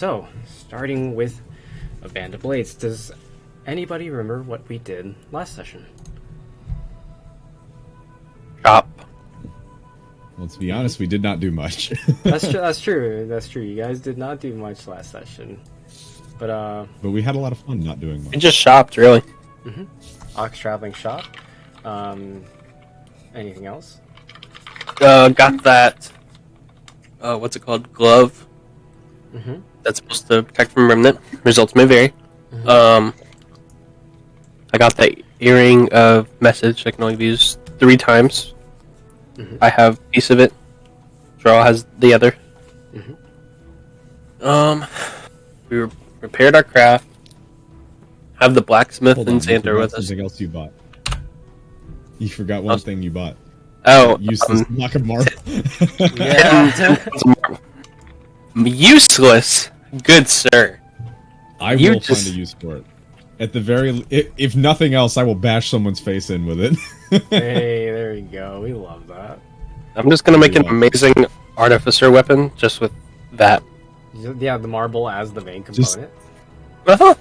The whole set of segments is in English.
So, starting with a Band of Blades, does anybody remember what we did last session? Chop. Well, to be honest, we did not do much. That's true. That's true. That's true. You guys did not do much last session, but we had a lot of fun not doing We much. just shopped, really. Ox traveling shop. Anything else? Got that. What's it called? Glove. Mm-hmm. That's supposed to protect from remnant. Results may vary. I got the earring of message. I can only use 3 times. I have a piece of it. Draw has the other. We repaired our craft. Have the blacksmith Hold and on, you Xander forgot with us. something else you bought. You forgot one thing you bought. Oh, Useless block of marble. Yeah. Useless, good sir. I You will just- find a use for it. At the very, if nothing else, I will bash someone's face in with it. Hey, there you go. We love that. I'm just gonna make an amazing artificer weapon just with that. Yeah, the marble as the main Just- component.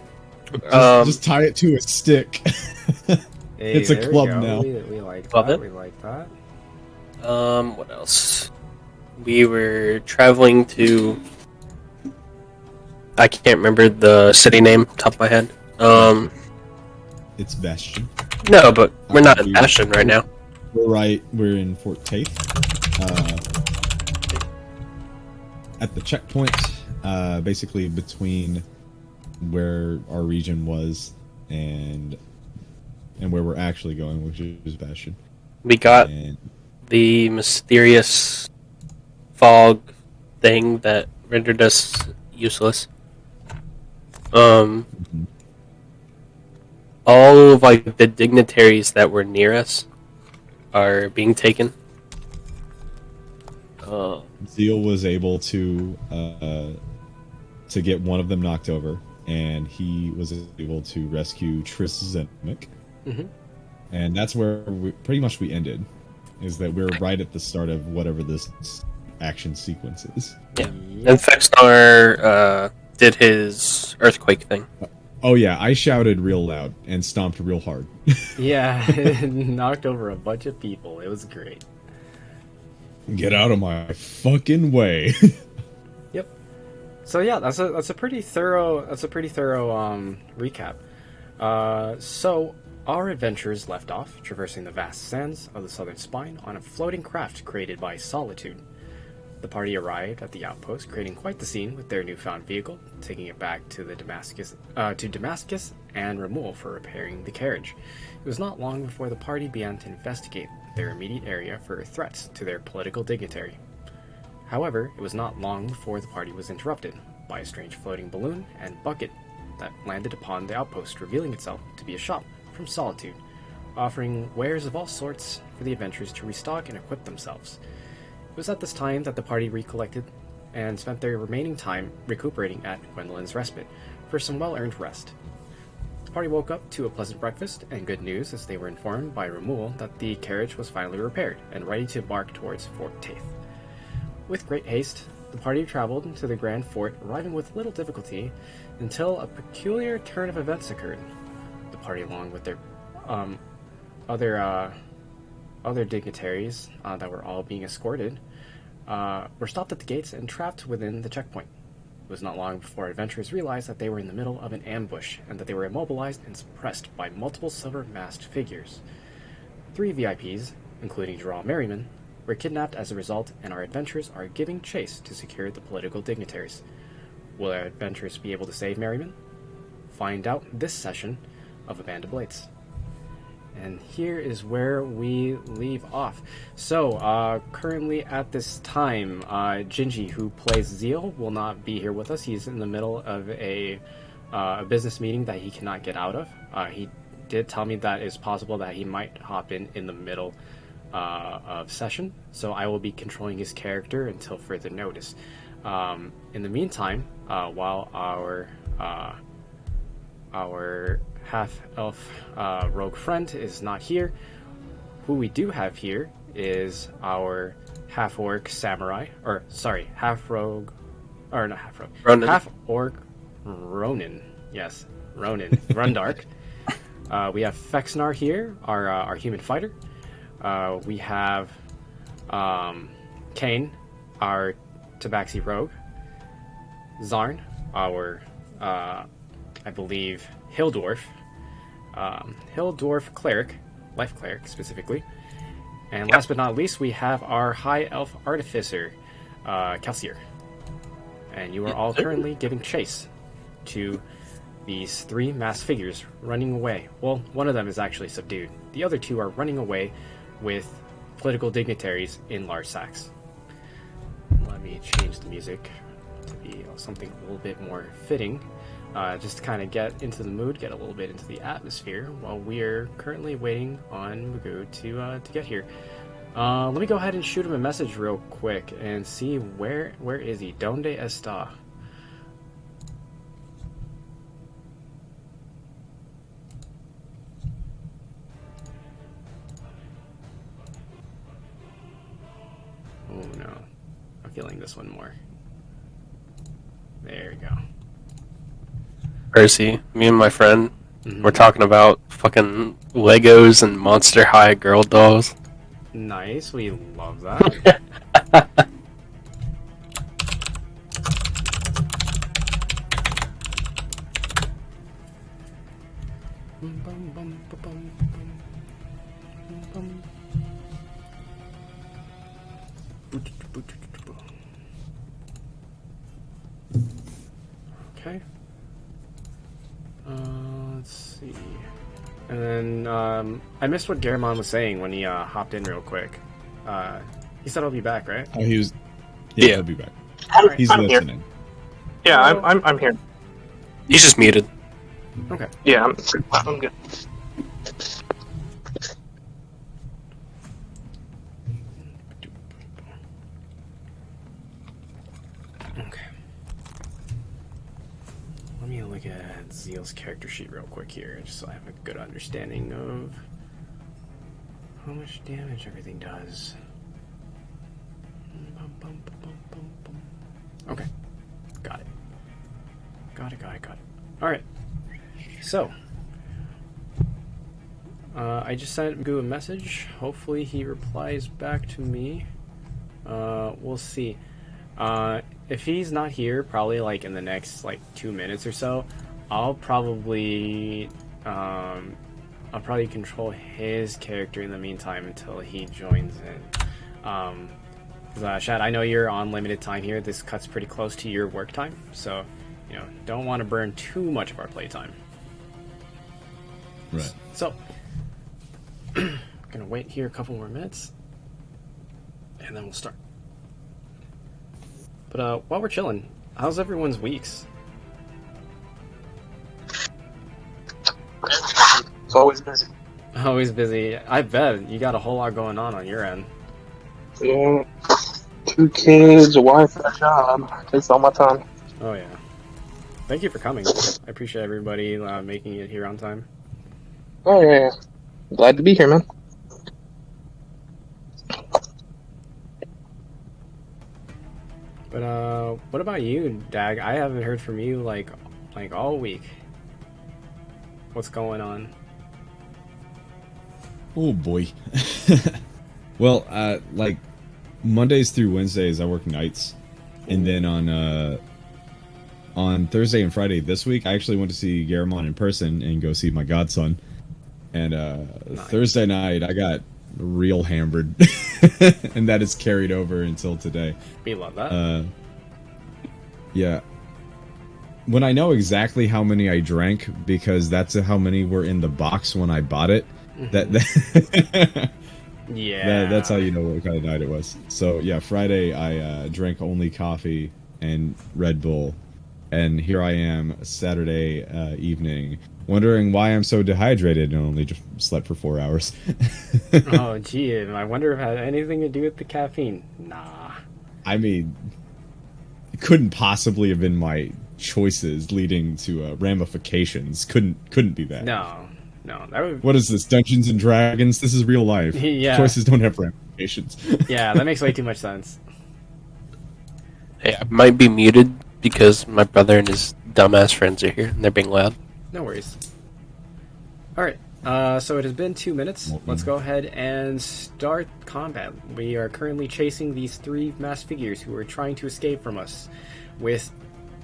Just tie it to a stick. Hey, it's a there we club go. now. We like Love that. it. We like that. What else? We were traveling to. I can't remember the city name top of my head. It's Bastion. No, but we're not in Bastion right now. We're in Fort Taith. At the checkpoint, basically between where our region was and where we're actually going, which is Bastion. We got And the mysterious fog thing that rendered us useless. All of like the dignitaries that were near us are being taken. Zeal was able to get one of them knocked over, and he was able to rescue Triss Zenmick. And that's where pretty much we ended. Is that we're right at the start of whatever this action sequence is. Yeah. And Fexnar did his earthquake thing. Oh yeah, I shouted real loud and stomped real hard. Yeah, it knocked over a bunch of people. It was great. Get out of my fucking way. Yep. So yeah, that's a pretty thorough recap. So our adventurers left off traversing the vast sands of the southern spine on a floating craft created by Solitude. The party arrived at the outpost, creating quite the scene with their newfound vehicle, taking it back to Damascus and Ramul for repairing the carriage. It was not long before the party began to investigate their immediate area for threats to their political dignitary. However, it was not long before the party was interrupted by a strange floating balloon and bucket that landed upon the outpost, revealing itself to be a shop from Solitude, offering wares of all sorts for the adventurers to restock and equip themselves. It was at this time that the party recollected and spent their remaining time recuperating at Gwendolyn's Respite for some well-earned rest. The party woke up to a pleasant breakfast and good news as they were informed by Ramul that the carriage was finally repaired and ready to embark towards Fort Taith. With great haste, the party traveled to the Grand Fort, arriving with little difficulty until a peculiar turn of events occurred. The party, along with their other dignitaries that were all being escorted, were stopped at the gates and trapped within the checkpoint. It was not long before adventurers realized that they were in the middle of an ambush and that they were immobilized and suppressed by multiple silver-masked figures. 3 VIPs, including Gerald Merriman, were kidnapped as a result, and our adventurers are giving chase to secure the political dignitaries. Will our adventurers be able to save Merriman? Find out this session of A Band of Blades. And here is where we leave off. So, currently at this time, Gingy, who plays Zeal, will not be here with us. He's in the middle of a business meeting that he cannot get out of. He did tell me that it's possible that he might hop in the middle of session. So I will be controlling his character until further notice. In the meantime, while our half-elf rogue friend is not here, who we do have here is our half-orc samurai, or sorry, half-rogue or not half rogue, Ronin. half orc Ronin. Yes, Ronin. Rundark. We have Fexnar here, our human fighter. We have Kane, our Tabaxi rogue. Zarn, our I believe Hill Dwarf. Hill Dwarf cleric, life cleric specifically. And last but not least, we have our high elf artificer, Kelsier. And you are all currently giving chase to these 3 masked figures running away. Well, one of them is actually subdued. The other 2 are running away with political dignitaries in large sacks. Let me change the music to be something a little bit more fitting. Just to kind of get into the mood, get a little bit into the atmosphere while we're currently waiting on Magoo to get here. Let me go ahead and shoot him a message real quick and see where is he? Donde está? Oh no, I'm feeling this one more. There we go. Percy, me and my friend, we're talking about fucking Legos and Monster High girl dolls. Nice, we love that. Okay. Let's see. And then I missed what Garamond was saying when he hopped in real quick. He said he'll be back, right? Oh, he was. Yeah, he'll be back. He's I'm listening. Here. Yeah, I'm here. He's just muted. Okay. Yeah, I'm good. Okay. Let me look at Zeal's character sheet real quick here, just so I have a good understanding of how much damage everything does. Okay. Got it. Got it. Alright. So. I just sent Magoo a message. Hopefully he replies back to me. We'll see. If he's not here, probably like in the next like 2 minutes or so, I'll probably control his character in the meantime until he joins in. Shad, I know you're on limited time here. This cuts pretty close to your work time, so don't want to burn too much of our playtime. Right. So, gonna wait here a couple more minutes, and then we'll start. But while we're chilling, how's everyone's weeks? It's always busy. Always busy. I bet you got a whole lot going on your end. Yeah, 2 kids, a wife, and a job. Takes all my time. Oh yeah. Thank you for coming. I appreciate everybody making it here on time. Oh yeah. Glad to be here, man. But what about you, Dag? I haven't heard from you like all week. What's going on? Oh boy. Well, like Mondays through Wednesdays I work nights, and then on Thursday and Friday this week I actually went to see Garamond in person and go see my godson. And nice. Thursday night I got real hammered, and that is carried over until today. We love that. Yeah. When I know exactly how many I drank, because that's how many were in the box when I bought it. That yeah. That's how you know what kind of night it was. So yeah, Friday I drank only coffee and Red Bull, and here I am Saturday evening wondering why I'm so dehydrated and only just slept for 4 hours. Oh gee, I wonder if it had anything to do with the caffeine. Nah. I mean, it couldn't possibly have been my choices leading to ramifications. Couldn't be that. No, that would... What is this, Dungeons and Dragons? This is real life. Yeah. Choices don't have ramifications. Yeah, that makes way too much sense. Hey, I might be muted, because my brother and his dumbass friends are here and they're being loud. No worries. Alright, so it has been 2 minutes. Let's go ahead and start combat. We are currently chasing these 3 masked figures who are trying to escape from us with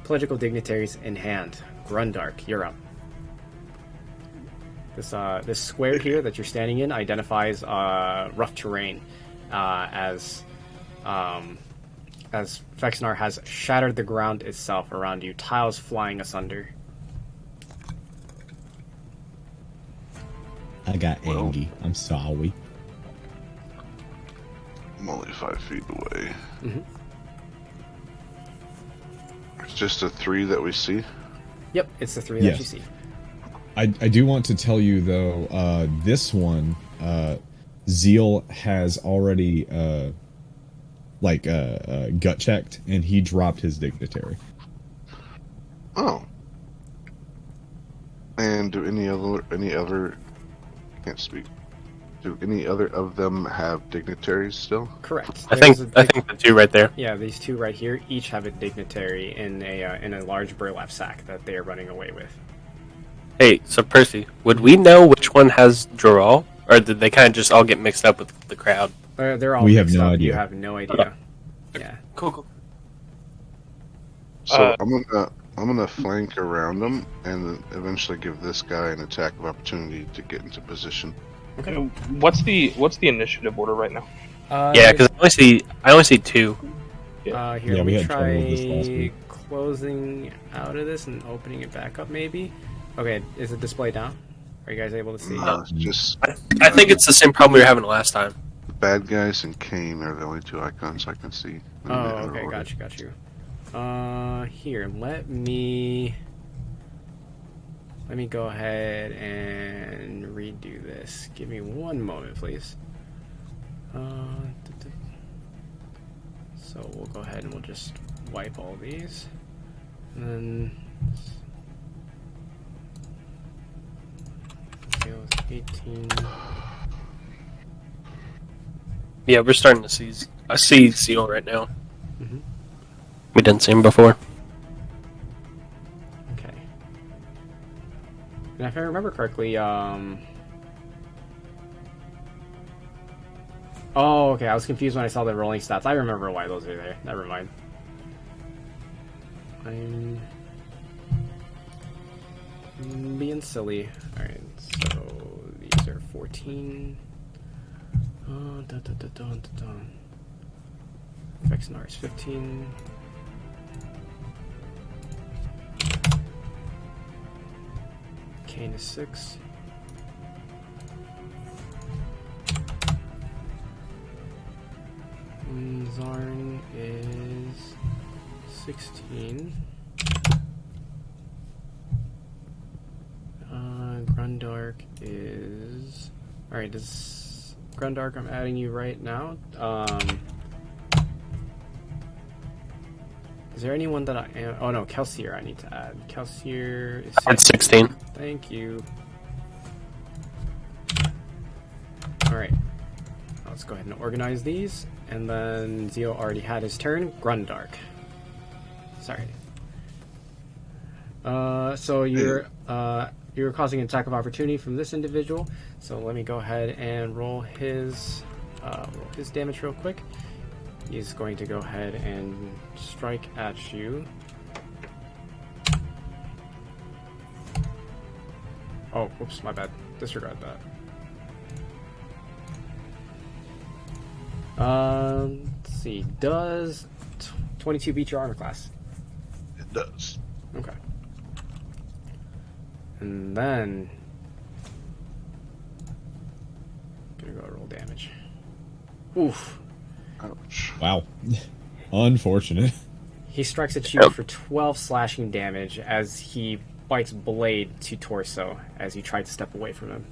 political dignitaries in hand. Grundark, you're up. This square here that you're standing in identifies rough terrain, as Fexnar has shattered the ground itself around you, tiles flying asunder. I got angry. I'm sorry. I'm only 5 feet away. Mm-hmm. It's just the 3 that we see. Yep, it's the 3 Yes. that you see. I do want to tell you though, this one, Zeal has already gut checked, and he dropped his dignitary. Oh. And do any other can't speak. Do any other of them have dignitaries still? Correct. I think the 2 right there. Yeah, these 2 right here each have a dignitary in a large burlap sack that they are running away with. Hey, so Percy, would we know which one has Joral, or did they kind of just all get mixed up with the crowd? They're all We have mixed no up. idea. You have no idea. Yeah. Cool. So I'm gonna flank around them and eventually give this guy an attack of opportunity to get into position. Okay. What's the initiative order right now? Yeah, because I only see 2. Here, Yeah, let we me had trouble with this last try week. closing out of this and opening it back up, maybe. Okay, is it displayed now? Are you guys able to see? Just I think it's the same problem we were having last time. the bad guys and Kane are the only 2 icons I can see. Oh, okay, got you. Here, let me go ahead and redo this. Give me 1 moment, please. So we'll go ahead and we'll just wipe all these, and then 18. Yeah, we're starting to see. I see Seal right now. Mhm. We didn't see him before. Okay. And if I remember correctly, oh, okay, I was confused when I saw the rolling stats. I remember why those are there. Never mind. I'm being silly. Alright, so these are 14. Vexnar is 15. Kane is 6. Zarn is 16. Grundark is... Alright, does... Grundark, I'm adding you right now. Is there anyone that I am... Oh no, Kelsier I need to add. Kelsier is... It's 16. Thank you. Alright. Let's go ahead and organize these. And then Zio already had his turn. Grundark. Sorry. So you're causing an attack of opportunity from this individual. So let me go ahead and roll his damage real quick. He's going to go ahead and strike at you. Oh, whoops, my bad. Disregard that. Let's see. Does 22 beat your armor class? It does. Okay. And then gonna go roll damage. Oof. Ouch. Wow. Unfortunate. He strikes at you for 12 slashing damage as he bites blade to torso as you try to step away from him.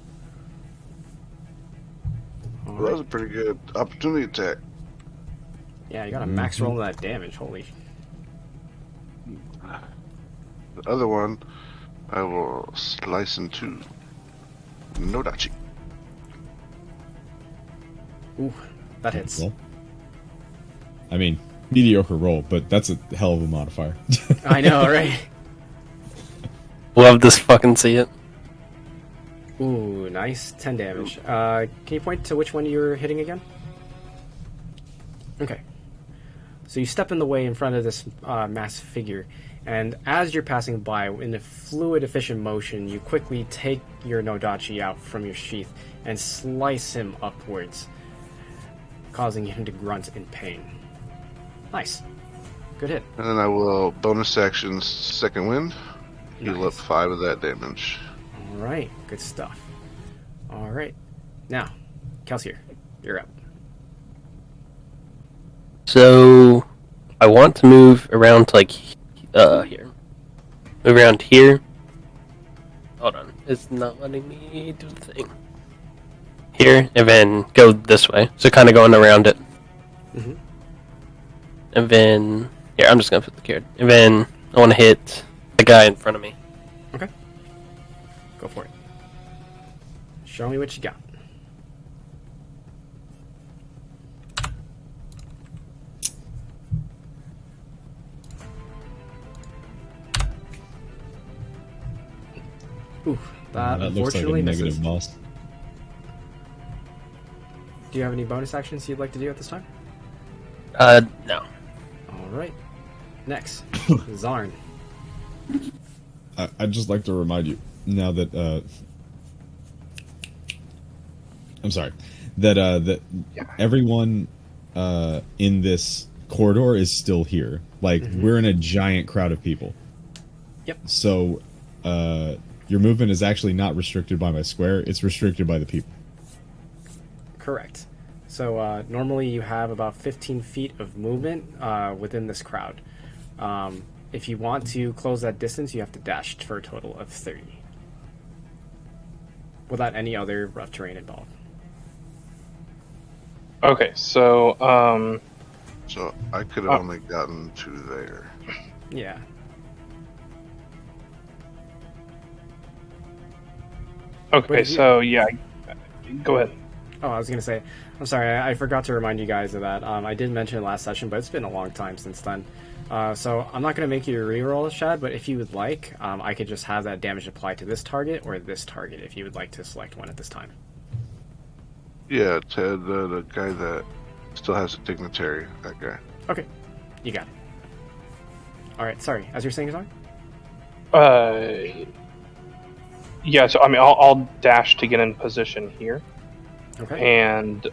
Well, that was a pretty good opportunity attack. Yeah, you got a max roll of that damage. Holy. The other one, I will slice in 2. No dachi. Ooh, that hits. Well, I mean, mediocre roll, but that's a hell of a modifier. I know, right? Love to fucking see it. Ooh, nice. 10 damage. Can you point to which one you're hitting again? Okay. So you step in the way in front of this massive figure, and as you're passing by, in a fluid, efficient motion, you quickly take your Nodachi out from your sheath and slice him upwards, causing him to grunt in pain. Nice. Good hit. And then I will bonus action second wind. Heal up Nice. 5 of that damage. Alright, good stuff. Alright. Now, Kelsier, you're up. So, I want to move around to, like, here. Move around here. Hold on. It's not letting me do the thing. Here, and then go this way. So, kind of going around it. Mhm. And then... Here, I'm just going to put the card. And then I want to hit the guy in front of me. Okay. Go for it. Show me what you got. Ooh, that That looks like a unfortunately negative misses. boss. Do you have any bonus actions you'd like to do at this time? No. Alright. Next, Zarn. I'd just like to remind you now that I'm sorry that everyone in this corridor is still here. Like we're in a giant crowd of people. Yep. So your movement is actually not restricted by my square; it's restricted by the people. Correct. So normally you have about 15 feet of movement within this crowd. If you want to close that distance, you have to dash for a total of 30. Without any other rough terrain involved. Okay, so So I could have only gotten to there. Yeah. But okay, if you- so yeah, go ahead. Oh, I was going to say, I'm sorry, I forgot to remind you guys of that. I did mention it last session, but it's been a long time since then. So I'm not going to make you reroll, Shad, but if you would like, I could just have that damage apply to this target or this target if you would like to select one at this time. Yeah, Ted, the guy that still has a dignitary, that guy. Okay, you got it. Alright, sorry, as you're saying, Zarn? Yeah, so I mean, I'll dash to get in position here, Okay. and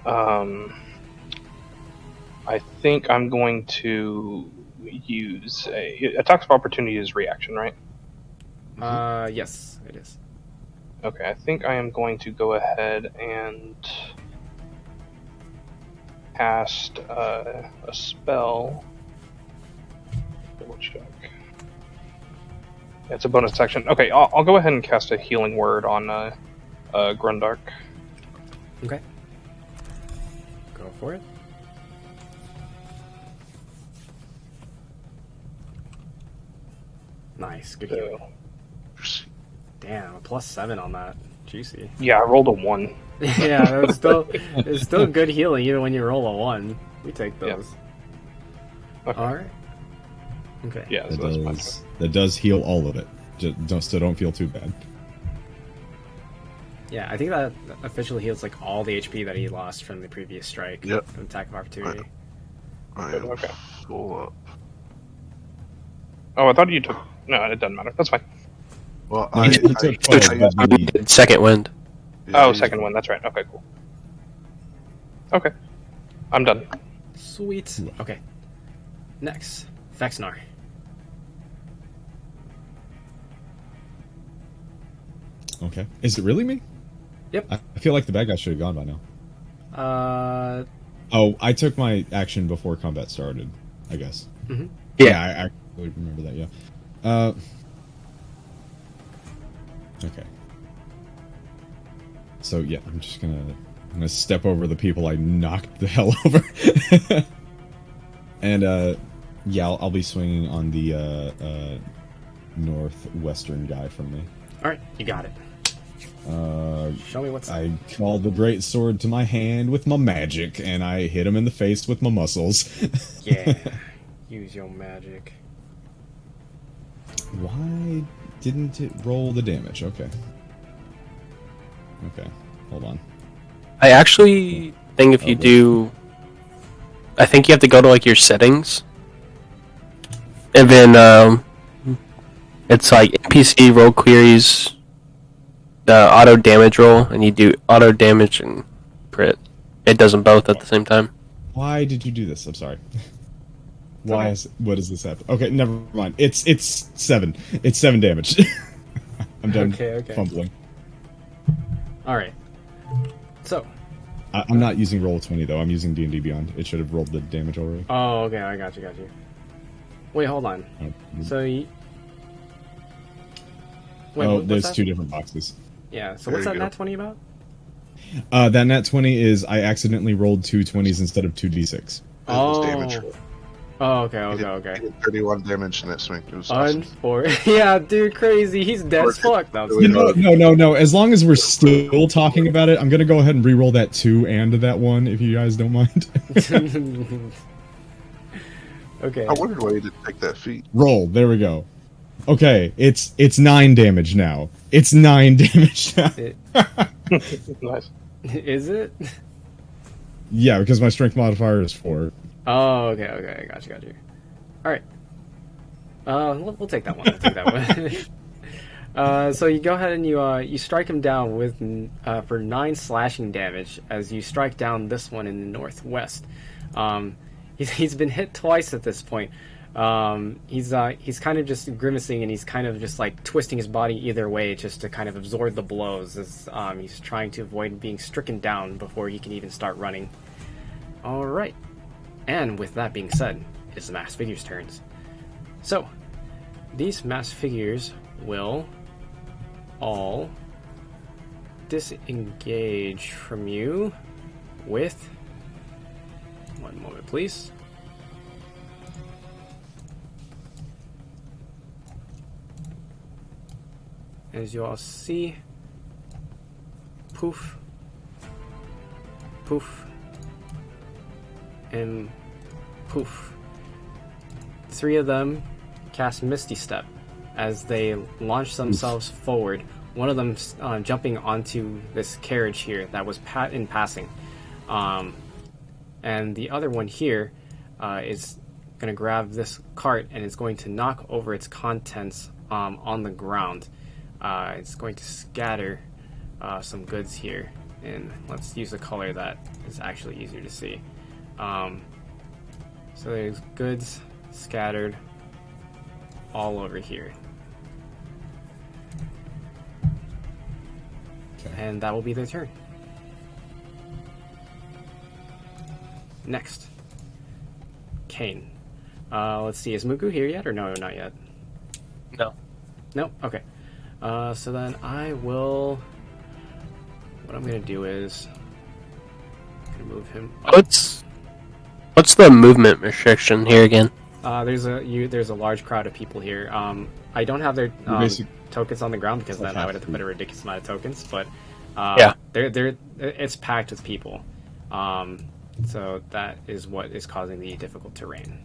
I think I'm going to use a attacks of opportunity is reaction, right? Yes, it is. Okay, I think I am going to go ahead and cast a spell. Double check. It's a bonus action. Okay, I'll go ahead and cast a healing word on Grundark. Okay. Go for it. Nice, good healing. Damn, a +7 on that. Juicy. Yeah, I rolled a 1. Yeah, it's still good healing even when you roll a 1. We take those. Okay. Alright. Okay. Yeah, so that's fine. That does heal all of it. So don't feel too bad. Yeah, I think that officially heals like all the HP that he lost from the previous strike. Yep. From attack of opportunity. I am Okay. full up. Oh, I thought you took. No, it doesn't matter. That's fine. Well, You took 12, but you need- Second wind. Oh, second one. That's right. Okay, cool. Okay, I'm done. Sweet. Okay. Next, Vexnar. Okay. Is it really me? Yep. I feel like the bad guy should have gone by now. Uh, Oh, I took my action before combat started, I guess. mhm. Yeah, I actually remember that, yeah. Okay. So, yeah, I'm gonna step over the people I knocked the hell over. And, yeah, I'll be swinging on the, northwestern guy from me. Alright, you got it. Show me what's. I called the great sword to my hand with my magic, and I hit him in the face with my muscles. Yeah. Use your magic. Why didn't it roll the damage? Okay. Okay, hold on. I actually think if you do, I think you have to go to like your settings, and then it's like NPC roll queries, auto damage roll, and you do auto damage and crit. It does them both at the same time. Why did you do this? I'm sorry. Why is what does this happen? Okay, never mind. It's 7. It's 7 damage. I'm done fumbling. All right. So. I'm not using Roll20 though. I'm using D&D Beyond. It should have rolled the damage already. Oh, okay. I got you. Wait, hold on. So you. Wait, there's 2 different boxes. Yeah. So what's that nat 20 about? That nat 20 is I accidentally rolled 2 20s instead of 2d6. Oh. Damage. Oh, okay. He did 31 damage in that swing. It was awesome. Yeah, dude, crazy. He's dead as fuck. No. As long as we're still talking about it, I'm gonna go ahead and re-roll that 2 and that 1, if you guys don't mind. Okay. I wondered why you didn't take that feat. Roll. There we go. Okay, it's 9 damage now. It's 9 damage now. Nice. Is it? Yeah, because my strength modifier is 4. Oh, okay. Got you. All right. We'll take that one. So you go ahead and you strike him down with for 9 slashing damage as you strike down this one in the northwest. He's been hit twice at this point. He's kind of just grimacing and he's kind of just like twisting his body either way just to kind of absorb the blows as he's trying to avoid being stricken down before he can even start running. All right. And with that being said, it is the masked figures' turns. So, these masked figures will all disengage from you with... One moment, please. As you all see, poof, poof, and poof. 3 of them cast Misty Step as they launch themselves forward. One of them jumping onto this carriage here that was in passing. And the other one here is going to grab this cart and is going to knock over its contents on the ground. It's going to scatter some goods here. And let's use a color that is actually easier to see. So there's goods scattered all over here. Okay. And that will be their turn. Next. Kane. Let's see, is Mugu here yet or no, not yet? No. No? Okay. So then I will... What I'm going to do is... I'm going to move him up. What's the movement restriction here again? There's a large crowd of people here. I don't have their tokens on the ground because then I would have to put a ridiculous amount of tokens. But yeah, it's packed with people. So that is what is causing the difficult terrain.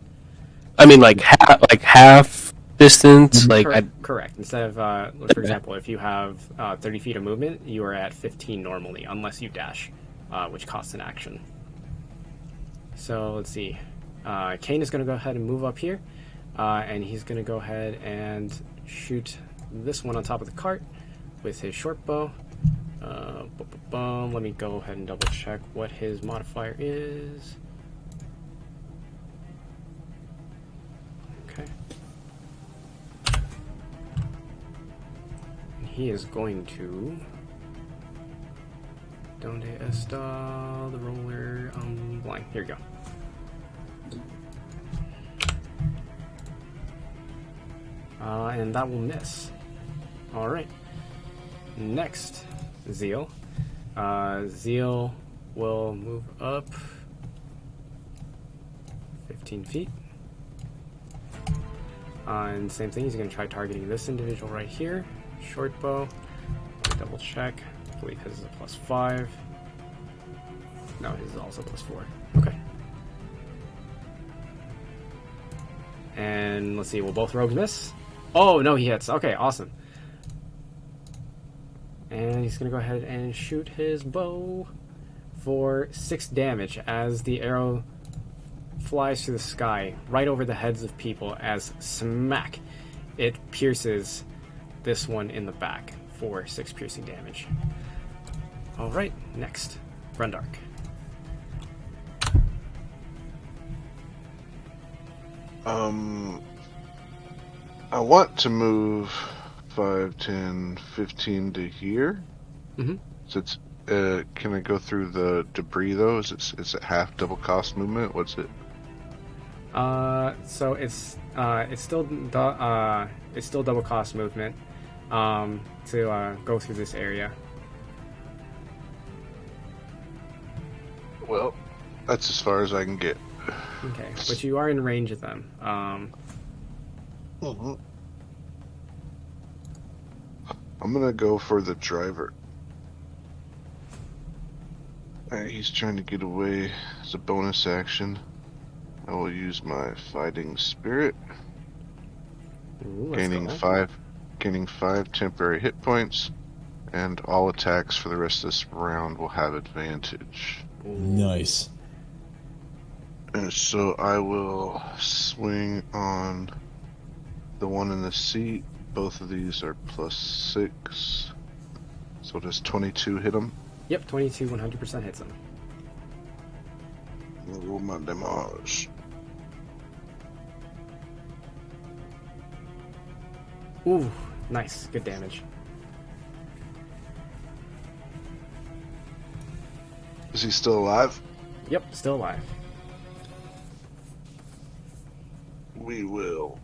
I mean, like half distance. Correct. Instead of for example, if you have 30 feet of movement, you are at 15 normally, unless you dash, which costs an action. So let's see. Kane is going to go ahead and move up here, and he's going to go ahead and shoot this one on top of the cart with his short bow. Let me go ahead and double check what his modifier is. Okay. And he is going to... Donde está the roller? Blind. Here we go. And that will miss. Alright. Next, Zeal. Zeal will move up 15 feet. And same thing, he's going to try targeting this individual right here. Short bow. double check. I believe his is a +5. No, his is also +4. Okay. And let's see, will both rogues miss? Oh, no, he hits. Okay, awesome. And he's going to go ahead and shoot his bow for 6 damage as the arrow flies through the sky right over the heads of people as smack, it pierces this one in the back for 6 piercing damage. Alright, next, Rundark. I want to move 5, 10, 15 to here. Mm-hmm. So it's, can I go through the debris though? Is it half double cost movement? What's it? So it's still double cost movement to go through this area. Well, that's as far as I can get. Okay, but you are in range of them. Mm-hmm. I'm gonna go for the driver. He's trying to get away as a bonus action. I will use my fighting spirit, Ooh, gaining go. 5 temporary hit points, and all attacks for the rest of this round will have advantage. Ooh. Nice. And so I will swing on the one in the seat. Both of these are +6. So does 22 hit him? Yep, 22 100% hits him. Roll my damage. Ooh, nice, good damage. Is he still alive? Yep, still alive. We will.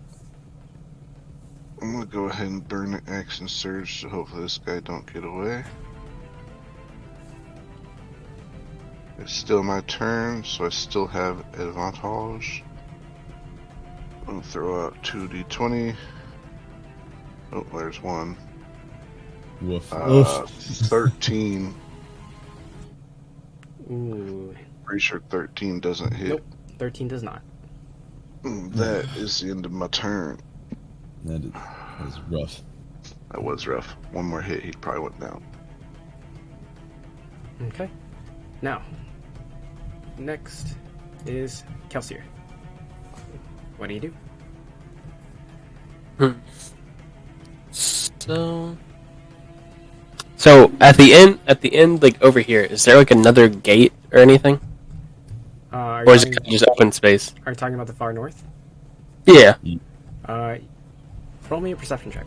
I'm gonna go ahead and burn the action surge so hopefully this guy don't get away. It's still my turn, so I still have advantage. I'm gonna throw out 2d20. Oh, there's one. Woof. 13. Ooh, Pretty sure 13 doesn't hit. nope, 13 does not. That is the end of my turn. That is rough. That was rough. One more hit, he probably went down. Okay, now, next is Kelsier. What do you do? So at the end, like over here, is there like another gate or anything, Are or you is it kind of just open space? Are you talking about the far north? Yeah. Roll me a perception check.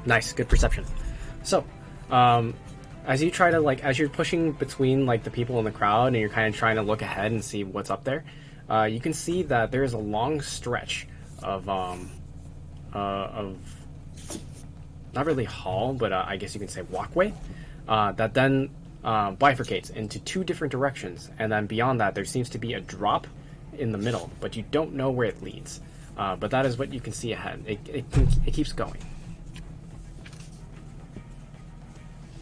Nice, good perception. So, as you try to as you're pushing between the people in the crowd and you're kind of trying to look ahead and see what's up there, you can see that there is a long stretch of not really hall, but I guess you can say walkway that then bifurcates into 2 different directions, and then beyond that there seems to be a drop in the middle, but you don't know where it leads. But that is what you can see ahead. It keeps going.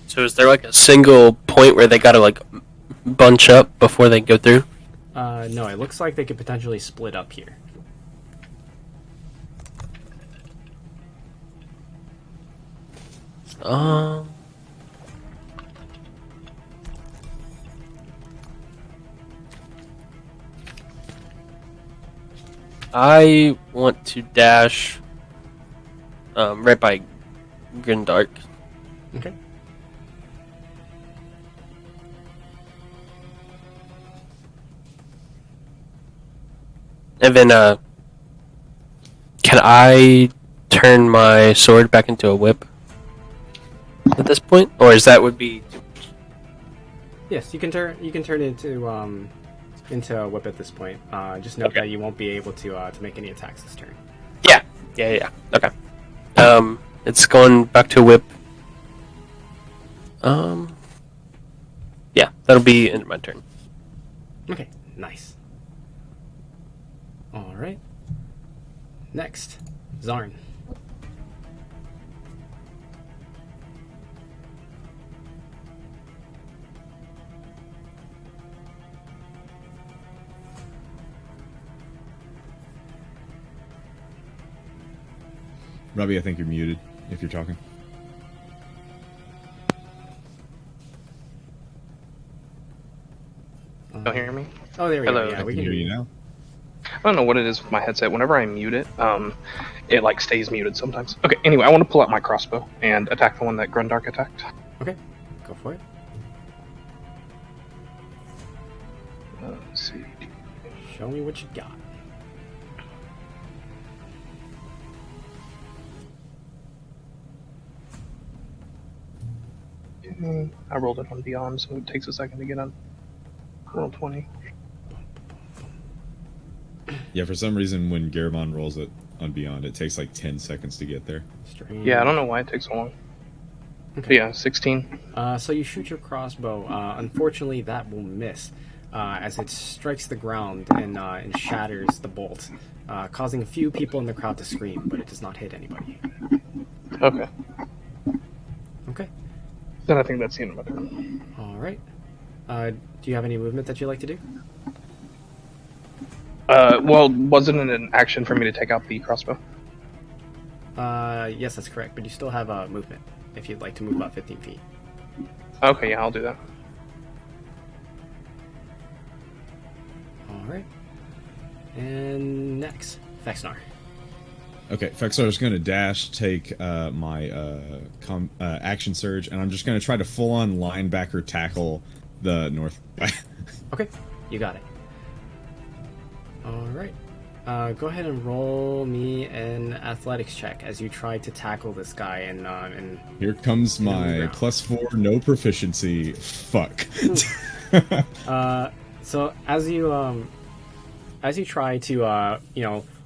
So is there like a single point where they gotta like bunch up before they go through? No, it looks like they could potentially split up here. I want to dash right by Grindark. Okay. And then, can I turn my sword back into a whip at this point, or is that would be? Yes, you can turn it into a whip at this point. Just note that you won't be able to make any attacks this turn. Yeah. Okay. It's going back to whip. Yeah, that'll be end of my turn. Okay, nice. All right. Next, Zarn. Robbie, I think you're muted if you're talking. Don't hear me? Oh, there we Hello. go. Yeah, I we can can hear you now. I don't know what it is with my headset. Whenever I mute it, it like stays muted sometimes. Okay, anyway, I want to pull out my crossbow and attack the one that Grundark attacked. Okay, go for it. Let's see. Show me what you got. I rolled it on Beyond, so it takes a second to get on. Roll 20. Yeah, for some reason, when Garabon rolls it on Beyond, it takes like 10 seconds to get there. Strange. Yeah, I don't know why it takes so long. Okay. But yeah, 16. So you shoot your crossbow. Unfortunately, that will miss as it strikes the ground and shatters the bolt, causing a few people in the crowd to scream, but it does not hit anybody. Okay. Okay. Then I think that's the end of my turn. All right. Do you have any movement that you'd like to do? Well, wasn't it an action for me to take out the crossbow? Yes, that's correct, but you still have movement if you'd like to move about 15 feet. Okay, yeah, I'll do that. All right. And next, Fexnar. Okay, Fexar's going to dash, take my action surge, and I'm just going to try to full-on linebacker tackle the north guy. Okay, you got it. All right. Go ahead and roll me an athletics check as you try to tackle this guy and Here comes my round. +4, no proficiency. Fuck. So as you try to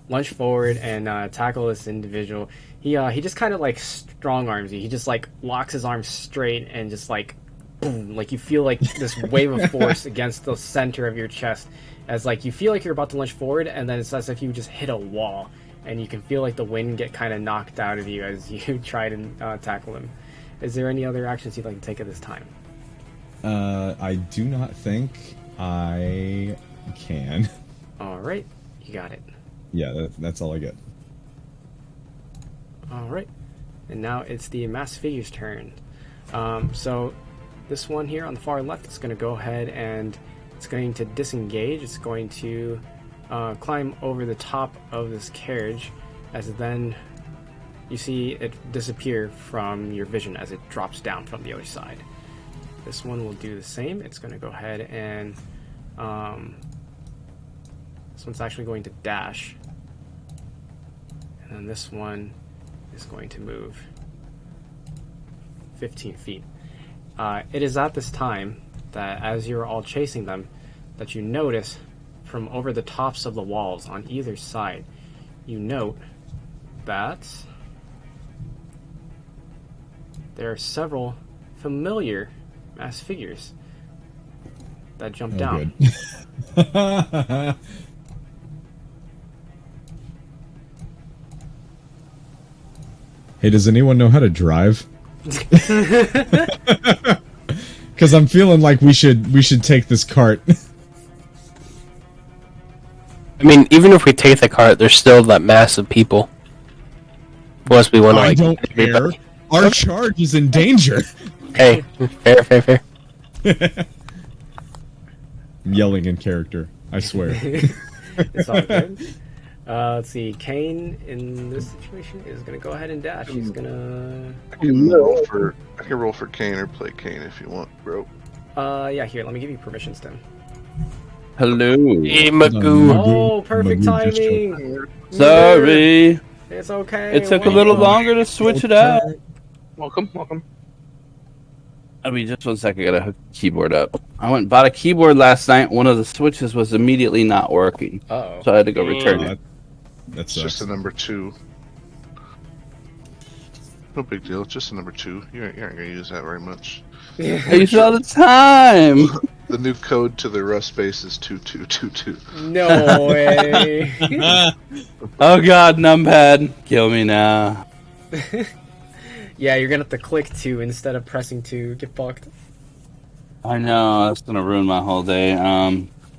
lunge forward and tackle this individual, he just kind of like strong arms you. He just like locks his arms straight and just like boom, like you feel like this wave of force against the center of your chest, as like you feel like you're about to lunge forward, and then it's as if you just hit a wall, and you can feel like the wind get kind of knocked out of you as you try to tackle him. Is there any other actions you'd like to take at this time? I do not think I can. All right, you got it. Yeah, that's all I get. All right, and now it's the mass figure's turn. So this one here on the far left is going to go ahead and it's going to disengage. It's going to climb over the top of this carriage, as then you see it disappear from your vision as it drops down from the other side. This one will do the same. It's going to go ahead and this one's actually going to dash, and then this one is going to move 15 feet. It is at this time that, as you're all chasing them, that you notice from over the tops of the walls on either side, you note that there are several familiar mass figures that jump down. Good. Hey, does anyone know how to drive? Because I'm feeling like we should take this cart. I mean, even if we take the cart, there's still that mass of people. Plus, we want to I like don't care. everybody. Our charge is in danger. Hey, fair. I'm yelling in character. I swear. It's all good. Let's see. Kane in this situation is gonna go ahead and dash. He's gonna. I can roll for Kane or play Kane if you want, bro. Yeah. Here, let me give you permissions then. Hello. Hey, Magoo. Oh, perfect Magoo just timing. Sorry. It's okay. It took a little longer to switch it out. Welcome. I mean, just 1 second. I gotta hook the keyboard up. I went and bought a keyboard last night. One of the switches was immediately not working. Uh-oh. So I had to go return it. That's It's just a number 2. No big deal. It's just a number 2. You aren't gonna use that very much. I use it all the time. The new code to the Rust base is 2222. No way. Oh god, numpad, kill me now. Yeah, you're gonna have to click 2 instead of pressing 2. Get fucked. I know, that's gonna ruin my whole day.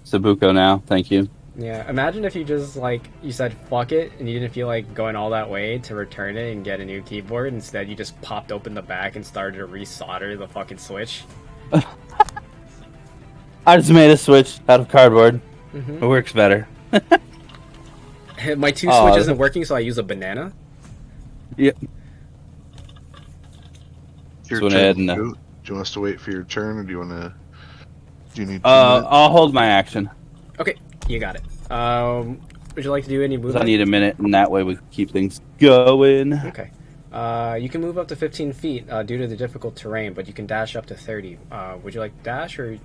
Sabuko now, thank you. Yeah, imagine if you just, like, you said fuck it, and you didn't feel like going all that way to return it and get a new keyboard. Instead, you just popped open the back and started to resolder the fucking switch. I just made a switch out of cardboard. It works better. My 2 switch isn't working, so I use a banana. Yep. Your So turn. Do you want us to wait for your turn, or do you need 2 minutes? I'll hold my action. Okay, you got it. Would you like to do any 'Cause movement? I need a minute, and that way we can keep things going. Okay. You can move up to 15 feet due to the difficult terrain, but you can dash up to 30. Would you like to dash or...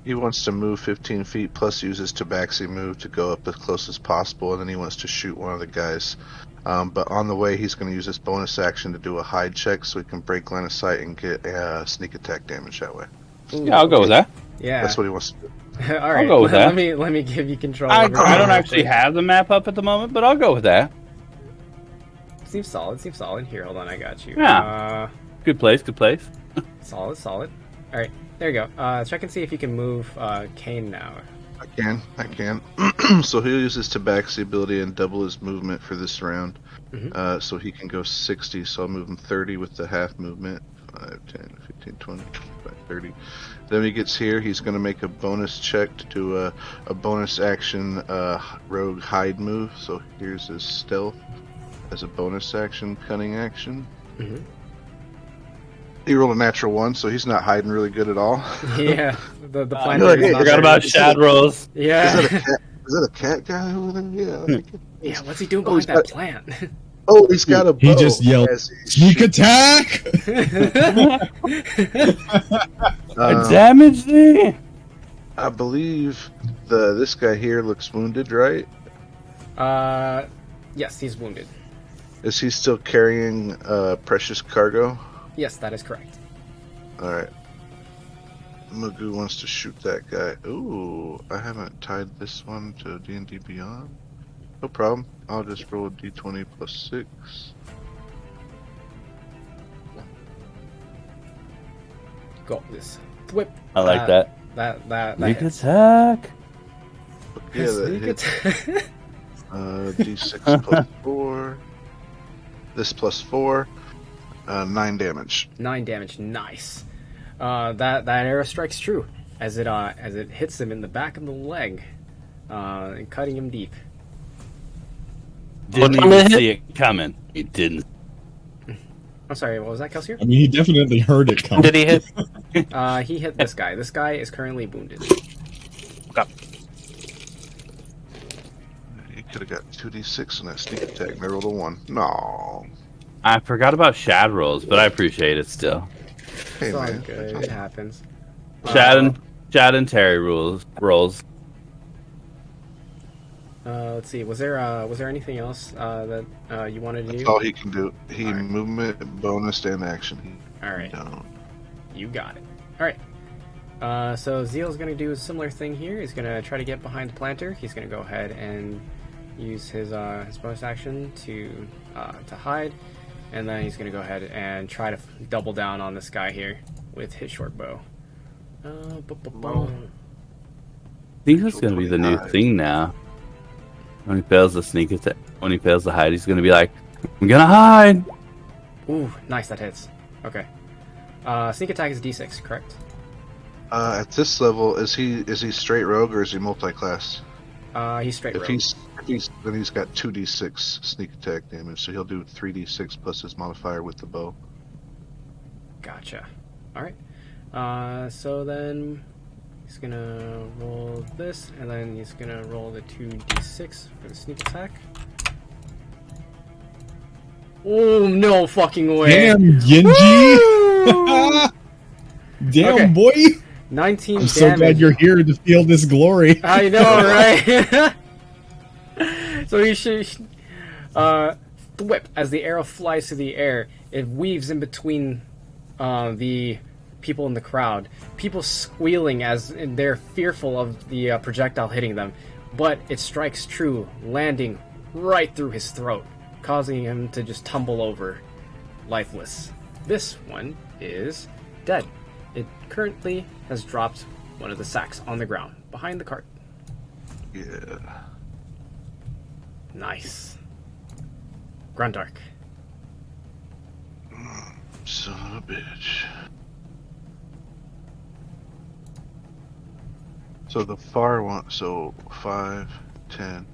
He wants to move 15 feet, plus use his tabaxi move to go up as close as possible, and then he wants to shoot one of the guys. But on the way, he's going to use his bonus action to do a hide check, so he can break line of sight and get sneak attack damage that way. Yeah, I'll go with that. Yeah. That's what he wants to do. All right. I'll go with that. Let me give you control. I over don't it. actually have the map up at the moment, but I'll go with that. Seems solid. Seems solid. Here, hold on. I got you. Yeah. Good place. Good place. Solid. Solid. All right. There you go. Check and see if you can move Kane now. I can. So he'll use his tabaxi ability and double his movement for this round. So he can go 60, so I'll move him 30 with the half movement. 5, 10, 15, 20, 25, 30. Then when he gets here, he's going to make a bonus check to do a bonus action rogue hide move. So here's his stealth as a bonus action, cunning action. He rolled a natural 1, so he's not hiding really good at all. Yeah. The plan. I Forgot about shad rolls. Yeah. Is that a cat guy over there? Yeah. Yeah. What's he doing behind that plant? Oh, he's got a bow. He just yelled, "Sneak attack!" Damage me. I believe this guy here looks wounded, right? Yes, he's wounded. Is he still carrying precious cargo? Yes, that is correct. Alright. Magoo wants to shoot that guy. Ooh, I haven't tied this one to D&D Beyond. No problem. I'll just roll a d20 plus 6. Got this. Whip. I like that. That Sneak hits. attack. Yeah, that Sneak hits. attack. D6 plus 4. This plus 4. 9 damage. 9 damage. Nice. That arrow strikes true as it hits him in the back of the leg, and cutting him deep. Didn't time even did it see it coming. It didn't. I'm sorry. What was that, Kelsier? I mean, he definitely heard it coming. Did he hit? He hit this guy. This guy is currently wounded. Okay. You could have got 2d6 on that sneak attack and I rolled a 1. No. I forgot about shad rolls, but I appreciate it still. Hey, It's all man. good. It happens. Shad and Terry rolls. Let's see. Was there anything else that you wanted to That's do? all he can do. He Alright. movement, bonus, and action. He All right. don't. You got it. All right. So Zeal's going to do a similar thing here. He's going to try to get behind the planter. He's going to go ahead and use his bonus action to hide, and then he's going to go ahead and try to double down on this guy here with his short bow. I think that's gonna be the new thing now. When he fails the sneak attack, when he fails the hide, he's gonna be like, "I'm gonna hide." Ooh, nice, that hits. Okay. Sneak attack is D6, correct? At this level, is he straight rogue or is he multi-class? He's straight If rogue. then he's got 2d6 sneak attack damage, so he'll do 3d6 plus his modifier with the bow. Gotcha. All right. So then he's gonna roll this, and then he's gonna roll the 2d6 for the sneak attack. Oh, no fucking way! Damn, Genji! Damn, Okay. boy! 19 I'm damage. so glad you're here to feel this glory. I know, right? So he should. thwip, as the arrow flies through the air, it weaves in between the people in the crowd. People squealing as they're fearful of the projectile hitting them, but it strikes true, landing right through his throat, causing him to just tumble over, lifeless. This one is dead. It currently has dropped one of the sacks on the ground, behind the cart. Yeah. Nice. Grundark. Son of a bitch. So the far one, so 5, 10,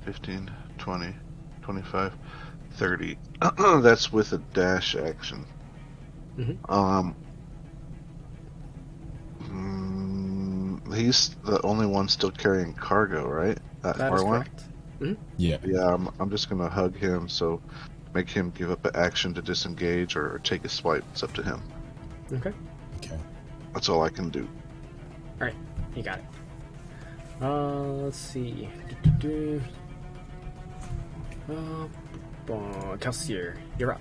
15, 20, 25, 30. That's with a dash action. He's the only one still carrying cargo, right? That That far is one? correct. Yeah. Yeah, I'm just gonna hug him, so make him give up an action to disengage or take a swipe. It's up to him. Okay. Okay. That's all I can do. Alright, you got it. Let's see. Kelsier, you're up.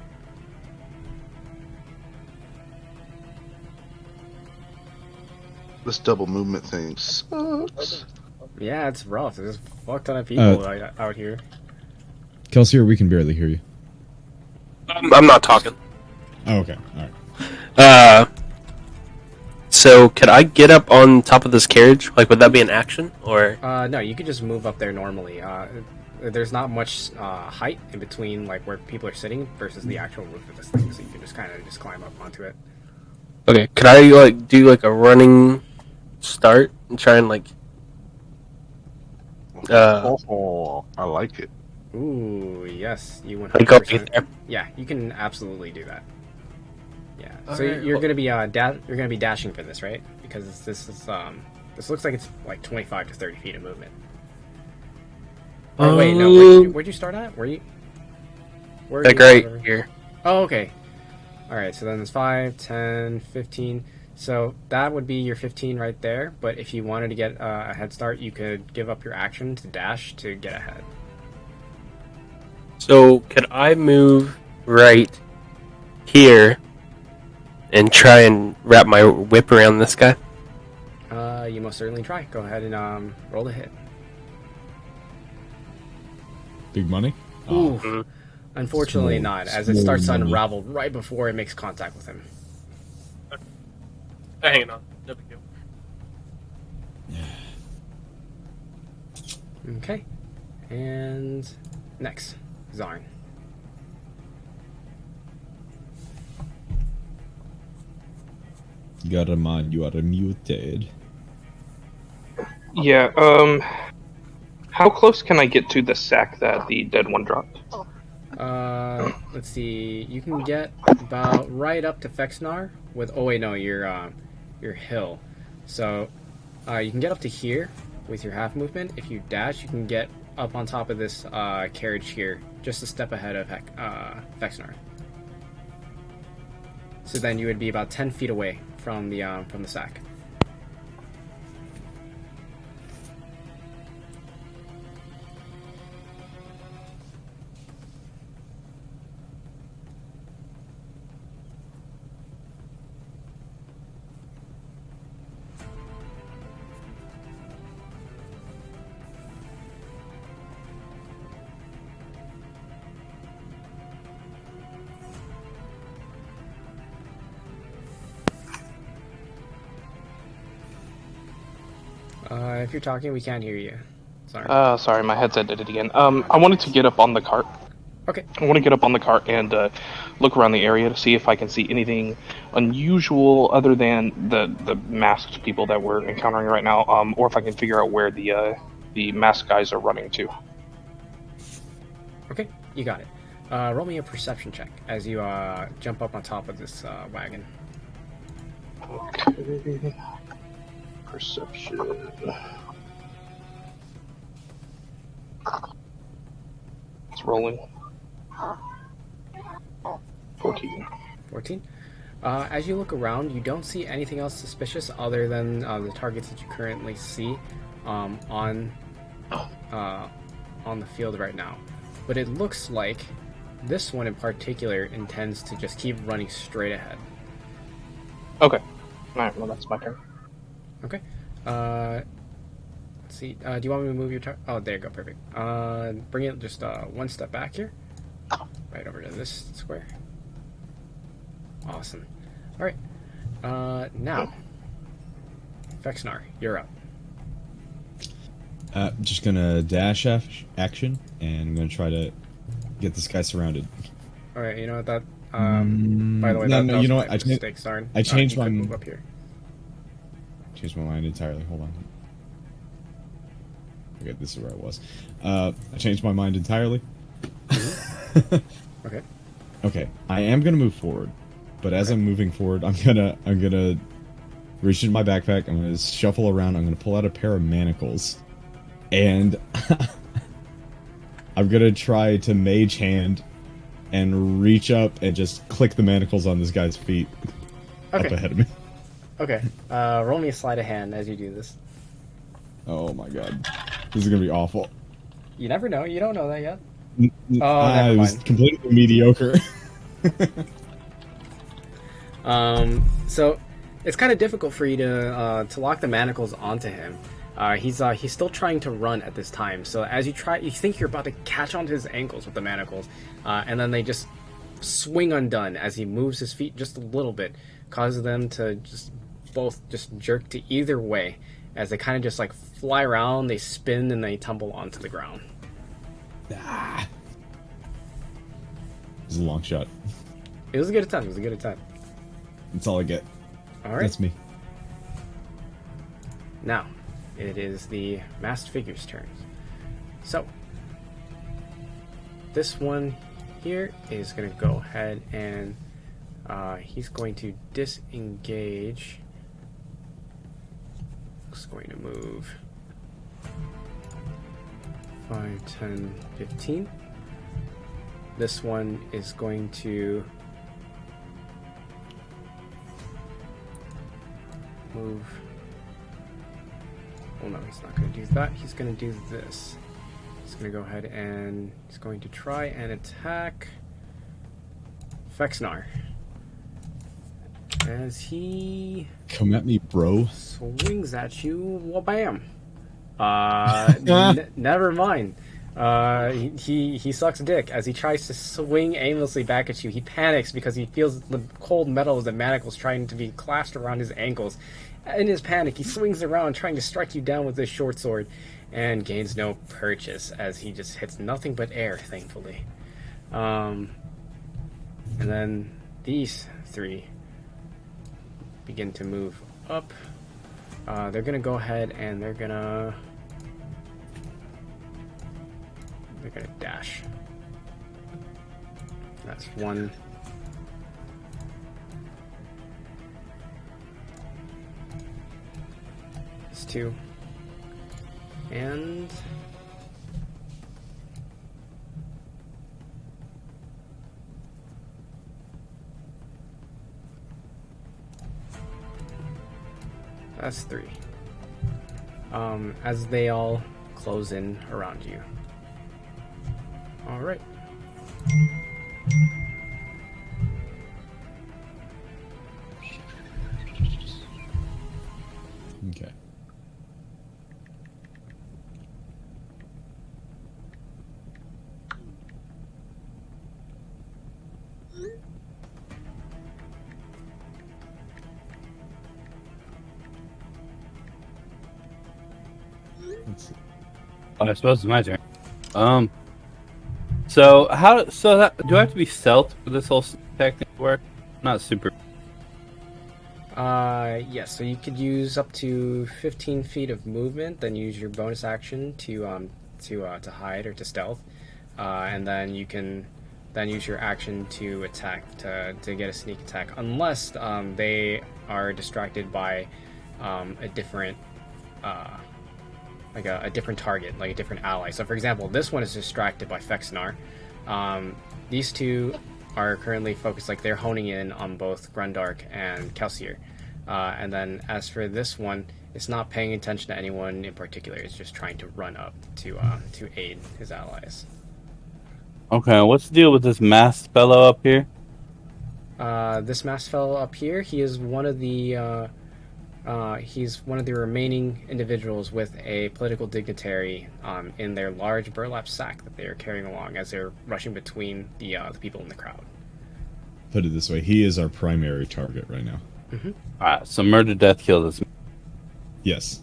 This double movement thing sucks. Yeah, it's rough. There's a fuck ton of people out here. Kelsier, we can barely hear you. I'm not talking. Oh, okay. All right. So could I get up on top of this carriage? Like, would that be an action, or? No, you could just move up there normally. There's not much height in between, like, where people are sitting versus the actual roof of this thing, so you can just kind of just climb up onto it. Okay, could I like do like a running start and try and like? I like it. Ooh, yes, you Like go 100%. there. Yeah, you can absolutely do that. Yeah, so Alright, you're well- gonna be you're gonna be dashing for this, right? Because this is this looks like it's like 25 to 30 feet of movement. Oh wait, no, where'd you start at? Where Like right here. Oh, okay. Alright, so then it's 5, 10, 15. So that would be your 15 right there, but if you wanted to get a head start, you could give up your action to dash to get ahead. So could I move right here and try and wrap my whip around this guy? You most certainly try. Go ahead and roll the hit. Big money? Ooh. Mhm. Unfortunately Small- not, as it small starts to money. unravel right before it makes contact with him. Hang on. No big deal. Okay. And next, Zarn. Garamon, you are muted. Yeah, how close can I get to the sack that the dead one dropped? Let's see. You can get about right up to Fexnar with. Oh wait, no, your hill. So, you can get up to here with your half movement. If you dash, you can get up on top of this carriage here, just a step ahead of Fexnar. So then you would be about 10 feet away from the sack. If you're talking, we can't hear you. Sorry. Sorry, my headset did it again. I wanted to get up on the cart. Okay. I want to get up on the cart and look around the area to see if I can see anything unusual other than the masked people that we're encountering right now, or if I can figure out where the masked guys are running to. Okay, you got it. Roll me a perception check as you jump up on top of this wagon. Okay. Perception. It's rolling. 14. 14. As you look around, you don't see anything else suspicious other than the targets that you currently see on the field right now. But it looks like this one in particular intends to just keep running straight ahead. Okay. Alright, well, that's my turn. Okay. Let's see. Do you want me to move your turn? Oh, there you go. Perfect. Bring it just one step back here. Right over to this square. Awesome. All right. Now, Fexnar, you're up. Just gonna dash action, and I'm gonna try to get this guy surrounded. All right. You know what that. By the way, no, that you know was what? my mistake, Sarn. I changed my move up here. Changed my mind entirely. Hold on. Okay, this is where I was. I changed my mind entirely. Okay. Okay, I am gonna move forward, but as I'm moving forward, I'm gonna reach into my backpack. I'm gonna shuffle around. I'm gonna pull out a pair of manacles, and I'm gonna try to mage hand and reach up and just click the manacles on this guy's feet up ahead of me. Okay. Roll me a sleight of hand as you do this. Oh my god, this is gonna be awful. You never know. You don't know that yet. It was completely mediocre. So it's kind of difficult for you to lock the manacles onto him. He's still trying to run at this time. So as you try, you think you're about to catch onto his ankles with the manacles, and then they just swing undone as he moves his feet just a little bit, causes them to both jerk to either way as they kind of just like fly around, they spin, and they tumble onto the ground. Ah. This is a long shot. It was a good attempt. It was a good attempt. That's all I get. All right. That's me. Now, it is the masked figure's turn. So, this one here is going to go ahead and he's going to disengage. He's going to move 5, 10, 15. This one is going to move. Oh no, he's not going to do that. He's going to do this. He's going to go ahead and he's going to try and attack Fexnar. As he come at me, bro. Swings at you, wha-bam. Never mind. He sucks dick as he tries to swing aimlessly back at you. He panics because he feels the cold metal of the manacles trying to be clasped around his ankles. In his panic, he swings around trying to strike you down with his short sword and gains no purchase as he just hits nothing but air, thankfully. And then these three begin to move up. They're gonna go ahead and they're gonna dash. That's one. That's two. And that's three. As they all close in around you. All right. Okay. Let's see. I suppose it's my turn. So do I have to be stealth for this whole technique work? Not super. Yes. So you could use up to 15 feet of movement, then use your bonus action to hide or to stealth, and then you can then use your action to attack to get a sneak attack, unless they are distracted by a different a different target, like a different ally. So for example, this one is distracted by Fexnar. These two are currently focused, like they're honing in on both Grundark and Kelsier. And then as for this one, it's not paying attention to anyone in particular. It's just trying to run up to aid his allies. Okay, what's the deal with this masked fellow up here? This masked fellow up here, he is one of the he's one of the remaining individuals with a political dignitary in their large burlap sack that they are carrying along as they're rushing between the people in the crowd. Put it this way, he is our primary target right now. Alright, so murder, death, kill this. Yes.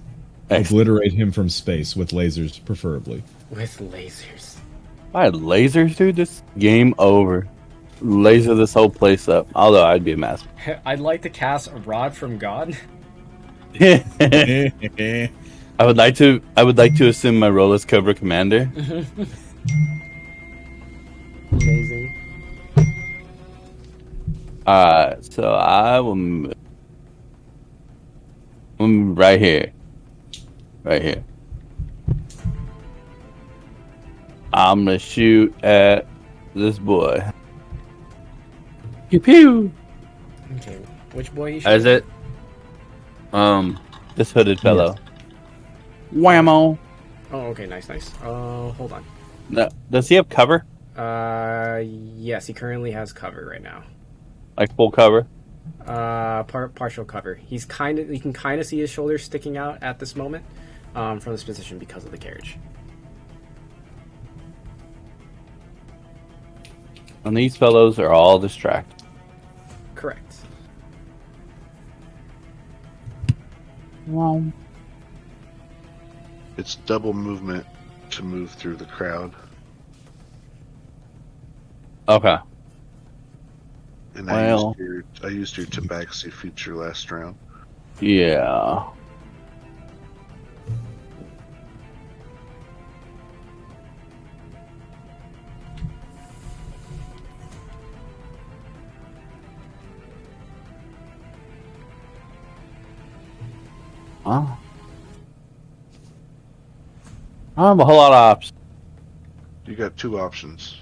Excellent. Obliterate him from space with lasers, preferably. With lasers. If I had lasers, dude, this game over. Laser this whole place up. Although I'd be a mess. I'd like to cast a rod from God. I would like to assume my role as Cobra Commander. Amazing. So I will move right here. Right here. I'm gonna shoot at this boy. Pew pew. Okay, which boy you Is it? This hooded fellow. Whammo. Oh, okay, nice. Hold on. No, does he have cover? Yes, he currently has cover right now. Like full cover? Partial cover. You can kind of see his shoulders sticking out at this moment, from this position because of the carriage. And these fellows are all distracted. Correct. Wow. It's double movement to move through the crowd. Okay. And Well. I used your tabaxi feature last round. Yeah. Huh? I have a whole lot of options. You got two options.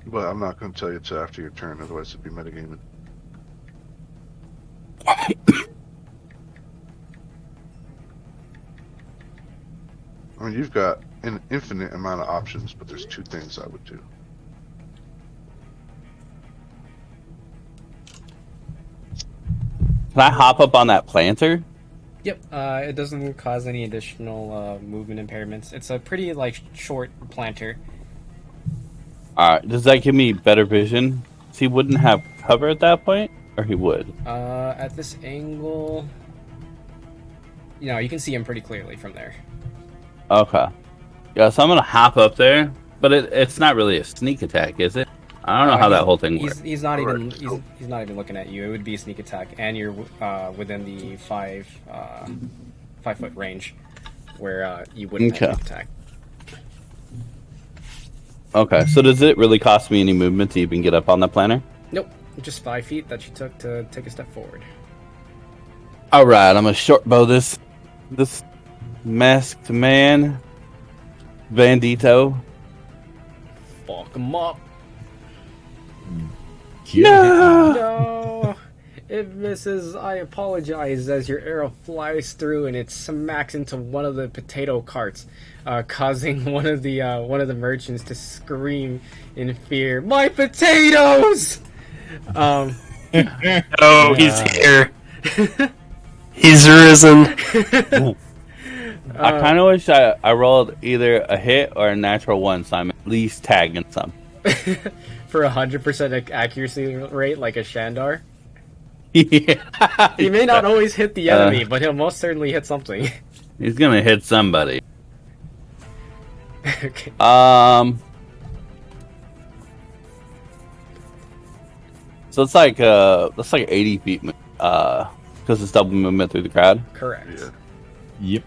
But I'm not going to tell you till after your turn, otherwise it'd be metagaming. I mean, you've got an infinite amount of options, but there's two things I would do. Can I hop up on that planter? Yep. It doesn't cause any additional movement impairments. It's a pretty short planter. Alright, does that give me better vision? So he wouldn't have cover at that point? Or he would? At this angle, you can see him pretty clearly from there. Okay. Yeah, so I'm gonna hop up there, but it's not really a sneak attack, is it? I don't know how that whole thing works. He's not even he's not even looking at you. It would be a sneak attack, and you're within the 5-foot range where you wouldn't have sneak attack. Okay, so does it really cost me any movement to even get up on that planter? Nope, just 5 feet that you took to take a step forward. All right, I'm gonna short bow this masked man, Bandito. Fuck him up. No! It misses. I apologize as your arrow flies through and it smacks into one of the potato carts, causing one of the merchants to scream in fear, "My potatoes!" Oh, he's here. He's risen. I kind of wish I rolled either a hit or a natural one, so I'm at least tagging some. For 100% accuracy rate, like a Shandar. Yeah. He may not always hit the enemy, but he'll most certainly hit something. He's gonna hit somebody. Okay. So it's like 80 feet, because it's double movement through the crowd. Correct. Yeah. Yep.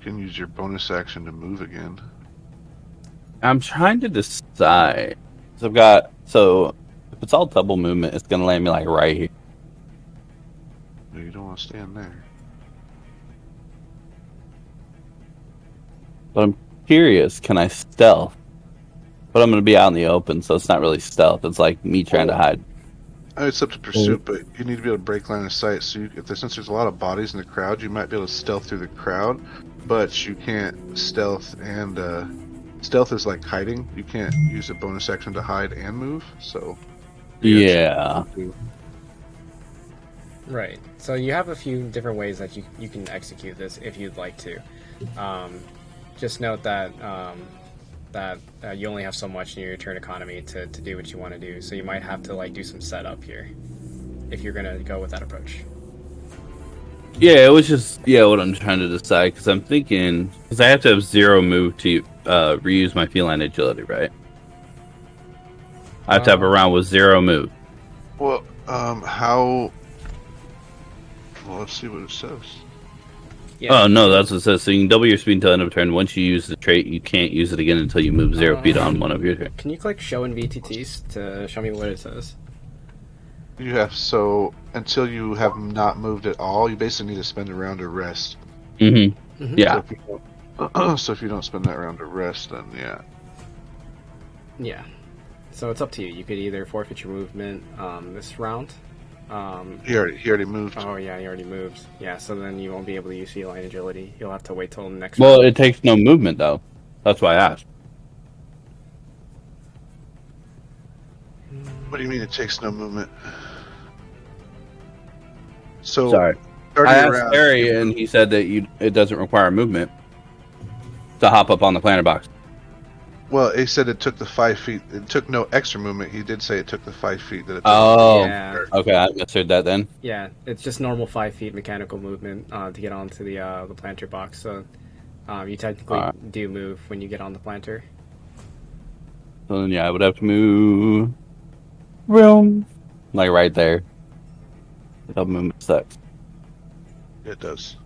You can use your bonus action to move again. I'm trying to decide. So if it's all double movement, it's gonna land me like right here. No, you don't want to stand there. But I'm curious, can I stealth But I'm going to be out in the open, so it's not really stealth. It's like me trying to hide. It's up to pursuit, but you need to be able to break line of sight. So since there's a lot of bodies in the crowd, you might be able to stealth through the crowd, but you can't stealth and stealth is like hiding. You can't use a bonus action to hide and move. So Yeah. Right. So you have a few different ways that you can execute this if you'd like to. Just note that you only have so much in your turn economy to do what you want to do. So you might have to like do some setup here if you're gonna go with that approach. Yeah, it was just what I'm trying to decide because I'm thinking because I have to have 0 move to reuse my feline agility, right? I have to have a round with 0 move. Well, how? Well, let's see what it says. Yeah. Oh no, that's what it says. So you can double your speed until end of turn. Once you use the trait, you can't use it again until you move 0 feet on one of your turns. Can you click show in VTTs to show me what it says? You have until you have not moved at all, you basically need to spend a round to rest. Mm-hmm. Mhm. Yeah. So if you don't spend that round to rest, then Yeah. So it's up to you. You could either forfeit your movement this round. He already moved. Oh yeah, he already moved. Yeah, so then you won't be able to use feline agility. You'll have to wait till the next Well, round. it takes no movement though. That's why I asked. What do you mean it takes no movement? So Sorry. starting I asked around- Harry, and he said that it doesn't require movement to hop up on the planter box. Well, he said it took the 5 feet. It took no extra movement. He did say it took the 5 feet that it took. Oh, Yeah. okay. I misheard that then. Yeah, it's just normal 5 feet mechanical movement to get onto the planter box. So you technically do move when you get on the planter. So then, I would have to move room like right there. Double movement sucks. It does.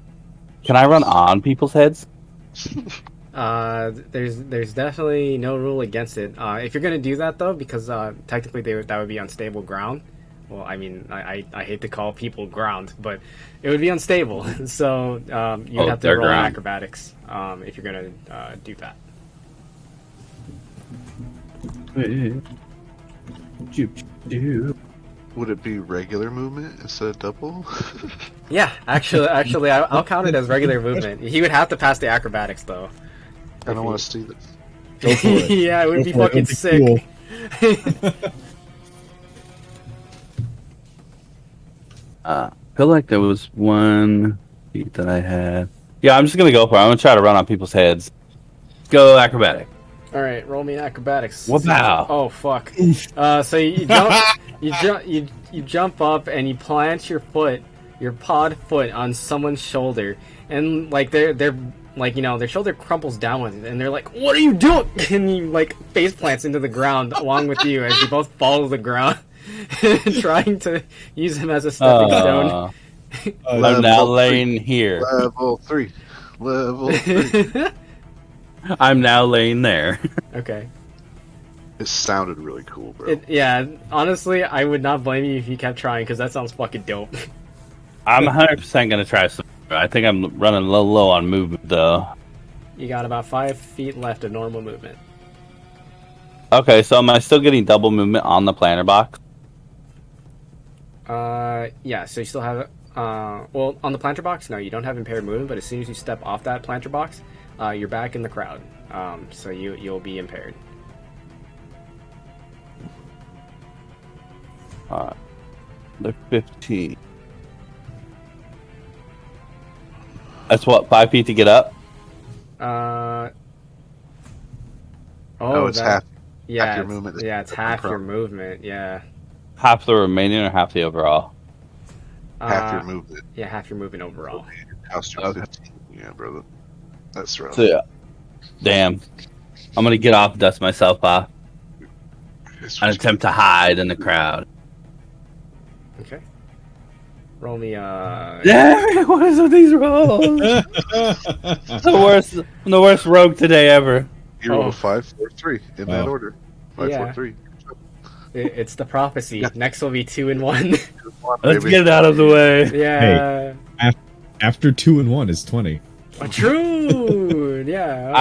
Can I run on people's heads? There's definitely no rule against it. If you're gonna do that though, because technically that would be unstable ground. Well, I mean, I hate to call people ground, but it would be unstable. So you'd have to roll ground. acrobatics if you're gonna do that. Would it be regular movement instead of double? Yeah, actually, I'll count it as regular movement. He would have to pass the acrobatics though. I don't want to see this. Go for it. Yeah, it would be Go for it. fucking It'd sick. cool. I feel like there was one feat that I had. Yeah, I'm just gonna go for it. I'm gonna try to run on people's heads. Go acrobatic. All right, roll me an acrobatics. Wow. Oh fuck. So you jump up and you plant your pod foot on someone's shoulder, and like they're like, their shoulder crumples down with it, and they're like, "What are you doing?" And you like face plants into the ground along with you as you both fall to the ground, trying to use him as a stepping stone. I'm now laying here. Level 3. Level 3. I'm now laying there. Okay. It sounded really cool, bro. Yeah, honestly, I would not blame you if you kept trying, because that sounds fucking dope. I'm 100% gonna try some. I think I'm running a little low on movement though. You got about 5 feet left of normal movement. Okay, so am I still getting double movement on the planter box? Yeah, so you still have, well, on the planter box, no, you don't have impaired movement, but as soon as you step off that planter box, you're back in the crowd, so you'll be impaired. The 15. That's what, 5 feet to get up? It's half. Yeah, half your it's- movement. Yeah, it's half your movement. Yeah. Half the remaining or half the overall? Half your movement. Yeah, half your movement overall. House your Okay. 15. Yeah, brother. That's rough. So yeah. Damn. I'm gonna get off, dust myself off, and attempt to hide in the crowd. Okay. Roll me. Damn, what is with these rolls? the worst rogue today ever. You roll Oh. 5, 4, 3 in that Wow. order. 5, Yeah. 4, 3. It's the prophecy. Yeah. Next will be 2 and 1. Let's get it out of the way. Yeah. After 2 and 1 is 20. True. Yeah.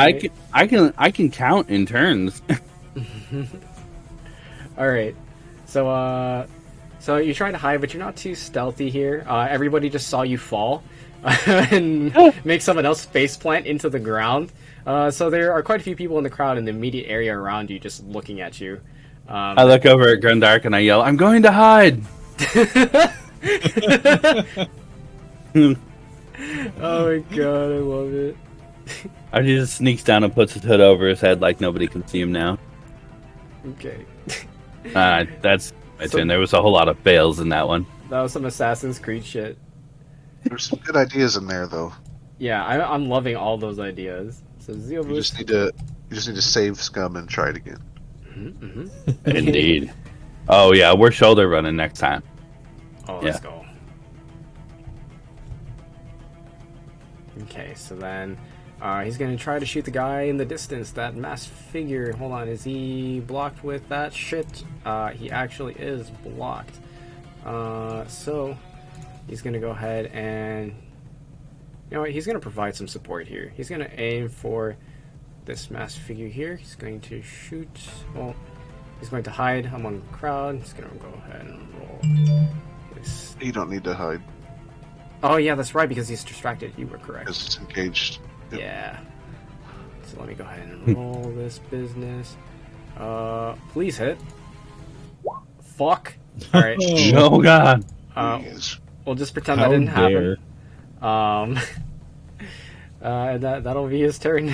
I can count in turns. All right. So you try to hide, but you're not too stealthy here. Everybody just saw you fall and make someone else faceplant into the ground. So there are quite a few people in the crowd in the immediate area around you, just looking at you. I look over at Grundark and I yell, "I'm going to hide!" Oh my god, I love it. He just sneaks down and puts his hood over his head like nobody can see him now. Okay. That's there was a whole lot of fails in that one. That was some Assassin's Creed shit. There's some good ideas in there, though. Yeah, I'm loving all those ideas. So Zeo You just need to save scum and try it again. Indeed. Oh yeah, we're shoulder running next time. Oh, let's go. Okay, so then he's going to try to shoot the guy in the distance, that masked figure. Hold on, is he blocked with that shit? He actually is blocked. So he's going to go ahead and... You know what, he's going to provide some support here. He's going to aim for this masked figure here. He's going to shoot... Well, he's going to hide among the crowd. He's going to go ahead and roll this. You don't need to hide. Oh yeah, that's right, because he's distracted. You were correct. Because it's engaged. Yep. Yeah. So let me go ahead and roll this business. Please hit. Fuck. Alright. Oh god. We'll just pretend that didn't happen. And that'll be his turn.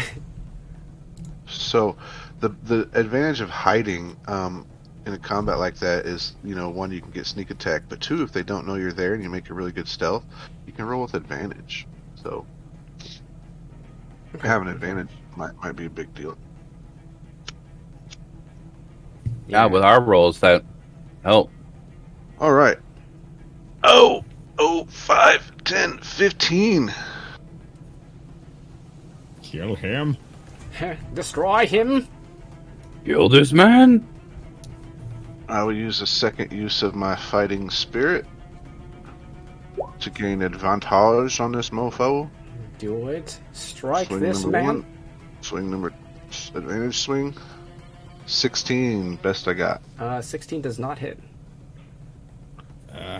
So, the advantage of hiding in a combat like that is, one, you can get sneak attack, but two, if they don't know you're there and you make a really good stealth, you can roll with advantage. So, having advantage might be a big deal. Yeah, with our rolls that help. All right. Oh, 5, 10, 15. Kill him. Destroy him. Kill this man. I will use a second use of my fighting spirit to gain advantage on this mofo. Do it. Strike Swing this number man. 1. Swing number... Advantage swing. 16. Best I got. 16 does not hit.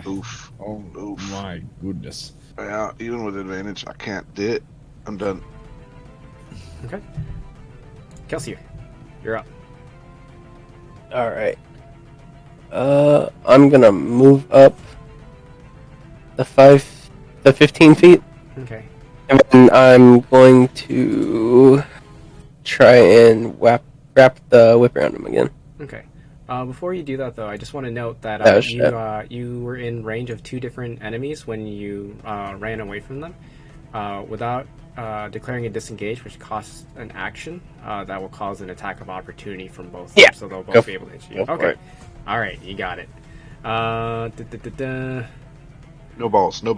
Oof. Oh Oof. my goodness. Yeah, even with advantage, I can't do it. I'm done. Okay. Kelsey, you're up. Alright. I'm gonna move up the 15 feet. Okay. And then I'm going to try and wrap the whip around him again. Okay. Before you do that, though, I just want to note that Oh, shit. you were in range of 2 different enemies when you ran away from them. Without declaring a disengage, which costs an action, that will cause an attack of opportunity from both of them, so they'll both be able to hit you. Okay. Alright, you got it. No balls. You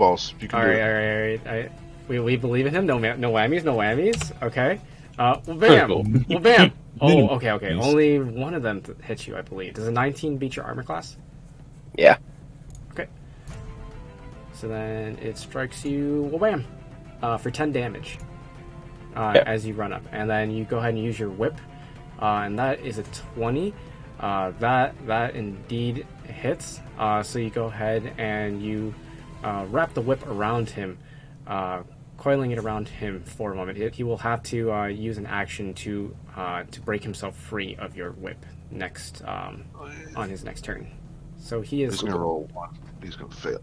can do it. Alright. We believe in him. No whammies. Okay. Well, bam. Cool. Well, bam. Oh, Minimum. okay. Yes. Only one of them hits you, I believe. Does a 19 beat your armor class? Yeah. Okay. So then it strikes you, well, bam, for 10 damage as you run up. And then you go ahead and use your whip, and that is a 20. That indeed hits. So you go ahead and you wrap the whip around him, coiling it around him for a moment. He will have to use an action to break himself free of your whip next on his next turn. So he is. He's going to roll 1. He's going to fail.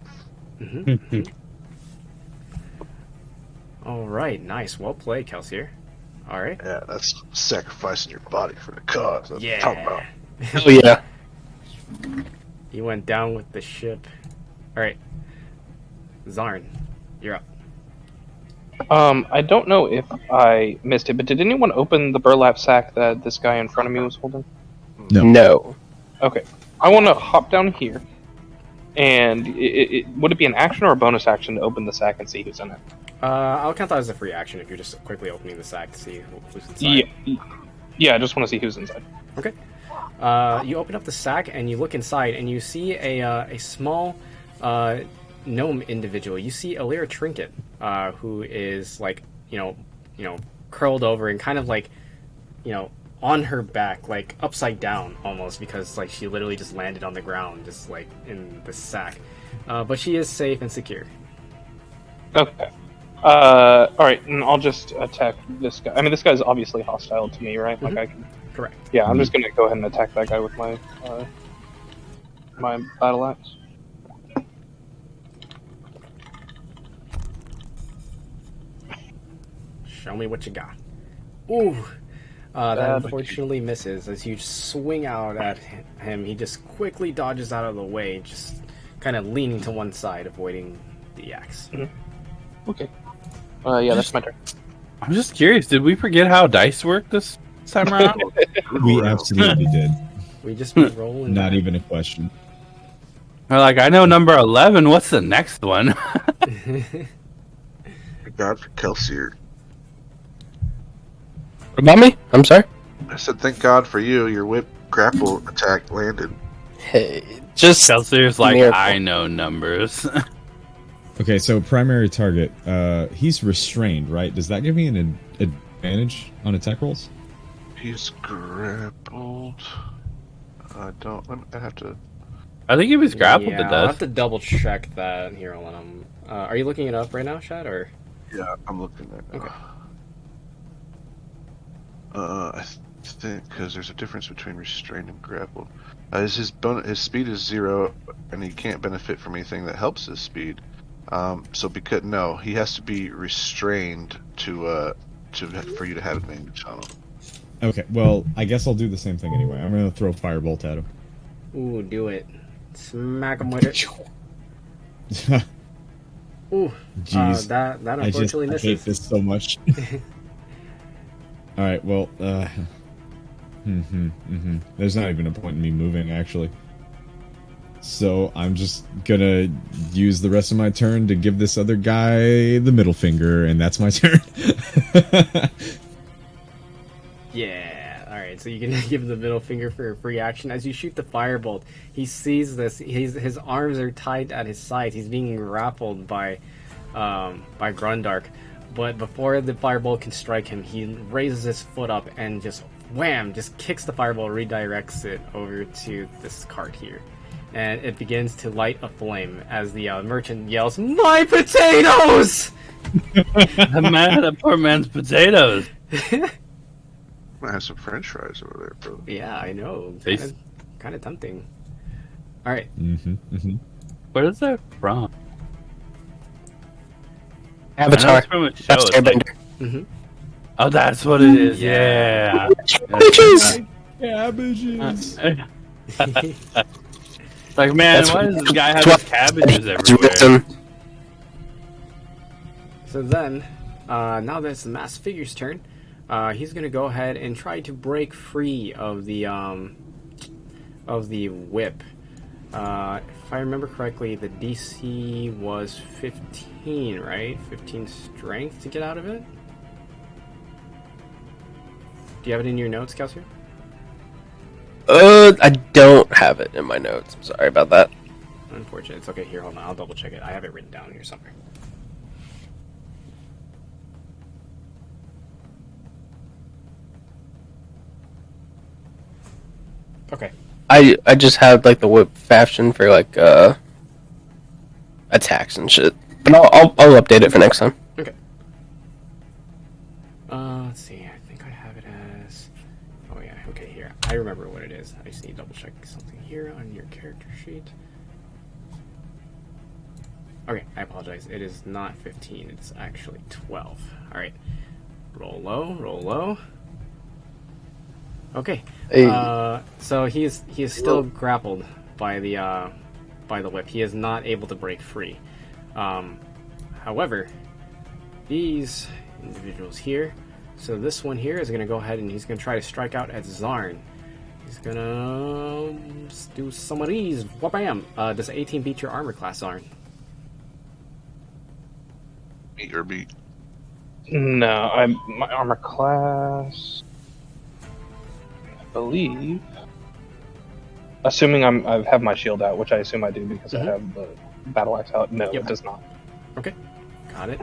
Mm-hmm. All right, nice, well played, Kelsier. All right. Yeah, that's sacrificing your body for the cause. That's what I'm talking about. Oh yeah. He went down with the ship. All right, Zarn, you're up. I don't know if I missed it, but did anyone open the burlap sack that this guy in front of me was holding? No. Okay. I want to hop down here, and would it be an action or a bonus action to open the sack and see who's in it? I'll count that as a free action if you're just quickly opening the sack to see who's inside. Yeah, I just want to see who's inside. Okay. You open up the sack and you look inside and you see a small gnome individual. You see Alira Trinket, who is like, curled over and kind of like, on her back, like upside down almost, because like she literally just landed on the ground, just like in the sack. But she is safe and secure. Okay. Alright, and I'll just attack this guy. I mean, this guy's obviously hostile to me, right? Like, I can... Correct. Yeah, I'm just gonna go ahead and attack that guy with my, my battle axe. Show me what you got. Ooh! That unfortunately misses. As you swing out at him, he just quickly dodges out of the way, just kind of leaning to one side, avoiding the axe. Okay. Yeah, that's my turn. I'm just curious. Did we forget how dice work this time around? We absolutely did. We just be rolling. Not even a question. We're like, I know number 11. What's the next one? God for Kelsier. About me? I'm sorry. I said, thank God for you. Your whip grapple attack landed. Hey, just Celsier's like, miracle. I know numbers. Okay, so primary target. He's restrained, right? Does that give me an advantage on attack rolls? He's grappled. I don't. I have to. I think if he's grappled, Yeah, it I'll does. have to double check that here. Hold on. Are you looking it up right now, Shad? Or Yeah, I'm looking at. Okay. I think because there's a difference between restrained and grappled. His speed is 0, and he can't benefit from anything that helps his speed. So because no, he has to be restrained for you to have advantage on him. Okay, well, I guess I'll do the same thing anyway. I'm gonna throw firebolt at him. ooh, do it. Smack him with it. Ooh, Jeez, that unfortunately I hate misses. this so much. All right, well, there's not even a point in me moving, actually. So I'm just gonna use the rest of my turn to give this other guy the middle finger, and that's my turn. Yeah. All right. So you can give him the middle finger for a free action as you shoot the firebolt. He sees this. His arms are tied at his sides. He's being grappled by Grundark. But before the firebolt can strike him, he raises his foot up and just wham! Just kicks the firebolt, redirects it over to this cart here, and it begins to light a flame as the merchant yells, "My potatoes!" The poor man's potatoes. I have some French fries over there, bro. Yeah, I know. Taste. Kind of tempting. All right. Where is that from? I know Avatar. it's from a show. That's It's like, Airbender. oh, that's what it is. Yeah. Bitches! Cabbages. Like, man, That's why what- does this guy have that's his cabbages It's everywhere? written. So then, now that it's the masked figure's turn, he's gonna go ahead and try to break free of the whip. If I remember correctly, the DC was 15, right? 15 strength to get out of it. Do you have it in your notes, Kelsier? I don't have it in my notes. I'm sorry about that. Unfortunate. It's okay. Here, hold on. I'll double check it. I have it written down here somewhere. Okay. I just had like the whip faction for like attacks and shit. But I'll update it for next time. Okay. Let's see. I think I have it as. Oh yeah. Okay. Here. I remember what it is. I just need to double check something here on your character sheet. Okay. I apologize. It is not 15. It's actually 12. All right. Roll low. Roll low. Okay. Hey. So he is still grappled by the whip. He is not able to break free. However, these individuals here. So this one here is going to go ahead and he's going to try to strike out at Zarn. He's going to do some of these. Wha-bam! Does 18 beat your armor class, Zarn? Meet or beat. No, my armor class. I believe. Assuming I have my shield out, which I assume I do because I have the battle axe out. No, Yep. it does not. Okay, got it.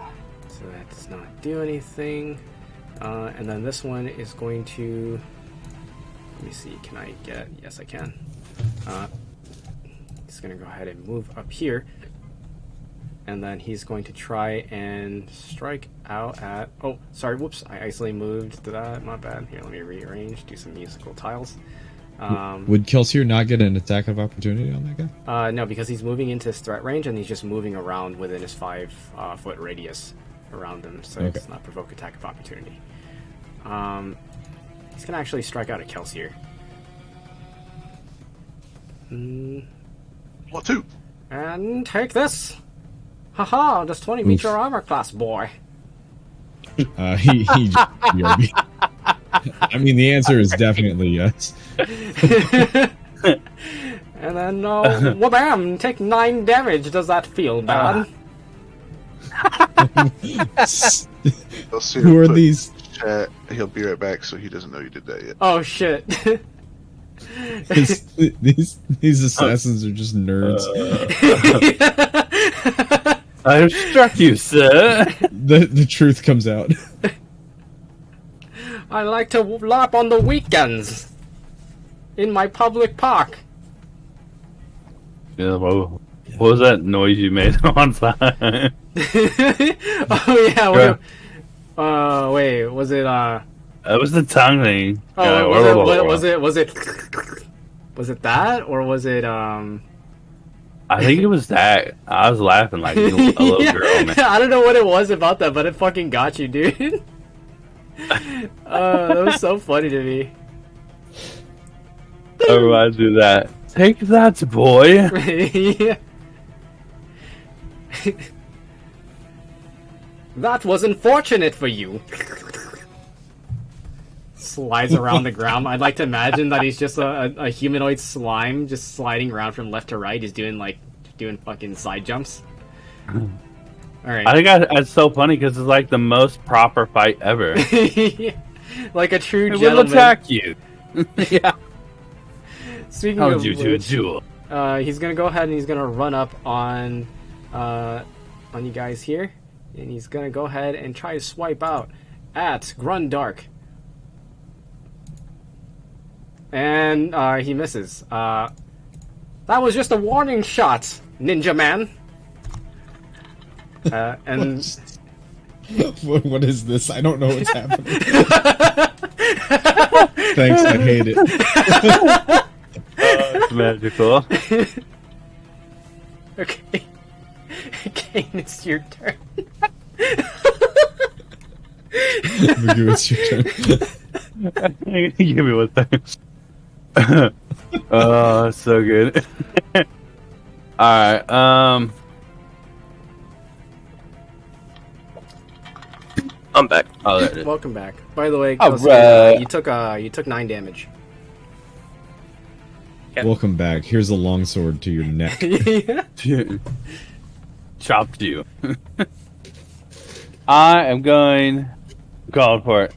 So that does not do anything. And then this one is going to Let me see. Can I get? Yes, I can. He's gonna go ahead and move up here, and then he's going to try and strike out at. Oh, sorry. Whoops. I accidentally moved to that. My bad. Here, let me rearrange. Do some musical tiles. Would Kelsier not get an attack of opportunity on that guy? No, because he's moving into his threat range, and he's just moving around within his 5-foot radius around him, so Okay. it's not provoke attack of opportunity. He's gonna actually strike out at Kelsier. What, two? And take this! Haha, does 20 meet your armor class, boy? He BRB. I mean, the answer is definitely yes. And then, wha-bam! Take 9 damage. Does that feel bad? I'll see Who him are put these? Chat. He'll be right back, so he doesn't know you did that yet. Oh, shit. These assassins are just nerds. I have struck you, sir. The truth comes out. I like to LARP on the weekends. In my public park. Yeah, what was that noise you made on fire? Oh, yeah. Wait, was it, That was the tongue thing. Oh, was it that, or was it, I think it was that. I was laughing like a little Yeah. girl, man. I don't know what it was about that, but it fucking got you, dude. That was so funny to me. That reminds me of that. Take that, boy. Yeah. That was unfortunate for you. Slides around the ground. I'd like to imagine that he's just a humanoid slime just sliding around from left to right. He's doing fucking side jumps. Alright. I think it's so funny because it's like the most proper fight ever. Like a true It gentleman. will attack you. Yeah. Speaking How of did you do a which, duel? he's gonna go ahead and he's gonna run up on you guys here, and he's gonna go ahead and try to swipe out at Grundark. And he misses. That was just a warning shot, Ninja Man. And What is this? I don't know what's happening. Thanks, I hate it. It's magical. okay, Kane, it's your turn. Magoo, it's your turn. Give me one second. Oh, so good. Alright, I'm back. oh, there it is. Welcome back. By the way, All Kelsey, right. you took 9 damage. Welcome back. Here's a longsword to your neck. Chopped you. I am going for it.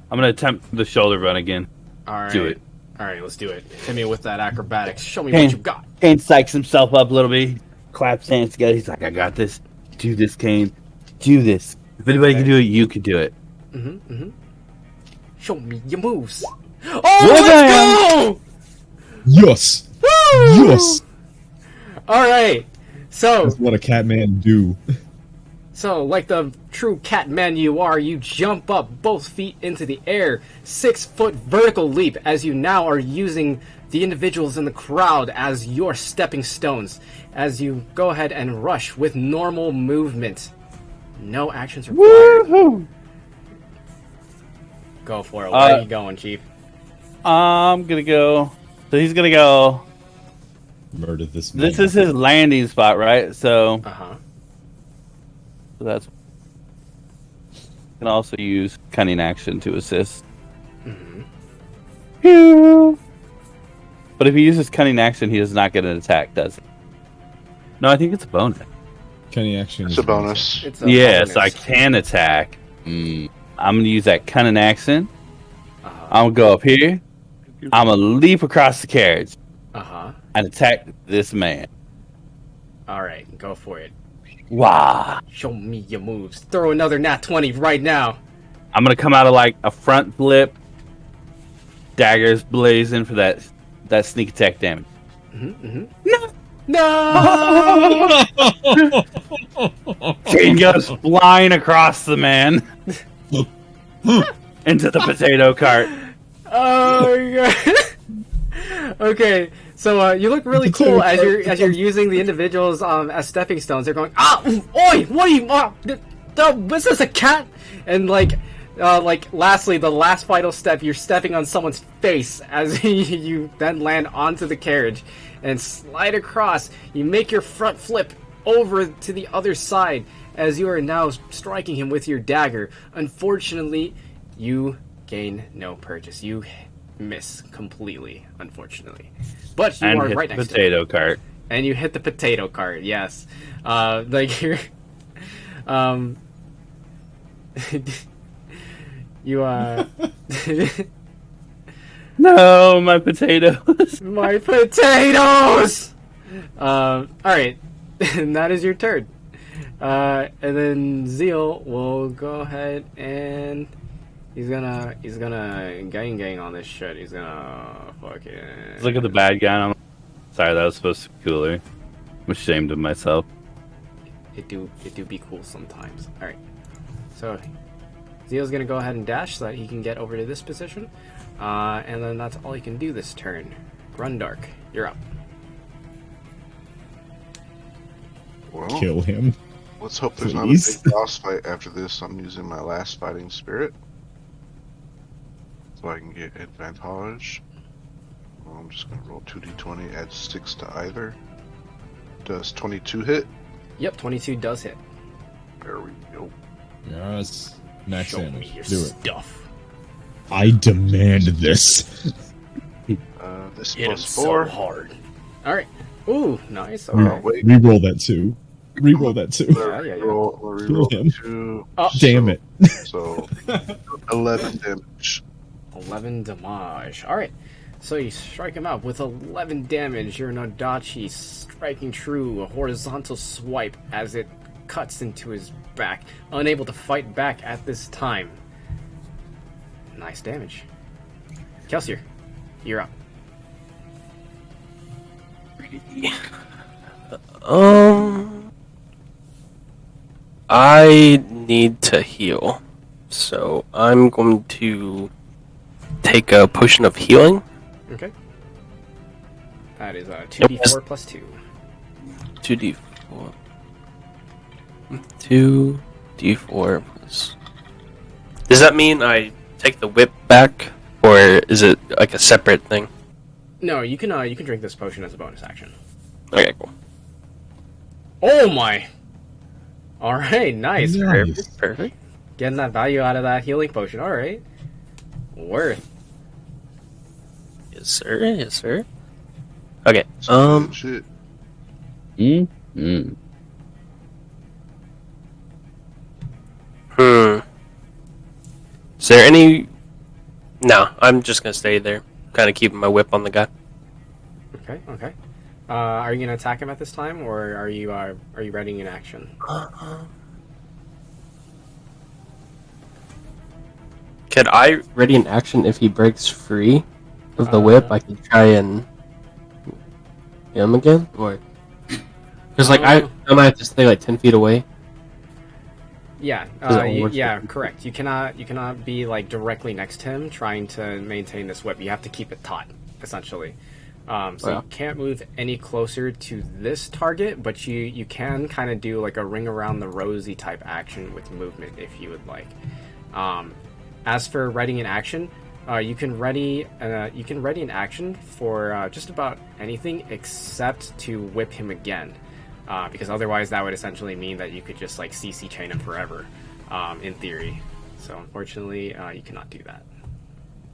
I'm going to attempt the shoulder run again. Alright. Do it. Alright, let's do it. Hit me with that acrobatics. Show me Kane. what you got. Kane psychs himself up a little bit. He claps hands together. He's like, I got this. Do this, Kane. Do this. If anybody can do it, you can do it. Show me your moves. Oh, let's go! Yes! Woo! Yes! Alright. So, That's what a cat man do. like the true cat man you are, you jump up both feet into the air, 6-foot vertical leap as you now are using the individuals in the crowd as your stepping stones, as you go ahead and rush with normal movement. No actions required. Woohoo! Go for it. Where are you going, Chief? I'm going to go. So he's going to go. Murder this man. This is his landing spot, right? So Uh-huh. that's. Can also use cunning action to assist. Pew! But if he uses cunning action, he does not get an attack, does he? No, I think it's a bonus. Kenny action. It's is a bonus. It's a Yes, I bonus. can attack. I'm gonna use that cunning action. Uh-huh. I'm gonna go up here. I'm gonna leap across the carriage Uh-huh. and attack this man. Alright, go for it. Wow! Show me your moves. Throw another nat 20 right now. I'm gonna come out of like a front flip, daggers blazing for that sneak attack damage. No! Kane goes flying across the man into the potato cart. Oh god. Okay, so you look really cool as you're using the individuals as stepping stones. They're going, oi, what are you? Was this a cat? And like lastly, the last final step, you're stepping on someone's face as you then land onto the carriage and slide across. You make your front flip over to the other side as you are now striking him with your dagger. Unfortunately, you gain no purchase. You miss completely, unfortunately. But you are right next to potato cart. And you hit the potato cart, yes. Like you're you No, my potatoes. my potatoes. Alright. And that is your turn. And then Zeal will go ahead and he's gonna gang on this shit. He's gonna fucking Look at the bad guy. Sorry, that was supposed to be cooler. I'm ashamed of myself. It do be cool sometimes. Alright. So Zeal's gonna go ahead and dash so that he can get over to this position. And then that's all he can do this turn. Grundark, you're up. Well, Kill him. let's hope there's Please. not a big boss fight after this. I'm using my last fighting spirit. So I can get advantage. Well, I'm just going to roll 2d20, add 6 to either. Does 22 hit? Yep, 22 does hit. There we go. Yes. Max Show me damage. your Do it. stuff. I demand this. This Hit him plus so 4. hard. Alright. Ooh, nice. Oh, Okay. wait. Reroll that too. Reroll that too. Yeah. Roll, Kill reroll him. 2. Oh. Damn it. So 11 damage. 11 damage. Alright. So you strike him out with 11 damage. Your Nodachi striking true, a horizontal swipe as it cuts into his back. Unable to fight back at this time. Nice damage. Kelsier, you're up. I need to heal, so I'm going to take a potion of healing. Okay. That is 2d4 plus 2. 2d4. 2d4 plus. Does that mean I take the whip back, or is it like a separate thing? No, you can drink this potion as a bonus action. Okay, cool. Oh my! Alright, nice. Nice. Perfect. Getting that value out of that healing potion. Alright. Worth. Yes, sir. Yes, sir. Okay. Shit. Hmm. Is there any? No, I'm just gonna stay there. Kind of keeping my whip on the guy. Okay. Are you gonna attack him at this time, or are you readying an action? Could I ready an action if he breaks free of the whip? I could try and hit him again, or because like I might have to stay like 10 feet away. Yeah, Does it yeah, correct. You cannot be like directly next to him trying to maintain this whip. You have to keep it taut, essentially. So you can't move any closer to this target, but you can kind of do like a ring around the rosy type action with movement if you would like. As for readying an action, you can ready an action for just about anything except to whip him again. Because otherwise that would essentially mean that you could just like CC chain him forever, in theory. So unfortunately, you cannot do that.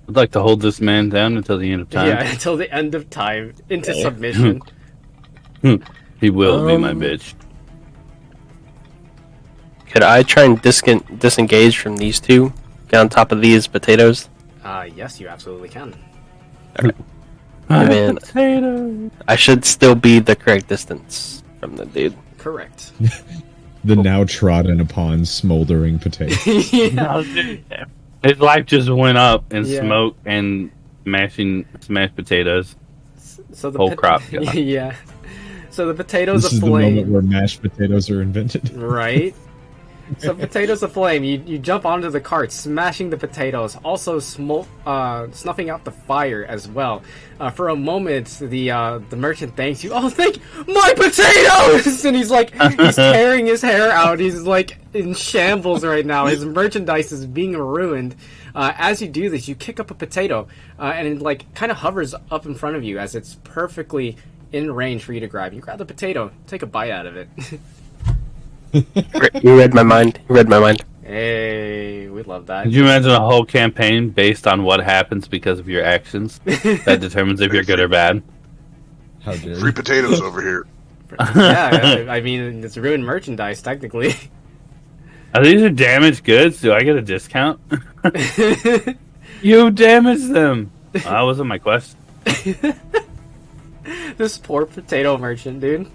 I'd like to hold this man down until the end of time. Yeah, until the end of time, into submission. He will be my bitch. Could I try and disengage from these two? Get on top of these potatoes? Yes, you absolutely can. I mean, I should still be the correct distance from the dude. Correct. The now trodden upon smoldering potato. Yeah. His life just went up in Yeah. smoke and smashing smashed potatoes. So the Whole crop. yeah. So the potatoes This is the aflame. moment where mashed potatoes are invented. Right? So potatoes aflame, you jump onto the cart, smashing the potatoes, also snuffing out the fire as well. For a moment, the merchant thanks you. Oh, thank you! My potatoes! And he's tearing his hair out. He's like in shambles right now. His merchandise is being ruined. As you do this, you kick up a potato, and it like kind of hovers up in front of you as it's perfectly in range for you to grab. You grab the potato, take a bite out of it. You read my mind. You read my mind. Hey, we love that. Could you imagine a whole campaign based on what happens because of your actions that determines if you're good or bad? How dare Free you? potatoes over here. Yeah, I mean, it's ruined merchandise, technically. These are damaged goods. Do I get a discount? You damaged them. That wasn't my question. This poor potato merchant, dude.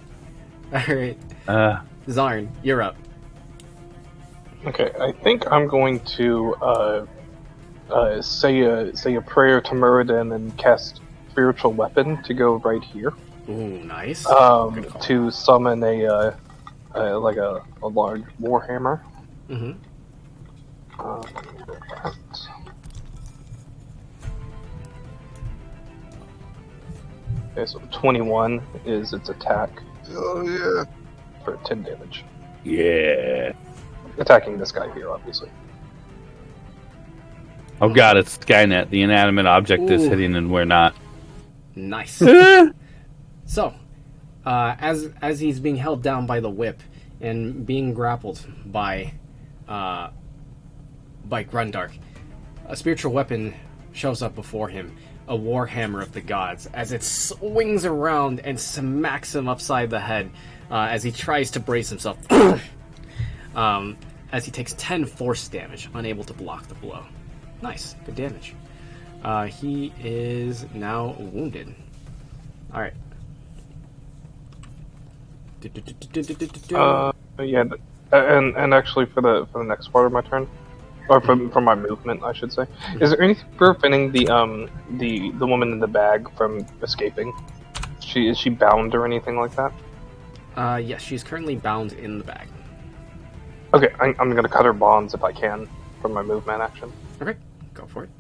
Alright. Zarn, you're up. Okay, I think I'm going to say a prayer to Muradin and cast spiritual weapon to go right here. Ooh, nice. Good call. To summon a large warhammer. Mm-hmm. Okay, so 21 is its attack Oh yeah. for 10 damage. Yeah. Attacking this guy here, obviously. Oh god, it's Skynet. The inanimate object is Ooh. hitting and we're not. Nice. So, as he's being held down by the whip and being grappled by Grundark, a spiritual weapon shows up before him, a warhammer of the gods, as it swings around and smacks him upside the head as he tries to brace himself. As he takes 10 force damage, unable to block the blow. Nice, good damage. He is now wounded. Alright. Yeah, and actually for the next part of my turn, or for my movement, I should say, is there anything preventing the woman in the bag from escaping? Is she bound or anything like that? Yes, she's currently bound in the bag. Okay, I'm gonna cut her bonds if I can from my movement action. Okay, go for it.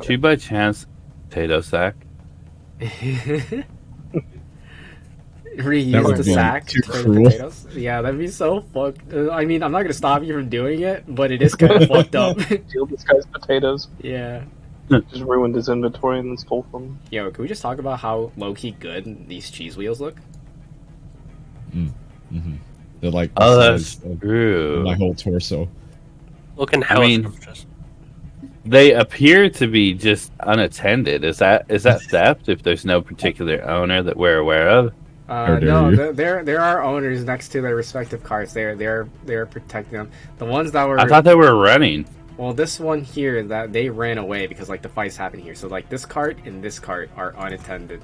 She by chance potato sack? Reuse That the would be sack too for the cruel. potatoes. Yeah, that'd be so fucked. I mean, I'm not gonna stop you from doing it, but it is kind of fucked up. Steal this guy's potatoes. Yeah. Just ruined his inventory and then stole from him. Yo, can we just talk about how low-key good these cheese wheels look? Mm-hmm. They're like the Oh, that's size of true. my whole torso. Looking hell I mean- They appear to be just unattended. Is that theft if there's no particular owner that we're aware of? How dare No, you. there are owners next to their respective carts. They're protecting them. The ones that were I thought they were running. well, this one here that they ran away because like the fight's happening here. So like this cart and this cart are unattended.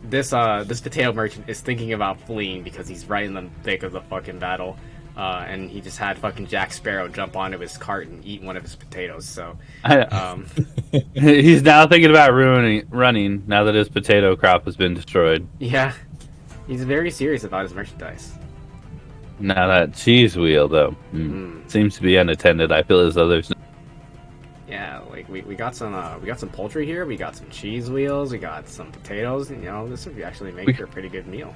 This potato merchant is thinking about fleeing because he's right in the thick of the fucking battle. And he just had fucking Jack Sparrow jump onto his cart and eat one of his potatoes. So, He's now thinking about running now that his potato crop has been destroyed. yeah, he's very serious about his merchandise. Now that cheese wheel though seems to be unattended. I feel as though there's Yeah, like we got some poultry here. We got some cheese wheels. We got some potatoes. You know, this would actually make for a pretty good meal.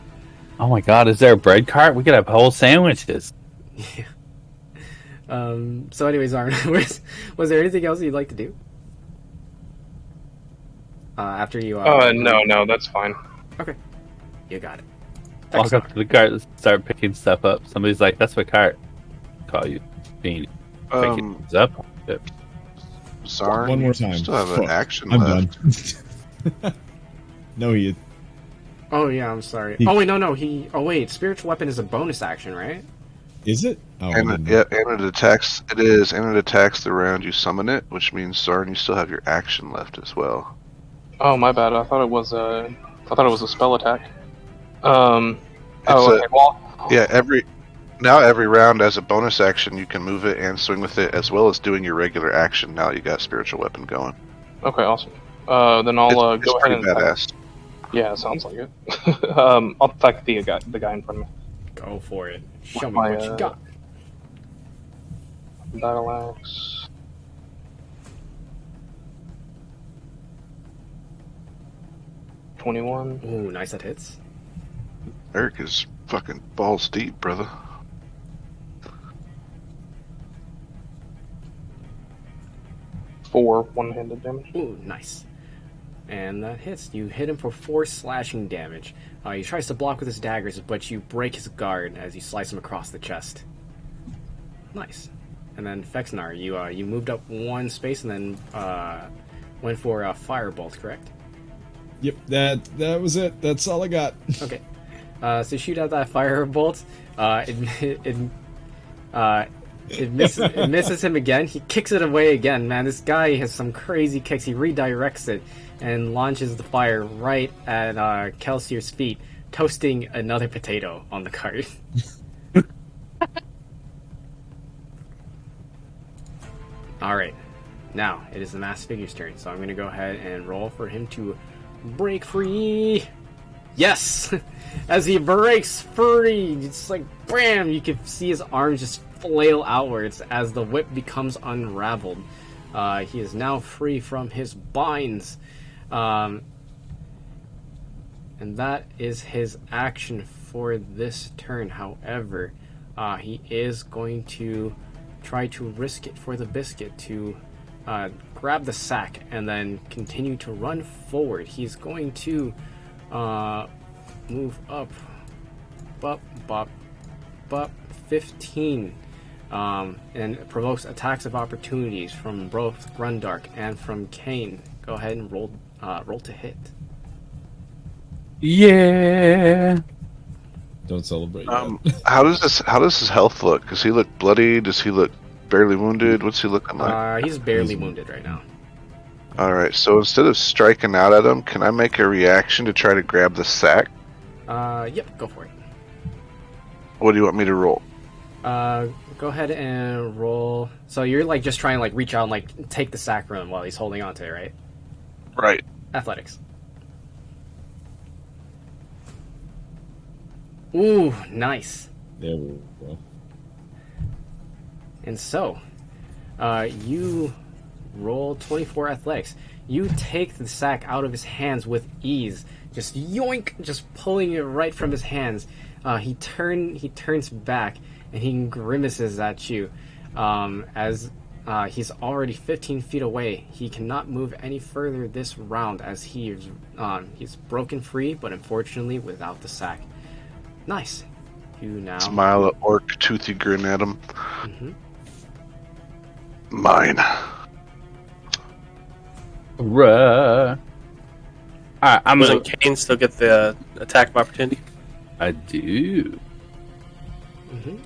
Oh my god, is there a bread cart? We could have whole sandwiches. Yeah. So anyways, Arn, was there anything else you'd like to do? After you... No, that's fine. Okay. You got it. Walk up to the cart and start picking stuff up. Somebody's like, that's my cart. Call you. Being picking things up. Yep. Sorry. One more time. You still have an Fuck. action I'm left. done. No, he. Oh, yeah, I'm sorry. He- Oh, wait, no. Oh, wait. Spiritual Weapon is a bonus action, right? Is it? Oh, And it, yeah, and it attacks. It is, and it attacks the round you summon it, which means Sarn, you still have your action left as well. Oh, my bad. I thought it was a spell attack. Okay. Yeah, every round as a bonus action, you can move it and swing with it, as well as doing your regular action. Now you got spiritual weapon going. Okay, awesome. Then I'll It's go ahead pretty and badass. Yeah, sounds like it. I'll attack the guy in front of me. Go for it. Show me My, what you got. Battle axe. $21. Ooh, nice, that hits. Eric is fucking balls deep, brother. Four one-handed damage. Ooh, nice. And that hits. You hit him for 4 slashing damage. He tries to block with his daggers, but you break his guard as you slice him across the chest. Nice. And then Fexnar, you moved up 1 space and then went for a firebolt, correct? Yep, that was it. That's all I got. Okay. So shoot out that firebolt. It misses him again. He kicks it away again. Man, this guy has some crazy kicks. He redirects it and launches the fire right at Kelsier's feet, toasting another potato on the cart. Alright. Now, it is the masked figure's turn, so I'm going to go ahead and roll for him to break free. Yes! As he breaks free, it's like, bam! You can see his arms just flail outwards as the whip becomes unraveled. He is now free from his binds. And that is his action for this turn. However, he is going to try to risk it for the biscuit to grab the sack and then continue to run forward. He's going to move up, bop, 15, and provokes attacks of opportunities from both Grundark and from Kane. Go ahead and roll to hit. Yeah. Don't celebrate. How does his health look? Does he look bloody? Does he look barely wounded? What's he looking like? He's barely wounded right now. Alright, so instead of striking out at him, can I make a reaction to try to grab the sack? Yep, go for it. What do you want me to roll? Go ahead and roll. So you're like just trying to like reach out and like take the sack from him while he's holding on to it, right? Right. Athletics. Ooh, nice. There we go. And so, you roll 24 athletics. You take the sack out of his hands with ease, just yoink, just pulling it right from his hands. He turns back and he grimaces at you as he's already 15 feet away. He cannot move any further this round as he's broken free, but unfortunately without the sack. Nice. You now Smile at orc, toothy grin at him. Mhm. Mine. Right. Alright, I'm Doesn't gonna. Kane still get the attack of opportunity? I do. Mhm.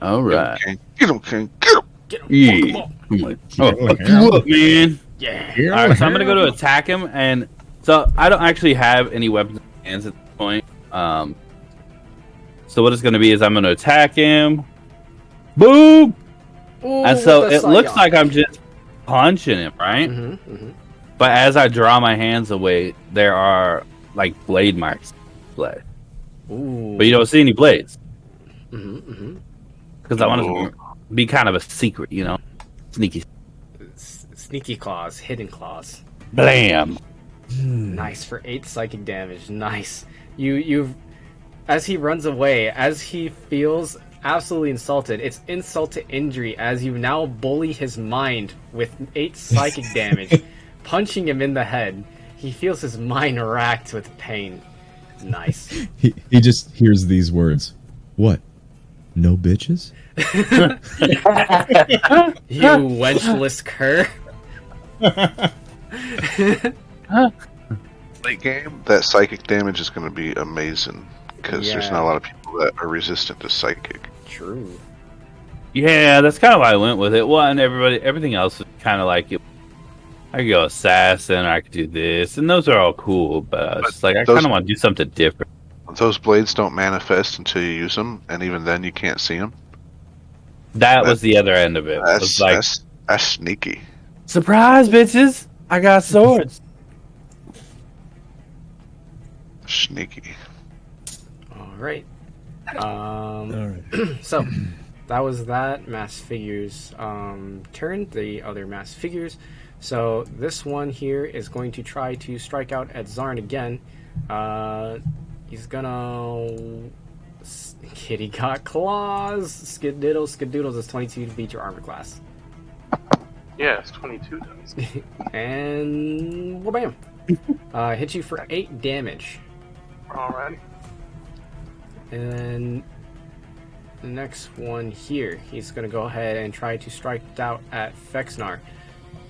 Alright. Get him, King. Get him. Get him. Yeah. Fuck him up. I'm like, oh, fuck you up, man. Yeah. Alright, so I'm gonna go to attack him, and so I don't actually have any weapons in my hands at this point. So what it's gonna be is I'm gonna attack him. Boom! Ooh, And so with the it looks psyop. like I'm just punching him, right? Mhm, mhm. But as I draw my hands away, there are like blade marks. Blade. Ooh. But you don't see any blades. Mhm. Because I want it to be kind of a secret, you know? Sneaky. Sneaky claws, hidden claws. Blam! Nice for 8 psychic damage. Nice. You've as he runs away, as he feels absolutely insulted, it's insult to injury as you now bully his mind with 8 psychic damage, punching him in the head. He feels his mind racked with pain. Nice. He just hears these words. What? No bitches? You wenchless cur. Late game, that psychic damage is going to be amazing because there's Yeah. not a lot of people that are resistant to psychic. True. Yeah, that's kind of why I went with it. Well, and everything else is kind of like it. I could go assassin, or I could do this, and those are all cool. But it's like I those- kind of want to do something different. Those blades don't manifest until you use them, and even then you can't see them. That was the other end of it. It was like That's sneaky. Surprise, bitches! I got swords. Sneaky. All right. All right. So that was that mass figures turn. The other mass figures. So this one here is going to try to strike out at Zarn again. He's gonna. Kitty got claws. Skidoodles is 22 to beat your armor class. Yeah, it's 22 does. And bam! Hit you for 8 damage. Alrighty. And then the next one here, he's gonna go ahead and try to strike out at Fexnar.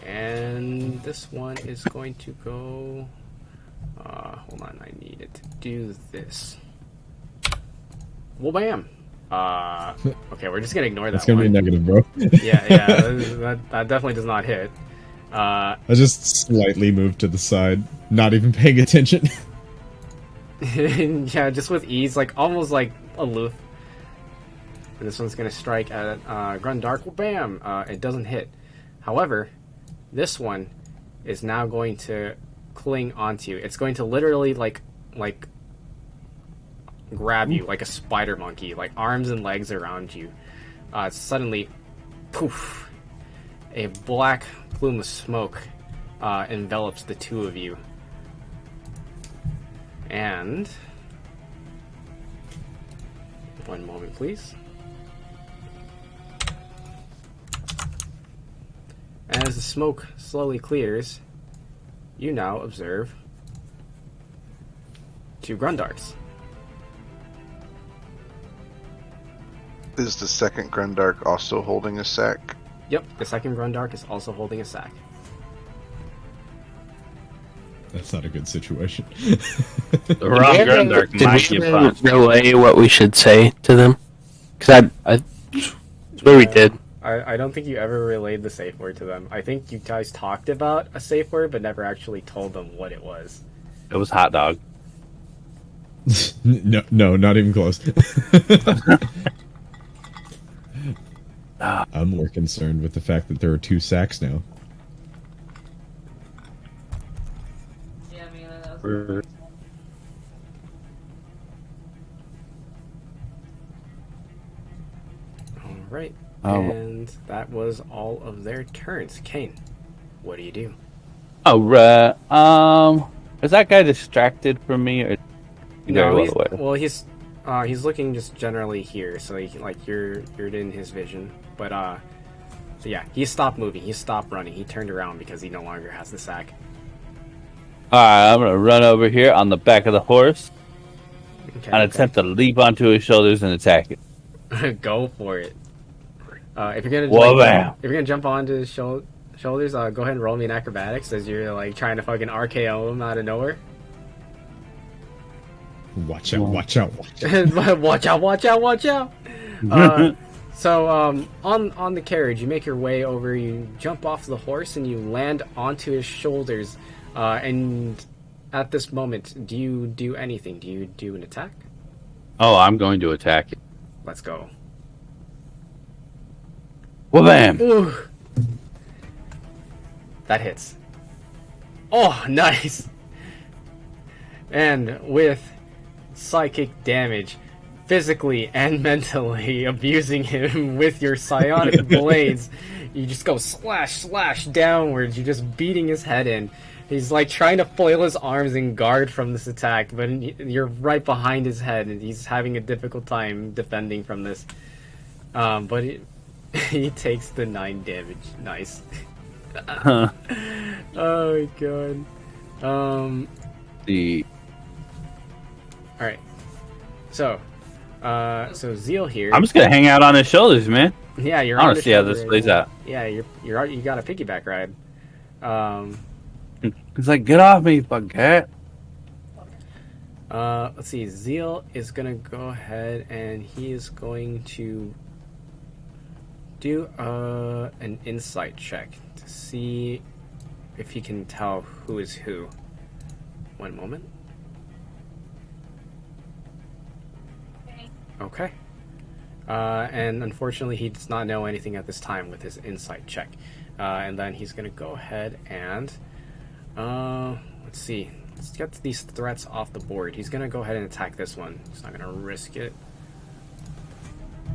And this one is going to go. Hold on, I needed to do this. Well, bam! Okay, we're just gonna ignore that. It's gonna be negative, bro. Yeah, that definitely does not hit. I just slightly moved to the side, not even paying attention. Yeah, just with ease, like almost like aloof. And this one's gonna strike at Grundark. Well, bam! It doesn't hit. However, this one is now going to cling onto you. It's going to literally like grab you like a spider monkey, like arms and legs around you. Suddenly, poof! A black plume of smoke envelops the two of you. And one moment, please. As the smoke slowly clears, you now observe 2 Grundarks. Is the second Grundark also holding a sack? Yep, the second Grundark is also holding a sack. That's not a good situation. The wrong Grundark might Did get we punched. relay what we should say to them? Because I swear we did. I don't think you ever relayed the safe word to them. I think you guys talked about a safe word, but never actually told them what it was. It was hot dog. No, not even close. I'm more concerned with the fact that there are 2 sacks now. Yeah, I mean, that was Alright. Oh. And that was all of their turns. Kane, what do you do? Alright. Is that guy distracted from me, or No, very he's, well aware? well, he's looking just generally here, so you're in his vision. But so yeah, he stopped moving. He stopped running. He turned around because he no longer has the sack. Alright, I'm gonna run over here on the back of the horse Okay, and attempt to leap onto his shoulders and attack it. Go for it. If you're gonna Well, bam. if you're gonna jump onto his shoulders, go ahead and roll me an acrobatics as you're like trying to fucking RKO him out of nowhere. Watch out, watch out, watch out. watch out! So on the carriage, you make your way over. You jump off the horse and you land onto his shoulders. And at this moment, do you do anything? Do you do an attack? Oh, I'm going to attack it. Let's go. Well, bam! Ooh. That hits. Oh, nice! And with psychic damage, physically and mentally abusing him with your psionic blades, you just go slash downwards. You're just beating his head in. He's like trying to flail his arms and guard from this attack, but you're right behind his head, and he's having a difficult time defending from this. But he takes the 9 damage. Nice. Oh my god. The All right. So Zeal here. I'm just gonna hang out on his shoulders, man. Yeah, you're. I on want the to see how shoulder this right plays now. out. Yeah, you got a piggyback ride. He's like, get off me, fuck cat. Let's see. Zeal is gonna go ahead and he is going to do an insight check to see if he can tell who is who. One moment. Okay. And unfortunately, he does not know anything at this time with his insight check. And then he's going to go ahead and let's see. Let's get these threats off the board. He's going to go ahead and attack this one. He's not going to risk it.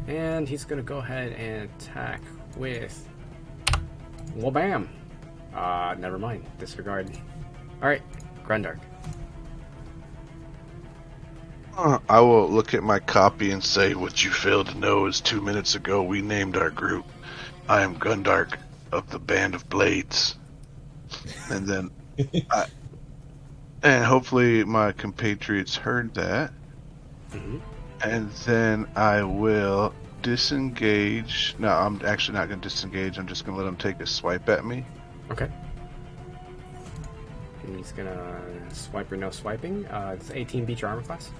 And he's going to go ahead and attack with... Well, bam! Never mind. Disregard. Alright, Grundark. I will look at my copy and say, what you failed to know is 2 minutes ago we named our group. I am Gundark of the Band of Blades. And then, and hopefully my compatriots heard that. Mm-hmm. And then I will disengage. No, I'm actually not going to disengage. I'm just going to let him take a swipe at me. Okay. And he's going to swipe or no swiping. Does 18 beat your armor class?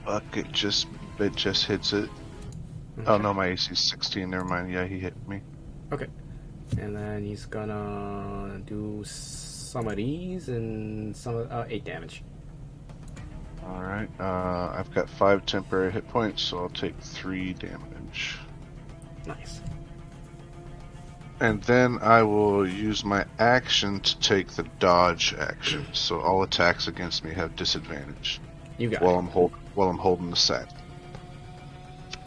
Fuck, it just hits it. Okay. Oh no, my AC is 16. Never mind. Yeah, he hit me. Okay. And then he's gonna do some of these and some of 8 damage. All right. I've got 5 temporary hit points, so I'll take 3 damage. Nice. And then I will use my action to take the dodge action. So all attacks against me have disadvantage You got while it. I'm holding the sack.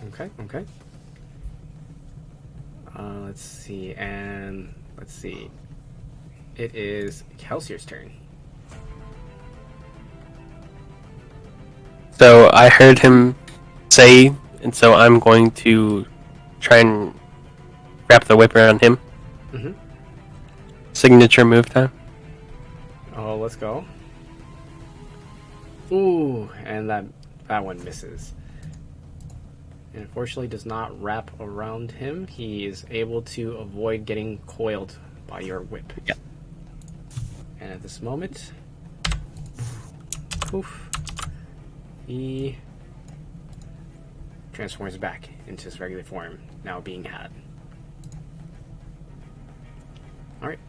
Okay, okay. Let's see, It is Kelsier's turn. So I heard him say, and so I'm going to try and wrap the whip around him. Mm-hmm. Signature move time. Oh, let's go. Ooh, and that one misses. And unfortunately does not wrap around him. He is able to avoid getting coiled by your whip. Yep. And at this moment, poof, he transforms back into his regular form, now being had. Alright,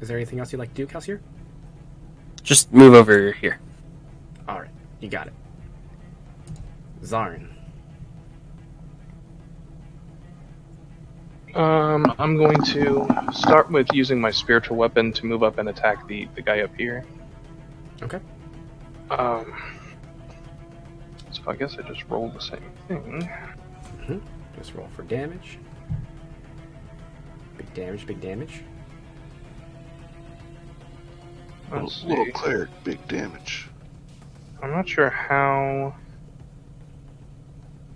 is there anything else you'd like to do, Kelsier? Just move over here. Alright, you got it. Zarn. I'm going to start with using my spiritual weapon to move up and attack the guy up here. Okay. So I guess I just roll the same thing. Mm-hmm. Just roll for damage. Big damage, big damage. Let's Little see. cleric, big damage. I'm not sure how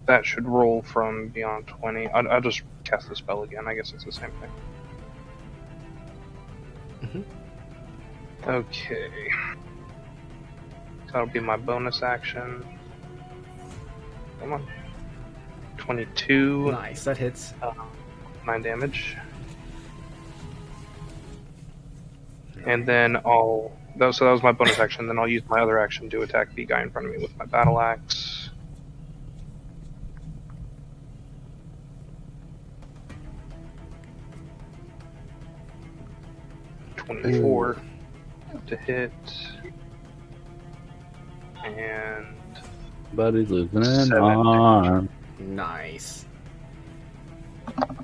that should roll from beyond 20. I'll just cast the spell again. I guess it's the same thing. Mm-hmm. Okay. That'll be my bonus action. Come on. 22. Nice, that hits. 9 damage. And then so that was my bonus action. Then I'll use my other action to attack the guy in front of me with my battle axe. .24 to hit. And Buddy's losing an 7. arm. Nice.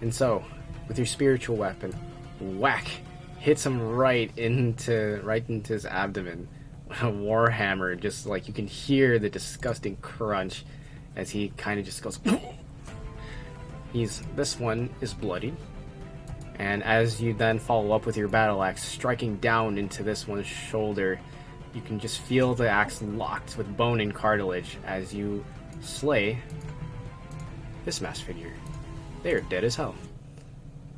And so, with your spiritual weapon, whack, hits him right into his abdomen. A warhammer, just like you can hear the disgusting crunch as he kind of just goes. This one is bloodied, and as you then follow up with your battle axe, striking down into this one's shoulder, you can just feel the axe locked with bone and cartilage as you slay this mass figure. They are dead as hell.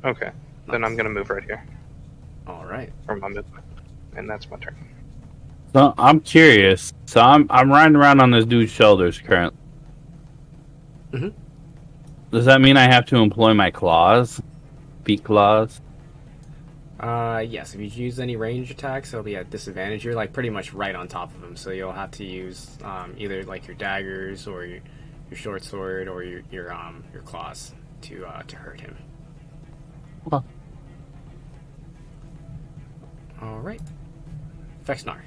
okay, then I'm gonna move right here All right. for my movement, and that's my turn. So I'm curious. So I'm riding around on this dude's shoulders currently. Mhm. Does that mean I have to employ my claws? Beak claws? Yes, if you use any range attacks, it'll be at disadvantage. You're like pretty much right on top of him, so you'll have to use either like your daggers or your short sword or your claws to hurt him. Okay. All right, Fexnar.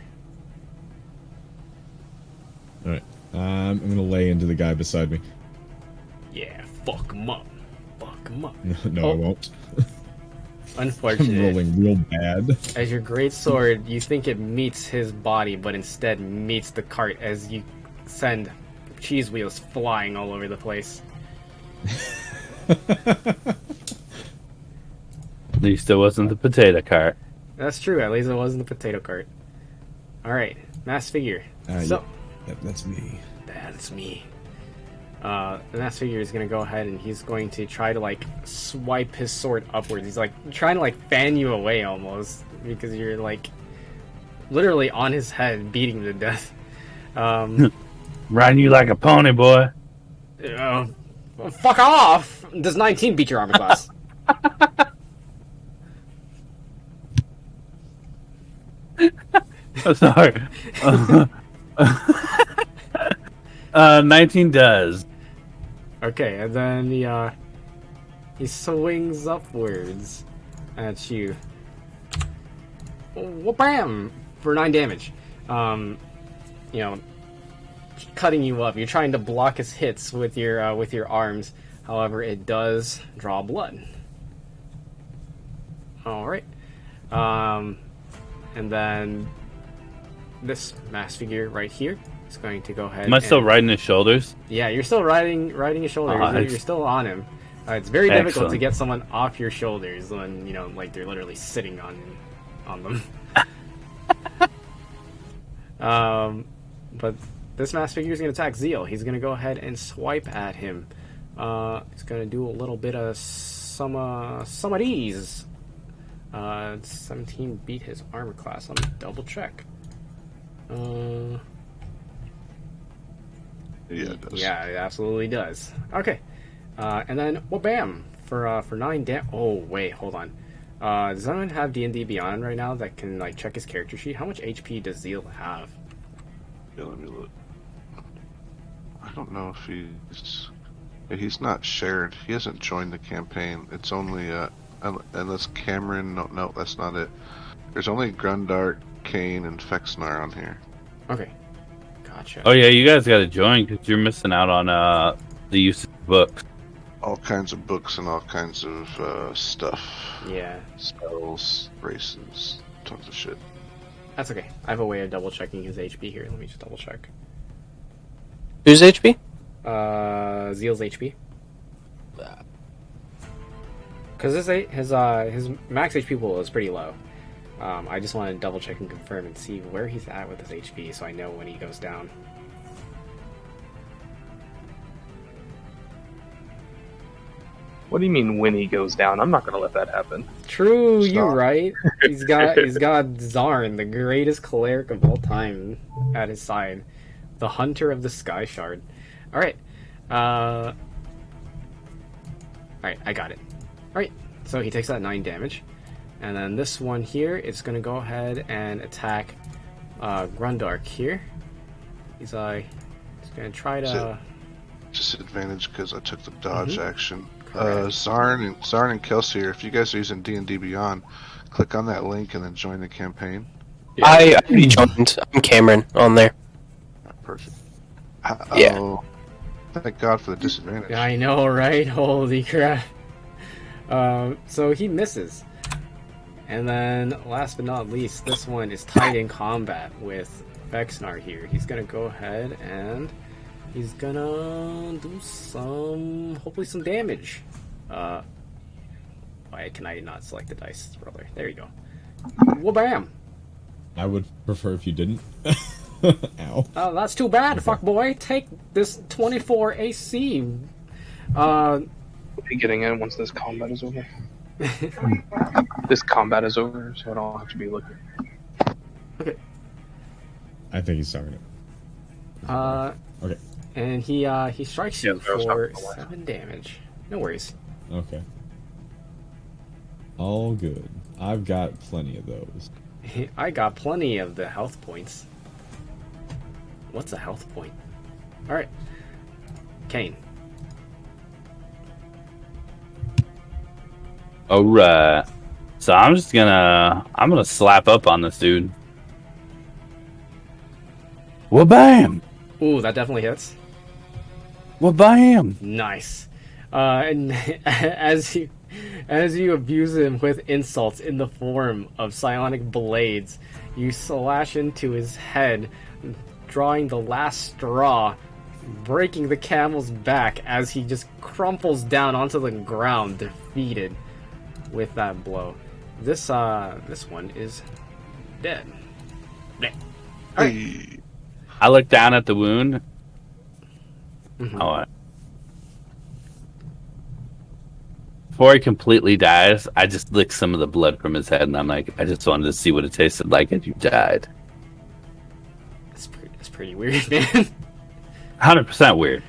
All right. I'm gonna lay into the guy beside me. Yeah, fuck him up. Fuck him up. No, I won't. I'm Unfortunate. rolling real bad. As your great sword, you think it meets his body, but instead meets the cart as you send cheese wheels flying all over the place. At least it wasn't the potato cart. That's true, at least it wasn't the potato cart. Alright, mass figure. So, That's me. that's me. The mass figure is gonna go ahead and he's going to try to like swipe his sword upwards. He's like trying to like fan you away almost because you're like literally on his head, beating him to death. Riding you like a pony, boy. Fuck off! Does 19 beat your armor class? Oh, sorry. 19 does. Okay, and then he swings upwards at you. Bam! For 9 damage. You know, cutting you up. You're trying to block his hits with your arms. However, it does draw blood. All right. And then this mass figure right here is going to go ahead. Am I still riding his shoulders? Yeah, you're still riding his shoulders. You're still on him. It's very difficult to get someone off your shoulders when, you know, like they're literally sitting on them. But this mass figure is going to attack Zeal. He's going to go ahead and swipe at him. He's going to do a little bit of some of these. 17 beat his armor class. Let me double check. Yeah, it does. Yeah, it absolutely does. Okay. And then, well, bam! For 9 damage. Oh, wait, hold on. Does anyone have D&D Beyond right now that can, like, check his character sheet? How much HP does Zeal have? Yeah, let me look. I don't know if he's not shared. He hasn't joined the campaign. It's only unless Cameron. No, that's not it. There's only Grundark, Kane, and Fexnar on here. Okay. Gotcha. Oh yeah, you guys got to join because you're missing out on the use of books. All kinds of books and all kinds of stuff. Yeah. Spells, races, tons of shit. That's okay. I have a way of double checking his HP here. Let me just double check. Whose HP? Zeal's HP. Because his max HP pool is pretty low. I just want to double check and confirm and see where he's at with his HP so I know when he goes down. What do you mean when he goes down? I'm not gonna let that happen. True, Stop. you're right. He's got Zarn, the greatest cleric of all time, at his side. The Hunter of the Sky Shard. Alright. Alright, I got it. Alright, so he takes that 9 damage. And then this one here is going to go ahead and attack Grundark here. He's going to try to... Disadvantage because I took the dodge action. Correct. Zarn and Kelsey, if you guys are using D&D Beyond, click on that link and then join the campaign. Yeah. I already joined. I'm Cameron on there. Perfect. Yeah. Oh, thank God for the disadvantage. I know, right? Holy crap. So he misses. And then, last but not least, this one is tied in combat with Vexnar here. He's gonna go ahead and he's gonna do hopefully some damage. Why can I not select the dice roller? There you go. Wha-bam! I would prefer if you didn't. Ow. Oh, that's too bad, fuckboy. Take this 24 AC. I'll be getting in once this combat is over. This combat is over, so I don't have to be looking. Okay. I think he's starting it. Okay. And he strikes you Yeah, for that was 7 damage. No worries. Okay. All good. I've got plenty of those. I got plenty of the health points. What's a health point? Alright. Kane. Alright. So I'm gonna slap up on this dude. Wha-bam! Ooh, that definitely hits. Wha-bam! Nice. And as you abuse him with insults in the form of psionic blades, you slash into his head, drawing the last straw, breaking the camel's back as he just crumples down onto the ground, defeated with that blow. This one is dead. Alright. Hey. I look down at the wound. Mhm. Oh, before he completely dies, I just lick some of the blood from his head, and I'm like, I just wanted to see what it tasted like as you died. That's pretty weird, man. 100% weird.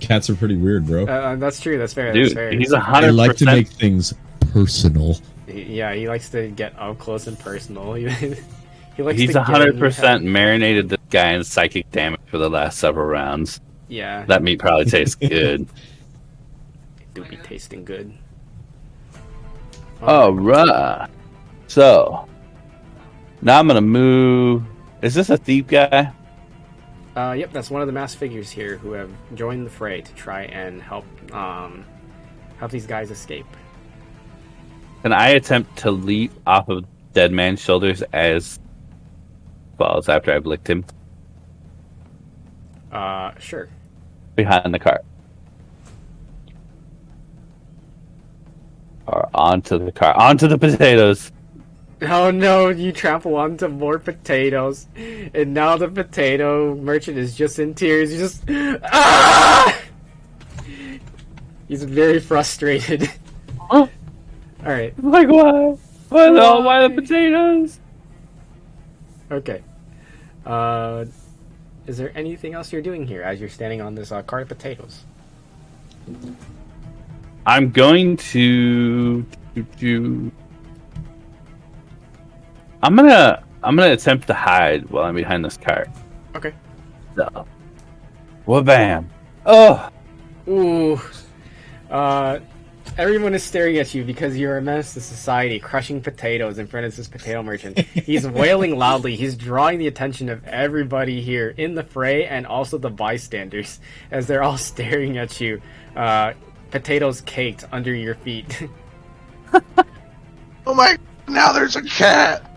Cats are pretty weird, bro. That's true. That's fair. Dude, that's fair. he's They 100%. like to make things personal. Yeah, he likes to get up close and personal. He likes He's to get in your 100% head. marinated this guy in psychic damage for the last several rounds. Yeah, That meat probably tastes good. it do be tasting good. Alright. So, now I'm going to move. Is this a thief guy? Yep, that's one of the masked figures here who have joined the fray to try and help these guys escape. Can I attempt to leap off of Dead Man's shoulders as falls after I've licked him Sure. behind the cart? Or onto the cart. Onto the potatoes! Oh no, you trample onto more potatoes. And now the potato merchant is just in tears. He's just... Ah! He's very frustrated. Oh. Alright, Like, why? Why the potatoes? okay. Is there anything else you're doing here as you're standing on this cart of potatoes? I'm going to... I'm gonna attempt to hide while I'm behind this cart. Okay. So, well, bam. Oh, Ooh. Everyone is staring at you because you're a menace to society, crushing potatoes in front of this potato merchant. He's wailing loudly. He's drawing the attention of everybody here in the fray and also the bystanders as they're all staring at you. Potatoes caked under your feet. Oh my! Now there's a cat.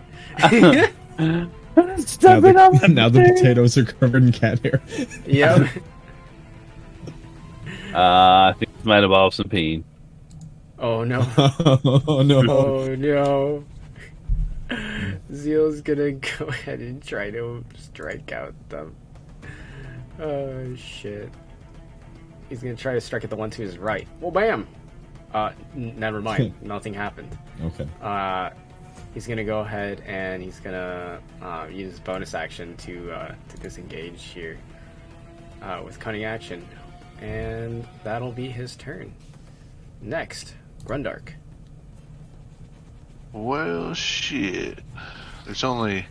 stop Now it on the, now the potatoes are covered in cat hair. Yep. I think this might involve some peeing. Oh no. Oh no! Oh no. Zeal's gonna go ahead and try to strike out them. Oh shit. He's gonna try to strike at the one to his right. Well, bam! Never mind. Nothing happened. Okay. He's gonna go ahead and he's gonna use bonus action to disengage here with cunning action, and that'll be his turn. Next, Grundark. Well, shit. There's only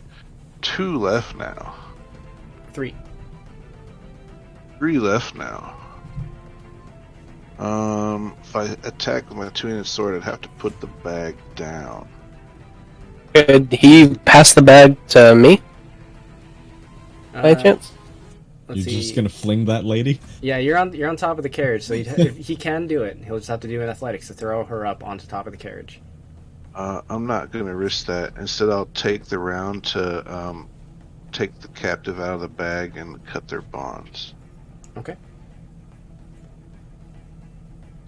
2 left now. 3. 3 left now. If I attack with my two-handed sword, I'd have to put the bag down. Could he pass the bag to me, by chance? Let's You're see. just gonna fling that lady? Yeah, you're on top of the carriage, so he can do it. He'll just have to do an athletics to throw her up onto top of the carriage. I'm not going to risk that. Instead, I'll take the round to take the captive out of the bag and cut their bonds. Okay.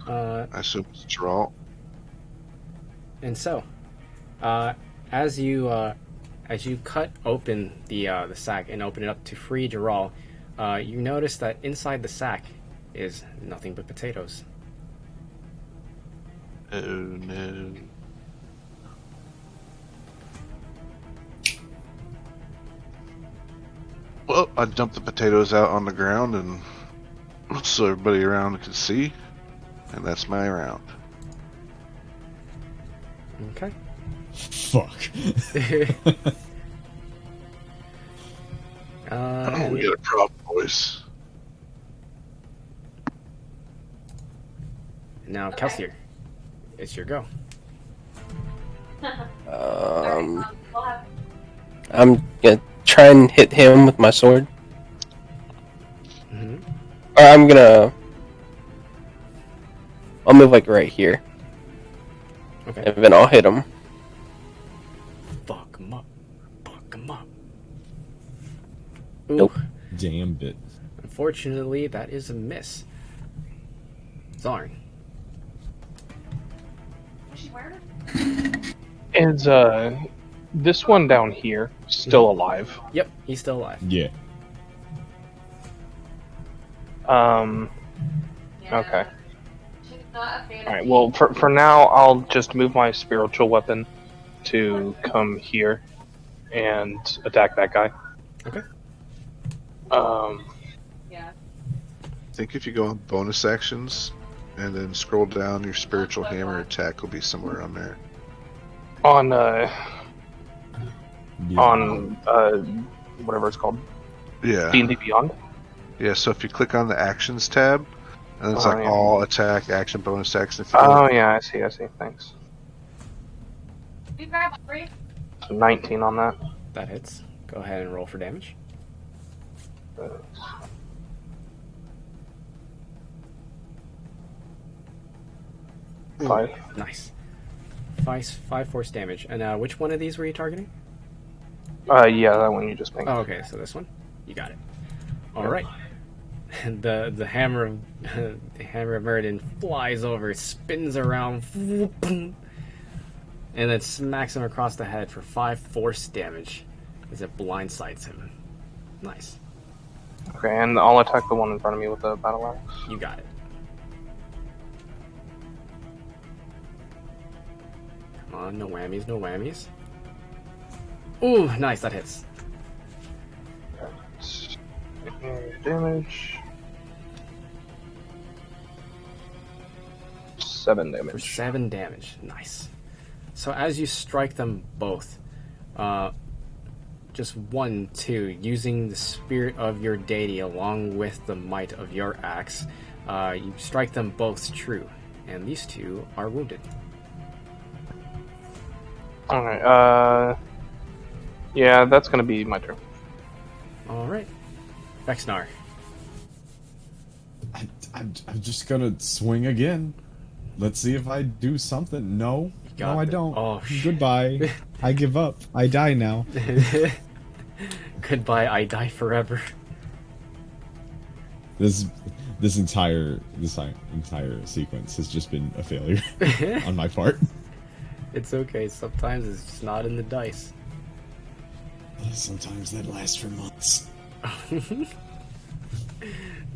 I assume it's draw. And so, as you cut open the sack and open it up to free Geralt, you notice that inside the sack is nothing but potatoes. Oh no. Well, I dumped the potatoes out on the ground and so everybody around can see, and that's my round. Okay. Fuck. Oh, we got a problem, boys. Now, Kelsier, it's your go. I'm gonna try and hit him with my sword. Mm-hmm. Or I'm gonna I'll move like right here, Okay. and then I'll hit him. Fuck him up. Fuck him up. Ooh. Nope. Damn bit. Unfortunately, that is a miss. Zarn. Is this one down here still alive? Yep, he's still alive. Yeah. Okay. Alright, well, for now, I'll just move my spiritual weapon to come here and attack that guy. Okay. Yeah. I think if you go on bonus actions and then scroll down, your spiritual hammer attack will be somewhere on there. On, Yeah. whatever it's called. Yeah. D&D Beyond? Yeah, so if you click on the actions tab, and it's Oh, like yeah. all attack, action, bonus action. If you Oh, go, yeah, I see, thanks. So 19 on that. That hits. Go ahead and roll for damage. Five. Nice. Five force damage. And which one of these were you targeting? Yeah, that one you just pinged. Oh, okay. So this one. You got it. All right. The hammer of the hammer of Meriden flies over, spins around, and then smacks him across the head for 5 force damage as it blindsides him. Nice. Okay, and I'll attack the one in front of me with the battle axe. You got it. Come on, no whammies, no whammies. Ooh, nice, that hits. Damage. 7 For damage. 7 damage. Nice. So as you strike them both, just 1, 2, using the spirit of your deity along with the might of your axe, you strike them both true, and these two are wounded. Alright, yeah, that's gonna be my turn. Alright. Vexnar. I'm just gonna swing again. Let's see if I do something. No. got No, I it. don't. Oh, shit. Goodbye. I give up. I die now. Goodbye, I die forever. This entire sequence has just been a failure on my part. It's okay, sometimes it's just not in the dice. Sometimes that lasts for months.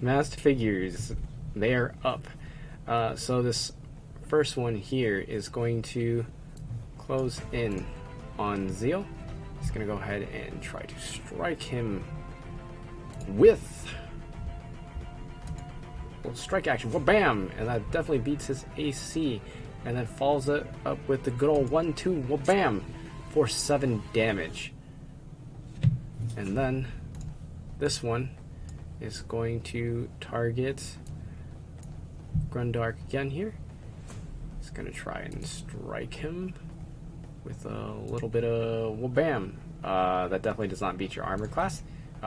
Masked figures, they are up. So this first one here is going to close in on Zeal. He's going to go ahead and try to strike him with... Well, strike action. Well, bam! And that definitely beats his AC. And then follows it up with the good old 1-2. Well, bam! For 7 damage. And then this one is going to target Grundark again here. It's going to try and strike him with a little bit of wabam. That definitely does not beat your armor class.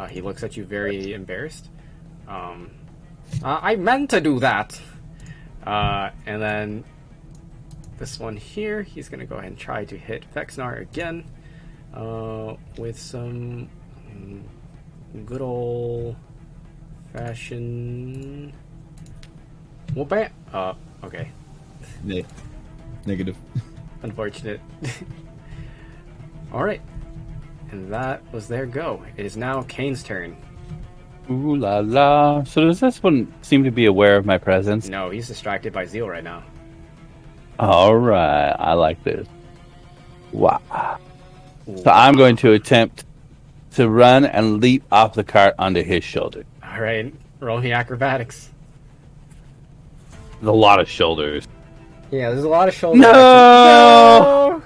He looks at you very embarrassed. I meant to do that! And then this one here, he's going to go ahead and try to hit Vexnar again with some good old fashion. Well, bam! Okay. Negative. Unfortunate. Alright. And that was their go. It is now Kane's turn. Ooh la la. So does this one seem to be aware of my presence? No, he's distracted by Zeal right now. Alright, I like this. Wow. So I'm going to attempt to run and leap off the cart onto his shoulder. Alright, roll me acrobatics. There's a lot of shoulders. Yeah, there's a lot of shoulder No!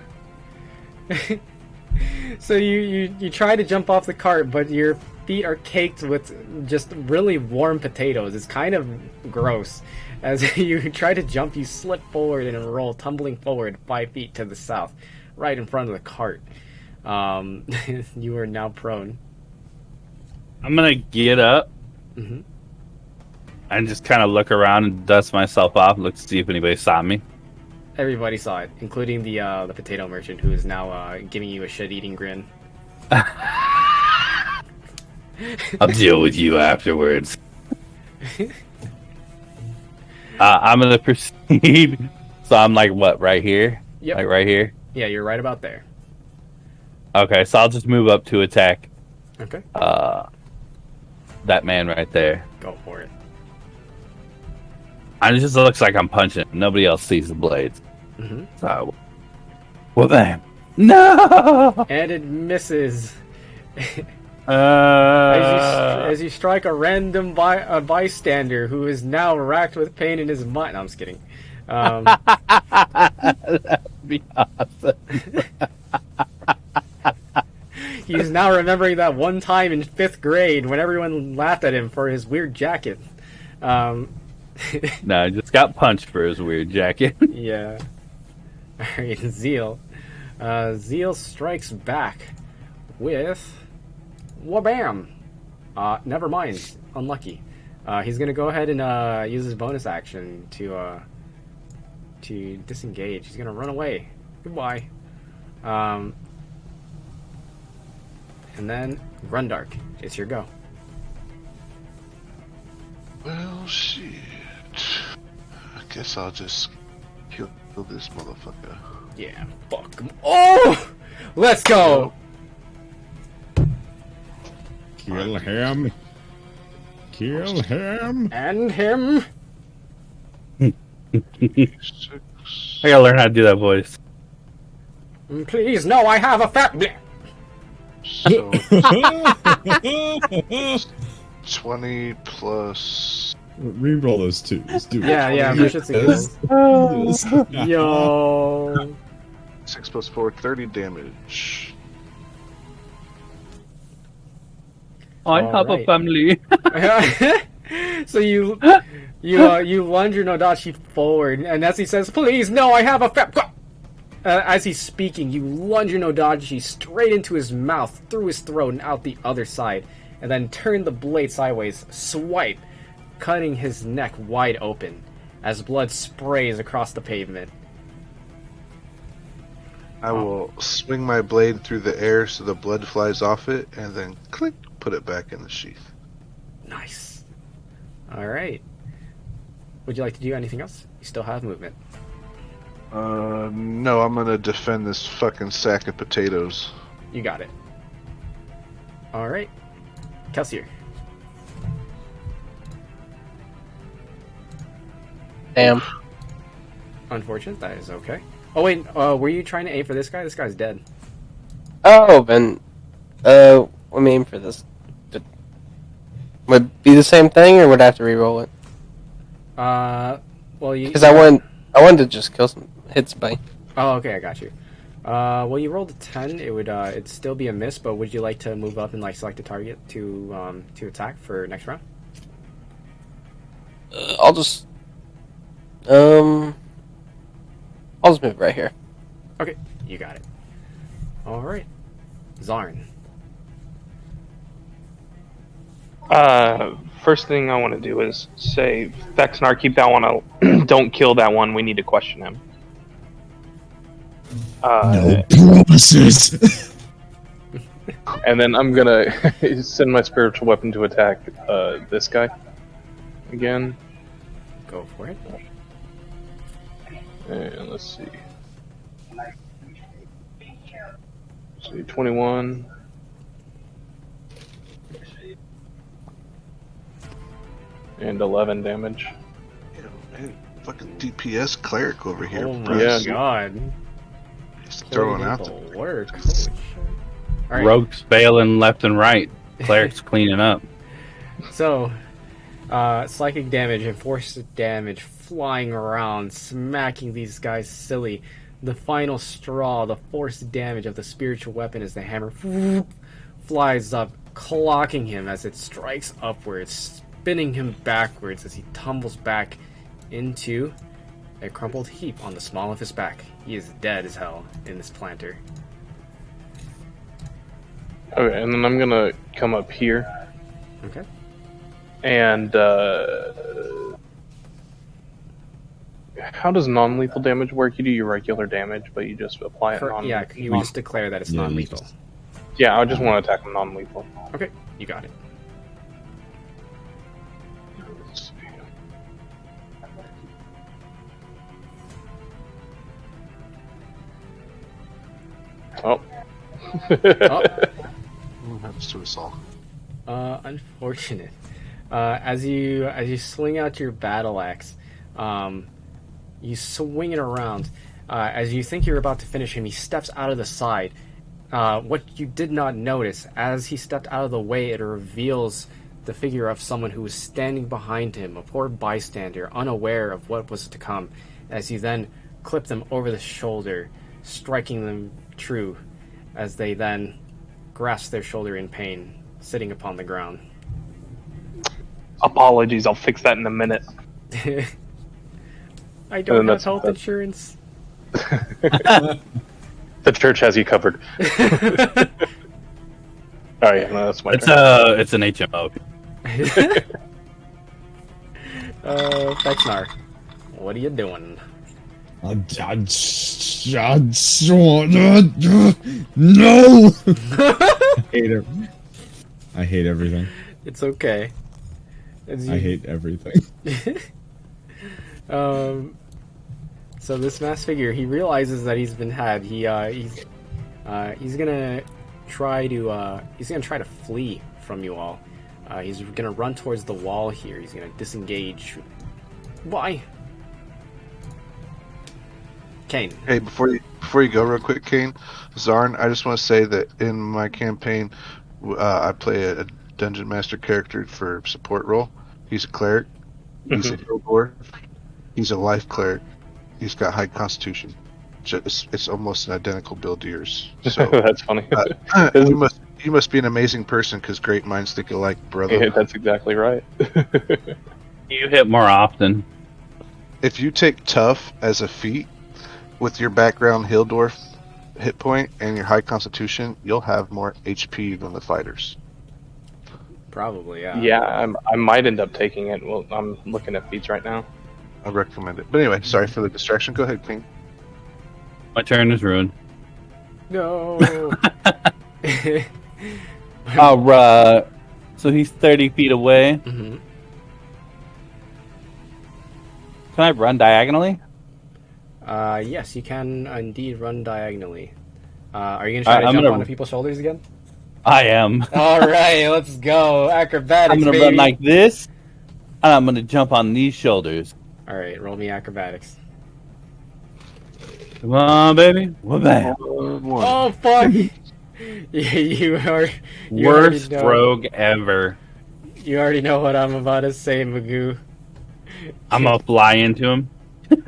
action. No! So you try to jump off the cart, but your feet are caked with just really warm potatoes. It's kind of gross. As you try to jump, you slip forward and roll, tumbling forward 5 feet to the south, right in front of the cart. You are now prone. I'm gonna get up. Mm-hmm. I just kind of look around and dust myself off, look to see if anybody saw me. Everybody saw it, including the potato merchant, who is now giving you a shit-eating grin. I'll deal with you afterwards. I'm gonna proceed. So I'm like, what, right here? Yep. Like right here? Yeah, you're right about there. Okay, so I'll just move up to attack Okay. that man right there. Go for it. And it just looks like I'm punching. Nobody else sees the blades. Mm-hmm. So, well then, no. And it misses. Uh, As you strike a random bystander who is now racked with pain in his mind. No, I'm just kidding. That'd be awesome. He's now remembering that one time in 5th grade when everyone laughed at him for his weird jacket. No, I just got punched for his weird jacket. Yeah. Alright, Zeal. Zeal strikes back with... Wabam! Never mind. Unlucky. He's gonna go ahead and use his bonus action to disengage. He's gonna run away. Goodbye. And then Grundark. It's your go. Well, shit. I guess I'll just kill this motherfucker. Yeah, fuck him. Oh! Let's go! Kill him. Kill him. And him. Six. I gotta learn how to do that voice. Please, no, I have a fat... So 20 plus. Reroll those twos. Do it. Yeah, for shits and giggles. Yo. 6 plus 4, 30 damage. I have a Alright. family. So you lunge your Nodachi forward, and as he says, "Please, no, I have a fat." As he's speaking, you lunge your Nodachi straight into his mouth, through his throat, and out the other side, and then turn the blade sideways, swipe, cutting his neck wide open, as blood sprays across the pavement. I will swing my blade through the air so the blood flies off it, and then click, put it back in the sheath. Nice. All right. Would you like to do anything else? You still have movement. No, I'm gonna defend this fucking sack of potatoes. You got it. All right. Kelsier. Damn. Unfortunate. That is okay. Oh wait. Were you trying to aim for this guy? This guy's dead. Oh, then, let me aim for this. Would it be the same thing, or would I have to re-roll it? Well, you. Because I wanted to just kill some hits by. Oh, okay. I got you. Well, you rolled a 10. It would it'd still be a miss, but would you like to move up and like select a target to attack for next round? I'll just move right here. Okay, you got it. All right, Zarn. First thing I want to do is say, Vexnar, keep that one out. Don't kill that one. We need to question him. No promises. And then I'm gonna send my spiritual weapon to attack this guy again. Go for it. And let's see. 21. And 11 damage. Yeah, man, fucking DPS cleric over here. Oh my Press. god. Just throwing out the the work. Holy shit. All right. Rogues failing left and right. Cleric's cleaning up. So, psychic damage and force damage flying around, smacking these guys silly. The final straw, the force damage of the spiritual weapon as the hammer flies up, clocking him as it strikes upwards, spinning him backwards as he tumbles back into a crumpled heap on the small of his back. He is dead as hell in this planter. Okay, and then I'm gonna come up here. Okay. And how does non-lethal damage work? You do your regular damage, but you just apply it non. Yeah, you would just declare that it's Yeah, you non-lethal. just- Yeah, I just want to attack him non-lethal. Okay, you got it. Let's see. Oh. Oh, What happens to us all? unfortunate. As you swing out your battle axe, you swing it around. As you think you're about to finish him, he steps out of the side. What you did not notice, as he stepped out of the way, it reveals the figure of someone who was standing behind him, a poor bystander, unaware of what was to come, as you then clip them over the shoulder, striking them true, as they then grasp their shoulder in pain, sitting upon the ground. Apologies, I'll fix that in a minute. I don't have that's- health that's- insurance. The church has you covered. Oh yeah, no, that's my It's turn. it's an HMO. Fexnar, what are you doing? No! I hate everything. It's okay. As I you- hate everything. So this masked figure, he realizes that he's been had. He's gonna try to flee from you all. He's gonna run towards the wall here. He's gonna disengage. Why? Kane. Hey, before you go, real quick, Kane, Zarn, I just want to say that in my campaign, I play a dungeon master character for support role. He's a cleric. He's a heal dwarf. He's a life cleric. He's got high constitution. It's almost an identical build to yours. So That's funny. you must be an amazing person because great minds think alike, brother. Yeah, that's exactly right. You hit more often. If you take tough as a feat with your background hill dwarf hit point and your high constitution, you'll have more HP than the fighters. Probably, yeah. Yeah, I might end up taking it. Well, I'm looking at feats right now. I recommend it. But anyway, sorry for the distraction. Go ahead, King. My turn is ruined. No. Alright. So he's 30 feet away. Mhm. Can I run diagonally? Yes, you can indeed run diagonally. Are you gonna try to I'm jump gonna- onto people's shoulders again? I am. All right, let's go. Acrobatics, I'm gonna baby. run like this, and I'm gonna jump on these shoulders. All right, roll me acrobatics. Come on, baby. What bam. One. Oh fuck! you already Worst know. rogue ever. You already know what I'm about to say, Magoo. I'm gonna fly into him.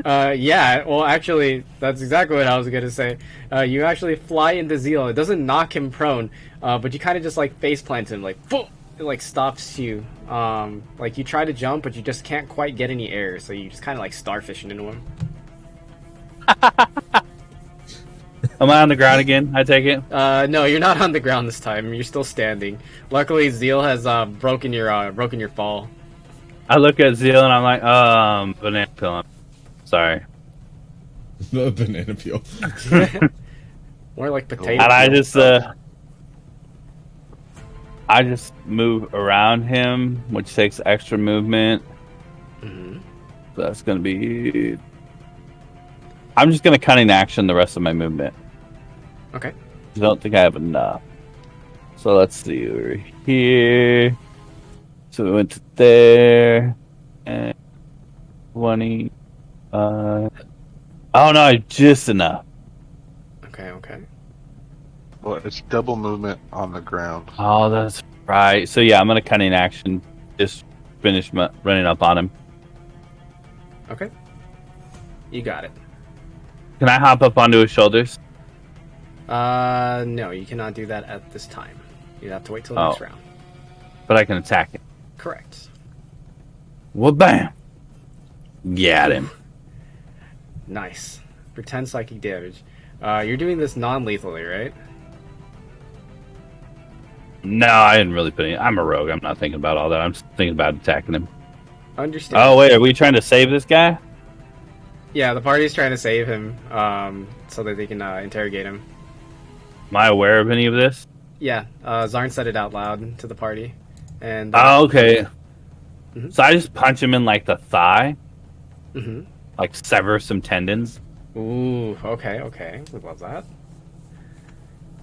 Yeah. Well, actually, that's exactly what I was gonna say. You actually fly into Zeal. It doesn't knock him prone, but you kind of just like face plant him, like boom. It like stops you. Like you try to jump, but you just can't quite get any air, so you just kind of like starfishing into him. Am I on the ground again? I take it. No, you're not on the ground this time. You're still standing. Luckily, Zeal has broken your fall. I look at Zeal and I'm like, banana peel. Sorry. The banana peel. More like potato. And peel. I just move around him, which takes extra movement. Mhm. So that's gonna be. I'm just gonna cunning action the rest of my movement. Okay. I don't think I have enough. So let's see. We're here. So we went to there. And 20. Oh no, just enough. Okay. Well, it's double movement on the ground. Oh, that's right. So yeah, I'm gonna cunning action. Just finish running up on him. Okay. You got it. Can I hop up onto his shoulders? No, you cannot do that at this time. You have to wait till the next Oh. round. But I can attack him. Correct. Well, bam. Got him. Nice. For 10 psychic damage. You're doing this non-lethally, right? No, I didn't really put any. I'm a rogue. I'm not thinking about all that. I'm just thinking about attacking him. Understand. Oh, wait. Are we trying to save this guy? Yeah, the party's trying to save him, so that they can interrogate him. Am I aware of any of this? Yeah, Zarn said it out loud to the party, and Oh, okay. Mhm. So I just punch him in like the thigh, Mhm. like sever some tendons. Ooh, okay, we love that.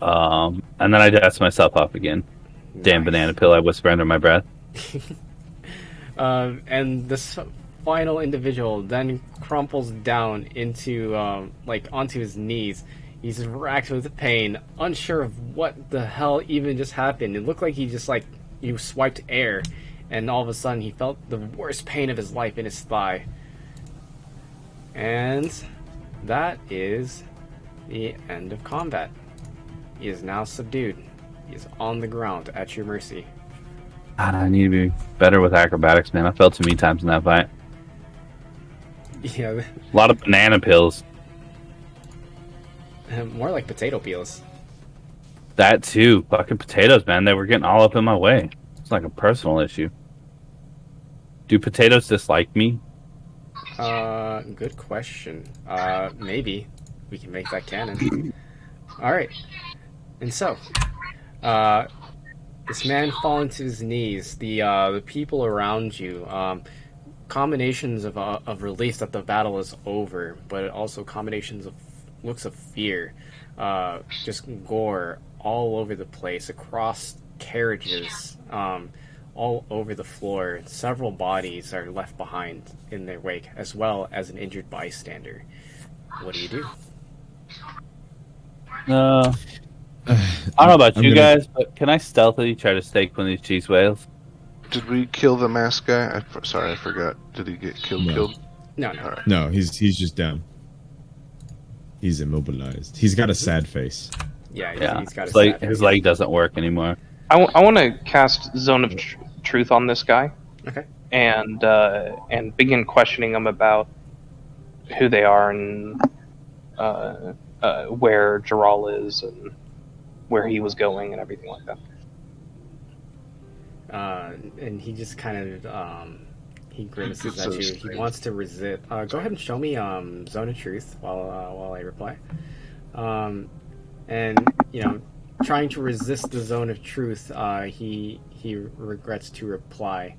And then I dust myself off again. Damn Nice. banana peel! I whisper under my breath. And this final individual then crumples down into onto his knees. He's racked with pain, unsure of what the hell even just happened. It looked like he just he swiped air, and all of a sudden he felt the worst pain of his life in his thigh. And that is the end of combat. He is now subdued. He is on the ground at your mercy. I need to be better with acrobatics, man. I fell too many times in that fight. Yeah, A lot of banana pills. more like potato peels. That too. Fucking potatoes, man. They were getting all up in my way. It's like a personal issue. Do potatoes dislike me? Good question. Maybe we can make that canon. All right. And so, this man falling to his knees. The people around you. Combinations of relief that the battle is over, but also combinations of looks of fear. Just gore all over the place, across carriages, all over the floor. Several bodies are left behind in their wake, as well as an injured bystander. What do you do? I don't know about I'm you gonna- guys, but can I stealthily try to stake one of these cheese whales? Did we kill the masked guy? Sorry, I forgot. Did he get killed? No. Killed? No. All right. No, he's just down. He's immobilized. He's got a sad face. Yeah, Yeah, he's got his leg, sad his face. leg doesn't work anymore. I want to cast Zone of Truth on this guy Okay. and begin questioning him about who they are and where Jaral is and where he was going and everything like that. And he just kind of he grimaces It's at so you. He strange. wants to resist. Go ahead and show me Zone of Truth while I reply. And trying to resist the Zone of Truth, he regrets to reply.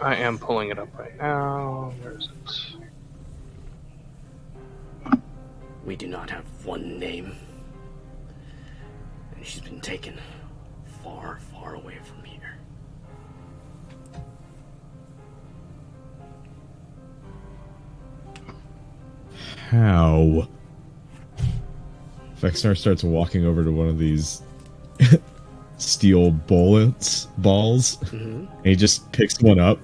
I am pulling it up right now. Where is it? We do not have one name, and she's been taken far, far away from here. How? Vexnar starts walking over to one of these steel balls, Mm-hmm. and he just picks one up.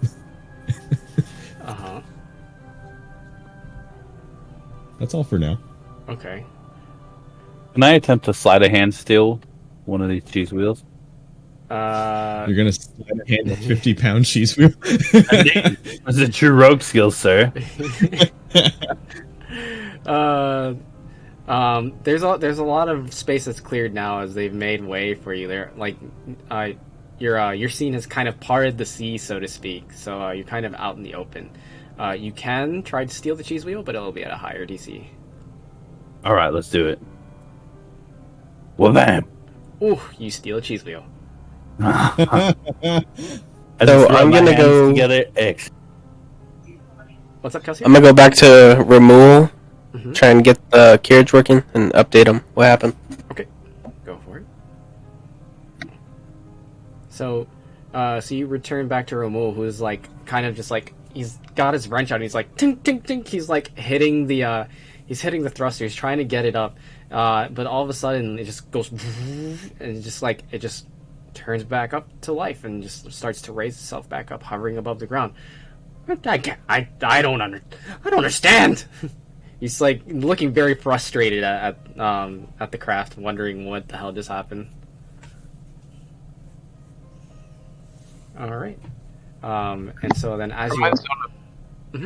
Uh-huh. That's all for now. Okay. Can I attempt to sleight of hand steal one of these cheese wheels? You're gonna slide a hand a 50-pound cheese wheel. That's a true rogue skill, sir. There's a lot of space that's cleared now as they've made way for you. They're your scene has kind of parted the sea, so to speak. So you're kind of out in the open. You can try to steal the cheese wheel, but it'll be at a higher DC. All right, let's do it. Well, bam. Ooh, you steal a cheese wheel. I So just rub I'm my gonna hands go- together. X. What's up, Kelsey? I'm gonna go back to Ramul, Mhm. try and get the carriage working, and update him. What happened? Okay, go for it. So you return back to Romul, who's kind of just he's got his wrench out. And he's like tink tink tink. He's hitting the thruster. He's trying to get it up, but all of a sudden it just goes and it just turns back up to life and just starts to raise itself back up, hovering above the ground. I don't understand. He's looking very frustrated at the craft, wondering what the hell just happened. All right. And so then as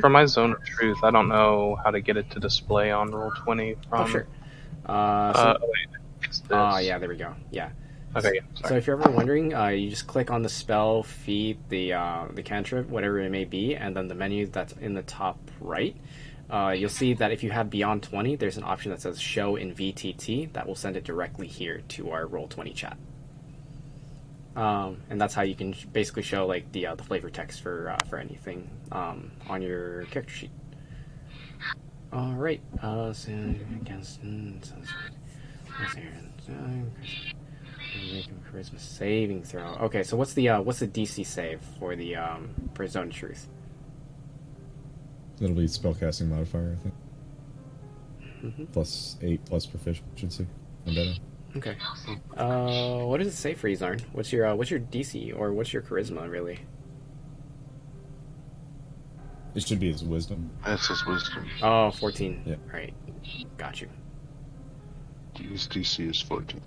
For my zone of truth, I don't know how to get it to display on roll 20 from. sure. Wait. It's this. Yeah, there we go. Yeah. Okay, yeah. So Sorry. if you're ever wondering, you just click on the spell, feat, the cantrip, whatever it may be, and then the menu that's in the top right. You'll see that if you have Beyond 20, there's an option that says Show in VTT. That will send it directly here to our Roll20 chat. And that's how you can basically show like the flavor text for anything on your character sheet. All right. So against make a charisma saving throw. Okay, so what's the DC save for the for Zone of Truth? That'll be spellcasting modifier, I think. Mm-hmm. +8 plus proficiency. And better. Okay. What does it say for you, Zarn? What's your DC or what's your charisma really? It should be his wisdom. That's his wisdom. Oh, 14. Yeah. Right. Got you. His DC is 14.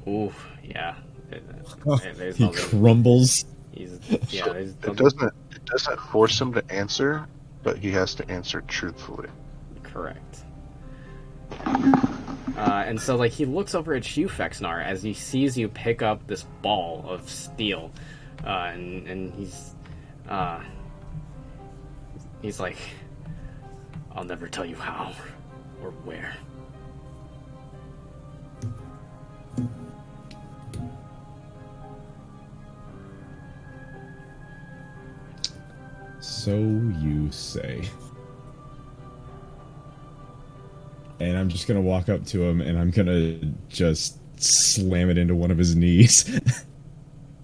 Ooh, yeah. There's He nothing. crumbles. There's It nothing. doesn't force him to answer, but he has to answer truthfully. Correct. And so, like, he looks over at you, Fexnar, as he sees you pick up this ball of steel, and he's like, "I'll never tell you how or where." So you say. And I'm just gonna walk up to him and I'm gonna just slam it into one of his knees.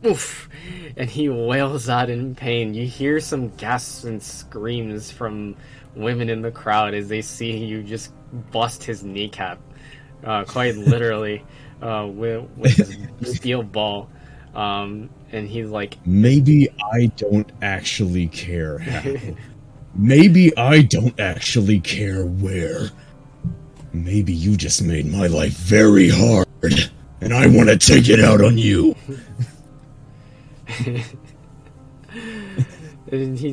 Oof! And he wails out in pain. You hear some gasps and screams from women in the crowd as they see you just bust his kneecap, quite literally, with this steel ball. And he's like, Maybe I don't actually care how. Maybe I don't actually care where. Maybe you just made my life very hard, and I want to take it out on you. and he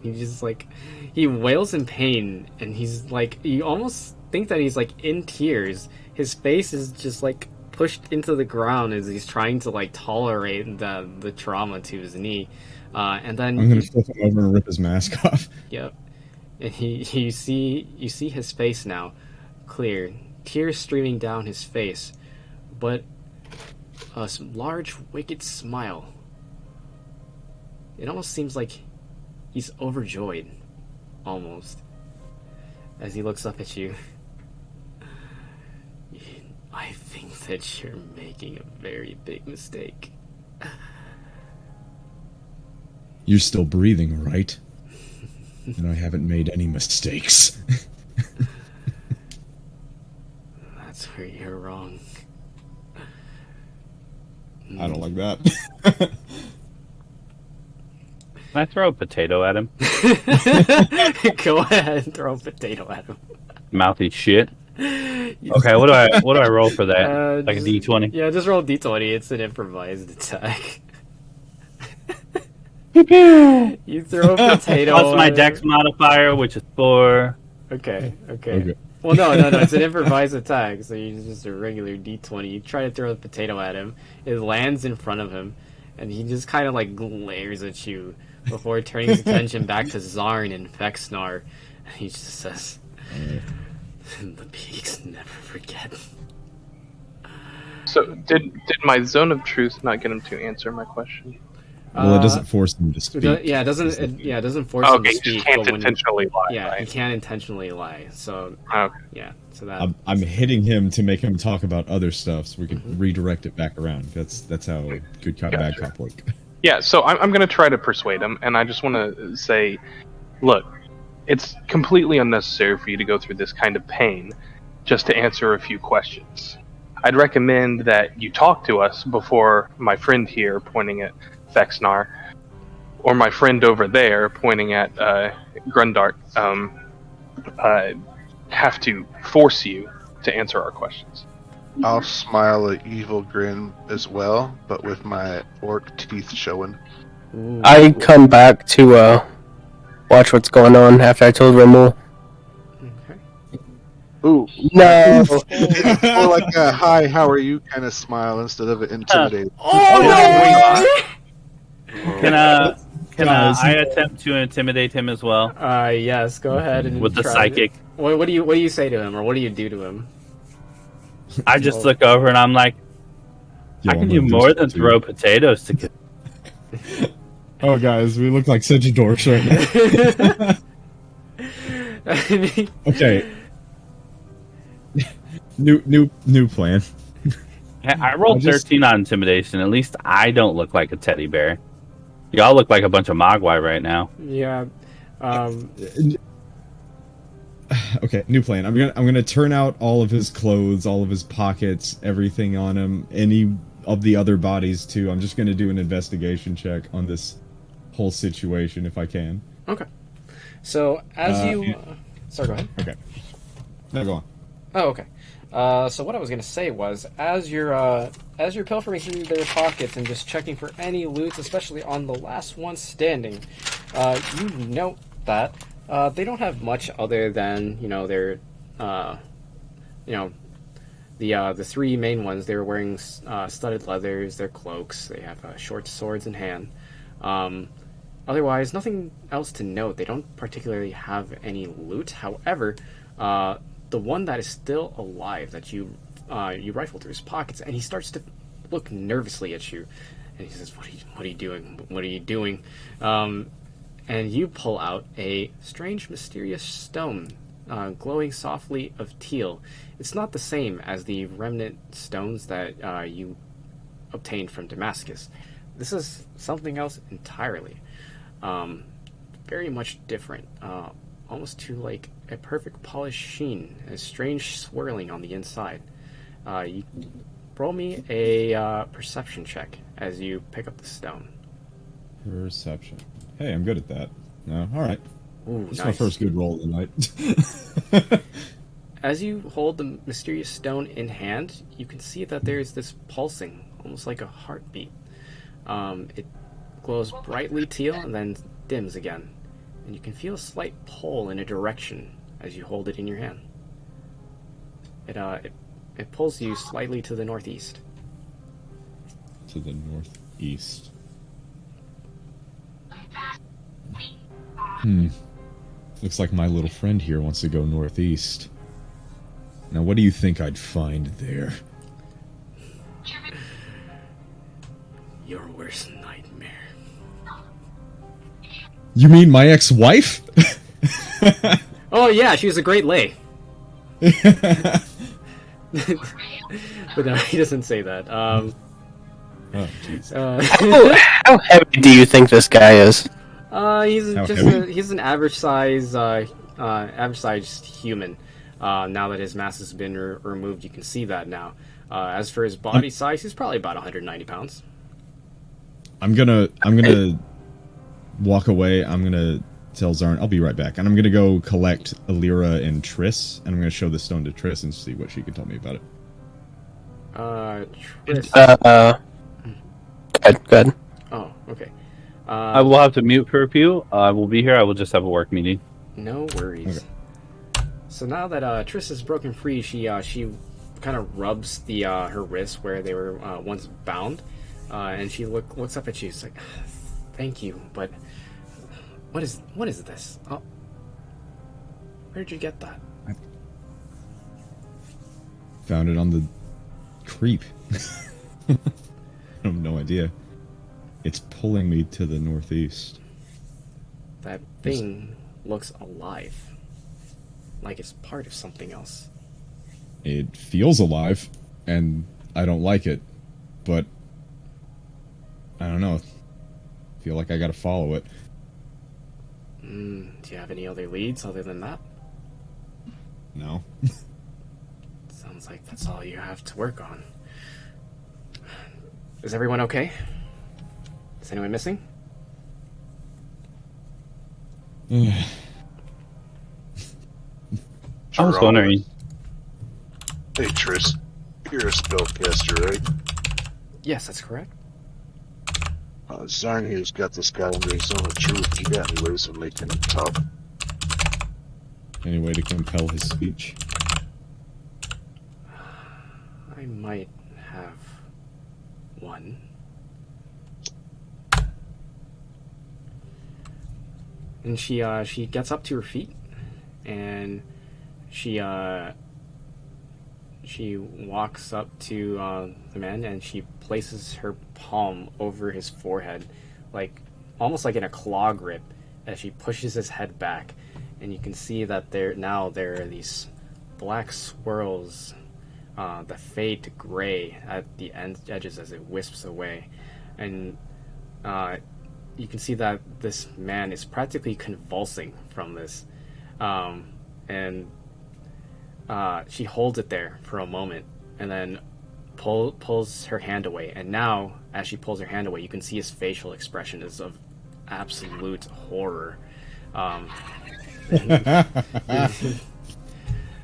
just like, he wails in pain, and he's like, you almost think that he's like in tears. His face is just like pushed into the ground as he's trying to like tolerate the trauma to his knee, and then I'm gonna flip him over and rip his mask off. Yep. And you see his face now, clear, tears streaming down his face, but a large, wicked smile. It almost seems like he's overjoyed, almost, as he looks up at you. I think that you're making a very big mistake. You're still breathing, right? And I haven't made any mistakes. That's where you're wrong. I don't like that. Can I throw a potato at him? Go ahead and throw a potato at him. Mouthy shit. Okay, what do I roll for that? Like a D20? Yeah, just roll a D20. It's an improvised attack. You throw a potato. Plus my dex modifier, which is 4. Okay. Well, no, it's an improvised attack, so you just a regular D20. You try to throw a potato at him. It lands in front of him, and he just kind of like glares at you before turning his attention back to Zarn and Fexnar. And he just says, "The pigs never forget." So did my zone of truth not get him to answer my question? Well, it doesn't force him to speak. It doesn't force him Okay, to you speak. just can't but when intentionally lie. yeah, right? he can't intentionally lie. So Okay. yeah, so that I'm hitting him to make him talk about other stuff so we can redirect it back around. That's how good cop, bad Gotcha. cop work. Yeah, so I'm going to try to persuade him, and I just want to say, look, it's completely unnecessary for you to go through this kind of pain just to answer a few questions. I'd recommend that you talk to us before my friend here, pointing at Fexnar, or my friend over there, pointing at Grundark, have to force you to answer our questions. I'll smile an evil grin as well, but with my orc teeth showing. Ooh. I come back to watch what's going on after I told Rimmel. Okay. Ooh, No. it's more like a "Hi, how are you?" kind of smile instead of an intimidating. Oh Can Guys. I attempt to intimidate him as well no! Yes. Go ahead and with the try psychic? What do you say to him, or what do you do to him? I just look over and I'm like, Yo, I can I'm do gonna more something than too. throw potatoes to kill. Oh, guys, we look like such dorks right now. Okay. New plan. I rolled I just- 13 on intimidation. At least I don't look like a teddy bear. Y'all look like a bunch of mogwai right now. Yeah. Okay, new plan. I'm gonna turn out all of his clothes, all of his pockets, everything on him, any of the other bodies too. I'm just gonna do an investigation check on this whole situation if I can. Okay. So as you, yeah. sorry, go ahead. Okay. Now go on. Oh, okay. So what I was gonna say was, as you're pilfering through their pockets and just checking for any loot, especially on the last one standing, you note that they don't have much other than their the three main ones. They're wearing studded leathers, their cloaks. They have short swords in hand. Otherwise, nothing else to note. They don't particularly have any loot. However, the one that is still alive that you rifle through his pockets, and he starts to look nervously at you, and he says, what are you doing? What are you doing?" And you pull out a strange, mysterious stone, glowing softly of teal. It's not the same as the remnant stones that you obtained from Damascus. This is something else entirely. Very much different. Almost to like a perfect polished sheen, a strange swirling on the inside. You roll me a perception check as you pick up the stone. Perception. Hey, I'm good at that. No, all right. Ooh, It's nice. my first good roll of the night. As you hold the mysterious stone in hand, you can see that there's this pulsing, almost like a heartbeat. It glows brightly teal and then dims again, and you can feel a slight pull in a direction as you hold it in your hand. It pulls you slightly to the northeast. To the northeast. Looks like my little friend here wants to go northeast. Now, what do you think I'd find there? Your worst nightmare. You mean my ex-wife? Oh yeah, she was a great lay. But no, he doesn't say that. Oh, jeez. How heavy do you think this guy is? He's How just heavy? he's an average sized human. Now that his mask has been removed, you can see that now. As for his body size, he's probably about 190 pounds. I'm gonna walk away. I'm gonna tell Zarn I'll be right back, and I'm gonna go collect Alira and Triss, and I'm gonna show the stone to Triss and see what she can tell me about it. Triss. Go ahead. Oh, okay. I will have to mute for a few. I will be here. I will just have a work meeting. No worries. Okay. So now that Triss is broken free, she kind of rubs her wrists where they were once bound, and she looks up at you. She's like, "Thank you, but what is this? Oh, where'd you get that?" Found it on the creep. I have no idea. It's pulling me to the northeast. That thing looks alive, like it's part of something else. It feels alive, and I don't like it, but I don't know. I feel like I gotta follow it. Do you have any other leads other than that? No. Sounds like that's all you have to work on. Is everyone okay? Is anyone missing? I was wondering. Hey, Triss, you're a spellcaster, right? Yes, that's correct. Zarn here's got this guy under his own truth. You got any ways of making him talk? Any way to compel his speech? I might have one. And she gets up to her feet, and she walks up to the man, and she places her palm over his forehead, like almost like in a claw grip, as she pushes his head back, and you can see that there are these black swirls that fade to gray at the edges as it wisps away, and you can see that this man is practically convulsing from this, and she holds it there for a moment, and then pulls her hand away. And now, as she pulls her hand away, you can see his facial expression is of absolute horror.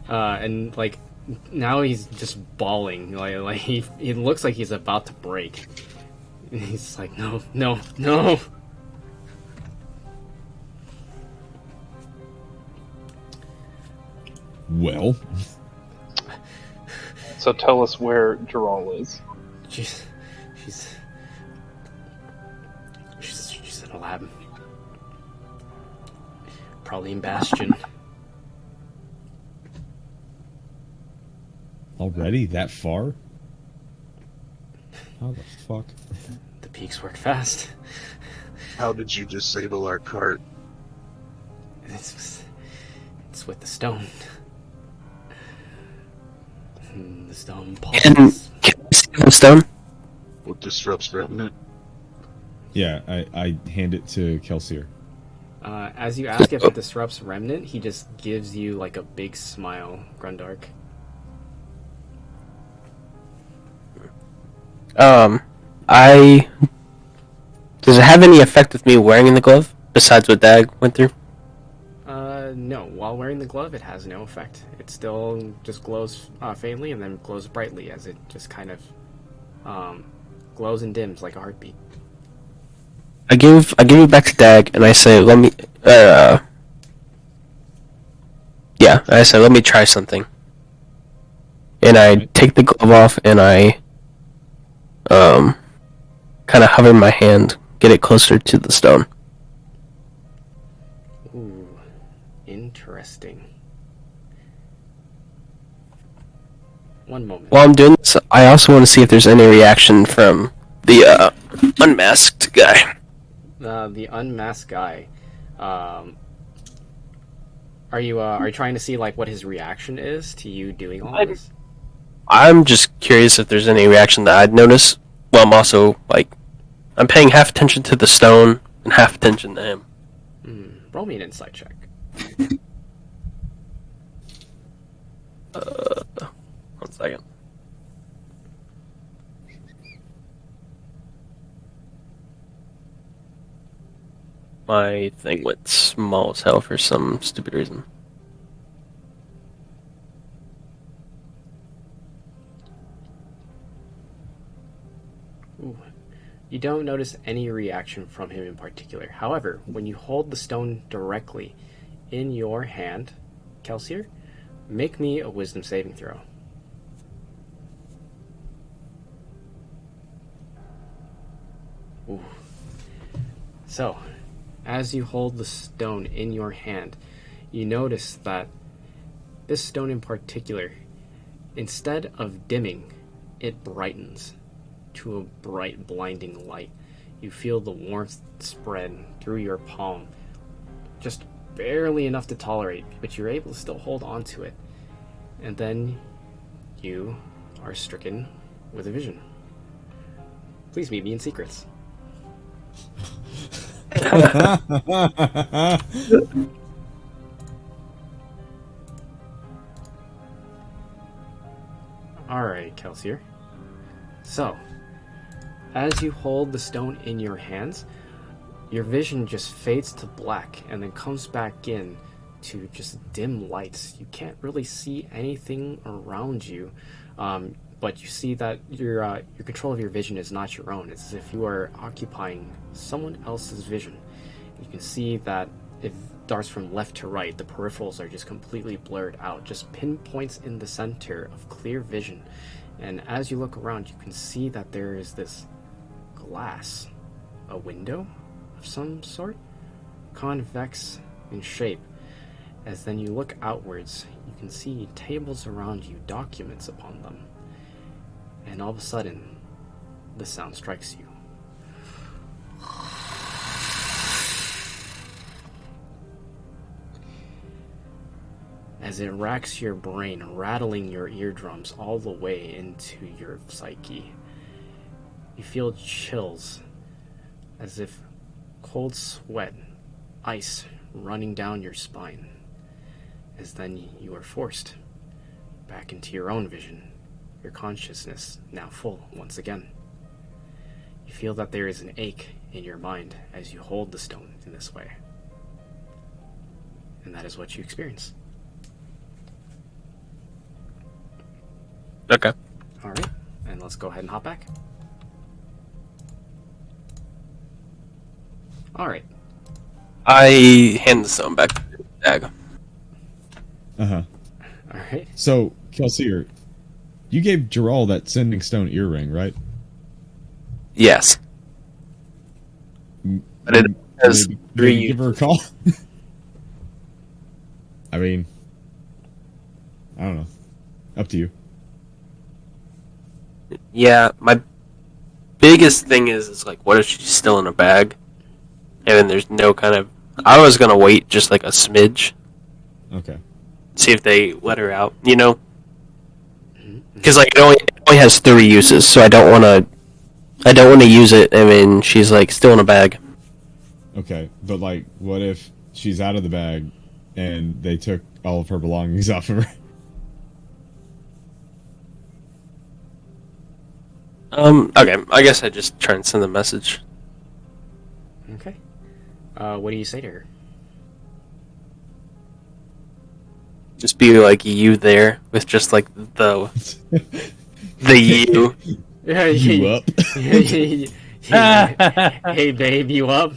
And like now he's just bawling, like he looks like he's about to break. And he's like, no, no, no. Well, So tell us where Gerald is. She's in a lab. Probably in Bastion. already that far? How the fuck? The peaks work fast. How did you disable our cart? It's with the stone. The stone pulses. And can I see the stone? What disrupts Remnant? Yeah, I hand it to Kelsier. As you ask if it disrupts Remnant, he just gives you like a big smile, Grundark. Does it have any effect with me wearing the glove besides what Dag went through? No. While wearing the glove, it has no effect. It still just glows faintly and then glows brightly as it just kind of glows and dims like a heartbeat. I give it back to Dag and I say, let me try something. And I take the glove off and I kind of hover my hand, get it closer to the stone. Ooh, interesting. One moment. While I'm doing this, I also want to see if there's any reaction from the unmasked guy. The unmasked guy. Are you trying to see like what his reaction is to you doing all this? I'm just curious if there's any reaction that I'd notice. Well, I'm also I'm paying half attention to the stone and half attention to him. Roll me an insight check. One second. My thing went small as hell for some stupid reason. Ooh. You don't notice any reaction from him in particular. However, when you hold the stone directly in your hand, Kelsier, make me a wisdom saving throw. Ooh. So, as you hold the stone in your hand, you notice that this stone in particular, instead of dimming, it brightens to a bright, blinding light. You feel the warmth spread through your palm, just barely enough to tolerate, but you're able to still hold on to it. And then you are stricken with a vision. Please meet me in secrets. Alright, Kelsier. So, as you hold the stone in your hands, your vision just fades to black and then comes back in to just dim lights. You can't really see anything around you, but you see that your control of your vision is not your own. It's as if you are occupying someone else's vision. You can see that if darts from left to right. The peripherals are just completely blurred out, just pinpoints in the center of clear vision. And as you look around, you can see that there is this glass, a window of some sort, convex in shape. As then you look outwards, you can see tables around you, documents upon them. And all of a sudden, the sound strikes you. As it racks your brain, rattling your eardrums all the way into your psyche. You feel chills, as if cold sweat, ice running down your spine. As then you are forced back into your own vision, your consciousness now full once again. You feel that there is an ache in your mind as you hold the stone in this way. And that is what you experience. Okay. Alright, and let's go ahead and hop back. Alright. I hand the stone back to Dag. Uh-huh. Alright. So, Kelsier, you gave Gerald that sending stone earring, right? Yes. But it has Maybe three. give her a call. I mean, I don't know. Up to you. Yeah, my biggest thing is like, what if she's still in a bag? And then there's no kind of. I was gonna wait just like a smidge, Okay. see if they let her out, you know? Because like it only has 3 uses, so I don't want to use it. I mean, she's like still in a bag. Okay, but like, what if she's out of the bag and they took all of her belongings off of her? Okay, I guess I just try and send a message. Okay. What do you say to her? Just be like you there with just like the you. Yeah, You up? Hey babe, you up?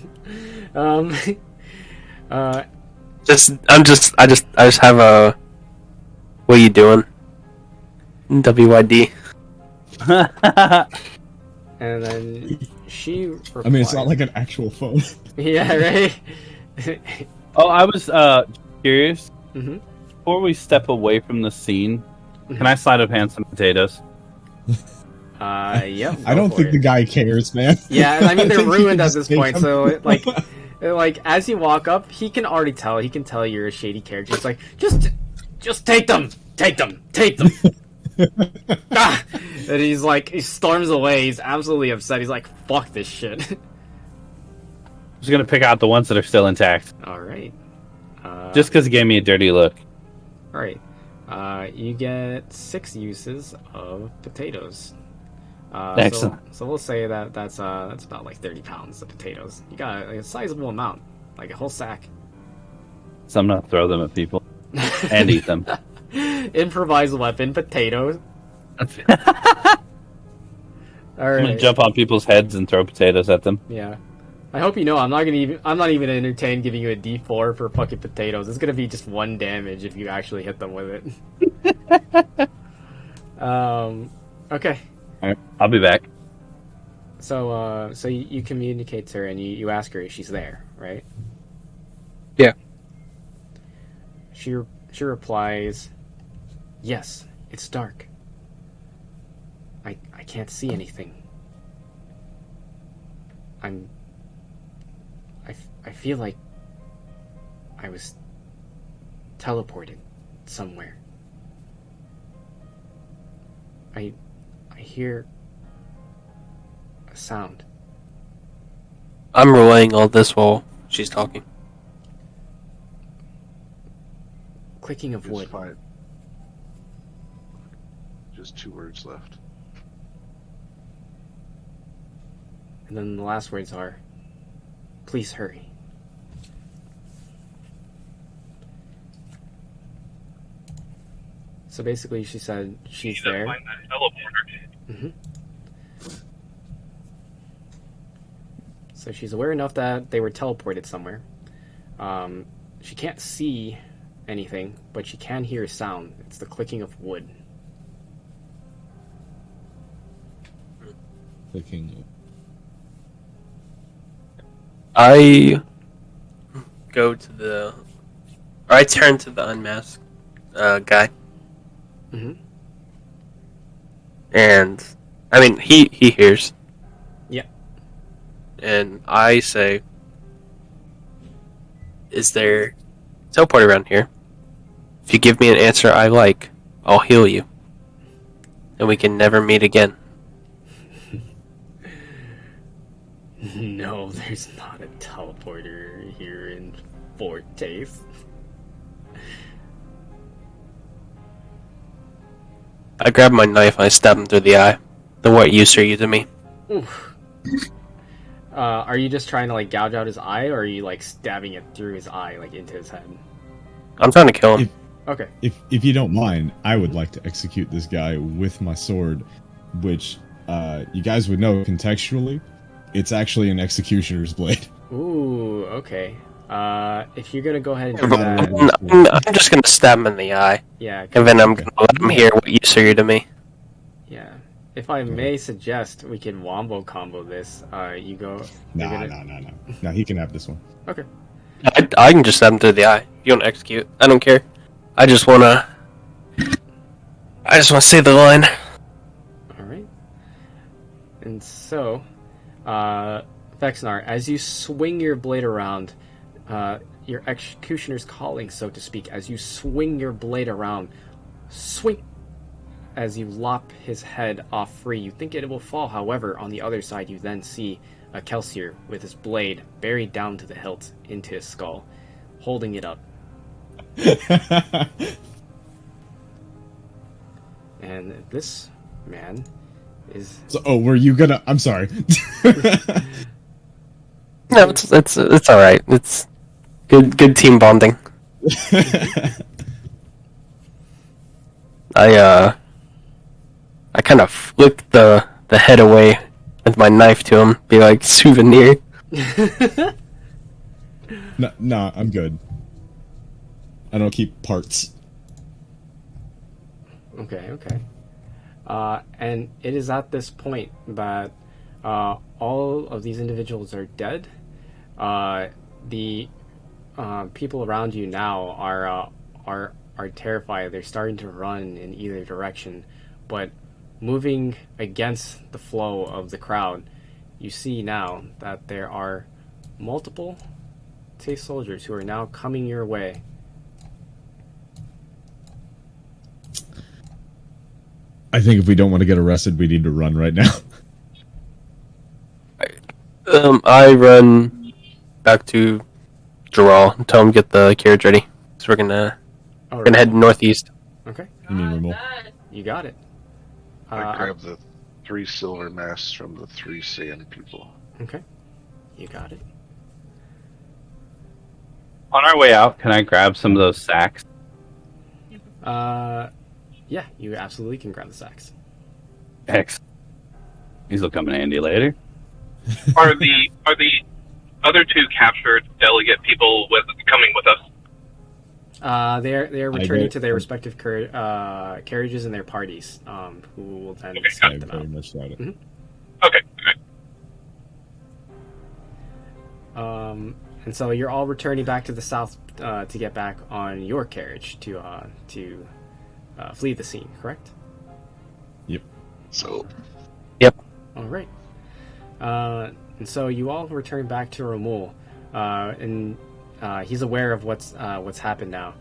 I just have a. What are you doing? WYD. And then she replies, I mean, it's not like an actual phone. Yeah, right? Oh, I was curious. Mhm. Before we step away from the scene, can I slide up hand some potatoes? Yeah. I don't think the guy cares, man. Yeah, I mean, I they're think you ruined can at this just point, take so, them. like, as you walk up, he can already tell. He can tell you're a shady character. It's like, just take them! Take them! Take them! Ah! And he's like, he storms away. He's absolutely upset. He's like, fuck this shit. I'm just gonna pick out the ones that are still intact, Alright. just because it gave me a dirty look. Alright. You get 6 uses of potatoes. Excellent. So we'll say that's about like 30 pounds of potatoes. You got a sizable amount, like a whole sack. So I'm gonna throw them at people and eat them. Improvised weapon, potatoes. I'm Alright. gonna jump on people's heads and throw potatoes at them. Yeah. I hope you know I'm not even entertained giving you a D4 for fucking potatoes. It's gonna be just 1 damage if you actually hit them with it. Okay. Alright, I'll be back. So you communicate to her and you ask her if she's there, right? Yeah. She replies, "Yes, it's dark. I can't see anything. I feel like I was teleported somewhere. I hear a sound." I'm relaying all this while she's talking. Clicking of wood. Just 5. Just 2 words left. And then the last words are, "Please hurry." So basically she said she's there. Mm-hmm. So she's aware enough that they were teleported somewhere. She can't see anything, but she can hear a sound. It's the clicking of wood. Clicking. I go to the. Or I turn to the unmasked guy. Mm-hmm. And I mean, he hears. Yeah. And I say, "Is there teleport around here? If you give me an answer I like, I'll heal you, and we can never meet again." No, there's not a teleporter here in Fortes. I grab my knife and I stab him through the eye. Then what use are you to me? Oof. Are you just trying to like gouge out his eye, or are you like stabbing it through his eye, like into his head? I'm trying to kill him. Okay. If you don't mind, I would like to execute this guy with my sword, which you guys would know contextually. It's actually an executioner's blade. Ooh, okay. If you're gonna go ahead and do Not that, a- I'm just gonna stab him in the eye, yeah, and then I'm Okay. gonna let him hear what use are you to me. yeah. If I may suggest, we can wombo combo this. You go. you're Nah, gonna- nah. Nah, he can have this one. Okay. I can just stab him through the eye. You don't execute. I don't care. I just wanna say the line. All right. And so, Vexnar, as you swing your blade around, your executioner's calling, so to speak, as you swing your blade around, swing. As you lop his head off free, you think it will fall. However, on the other side, you then see a Kelsier with his blade buried down to the hilt into his skull, holding it up. And this man is So, were you gonna? I'm sorry. No, it's all right. It's good team bonding. I kind of flick the head away with my knife to him, be like souvenir. Nah, I'm good. I don't keep parts. okay. And it is at this point that all of these individuals are dead. The people around you now are terrified. They're starting to run in either direction, but moving against the flow of the crowd, you see now that there are multiple Tay soldiers who are now coming your way. I think if we don't want to get arrested, we need to run right now. I run back to Gerald and tell him to get the carriage ready. So we're gonna head northeast. Okay, You mean Remul? you got it. I grab the 3 silver masks from the 3 sand people. Okay, you got it. On our way out, can I grab some of those sacks? Yeah, you absolutely can grab the sacks. X. These will come in handy later. Are the other 2 captured delegate people coming with us? They're returning to their respective carriages and their parties, who will then Okay, scout I them very out. much doubt it. Okay. And so you're all returning back to the south to get back on your carriage to flee the scene, correct? Yep. So, All right. And so you all return back to Ramul, and he's aware of what's happened now.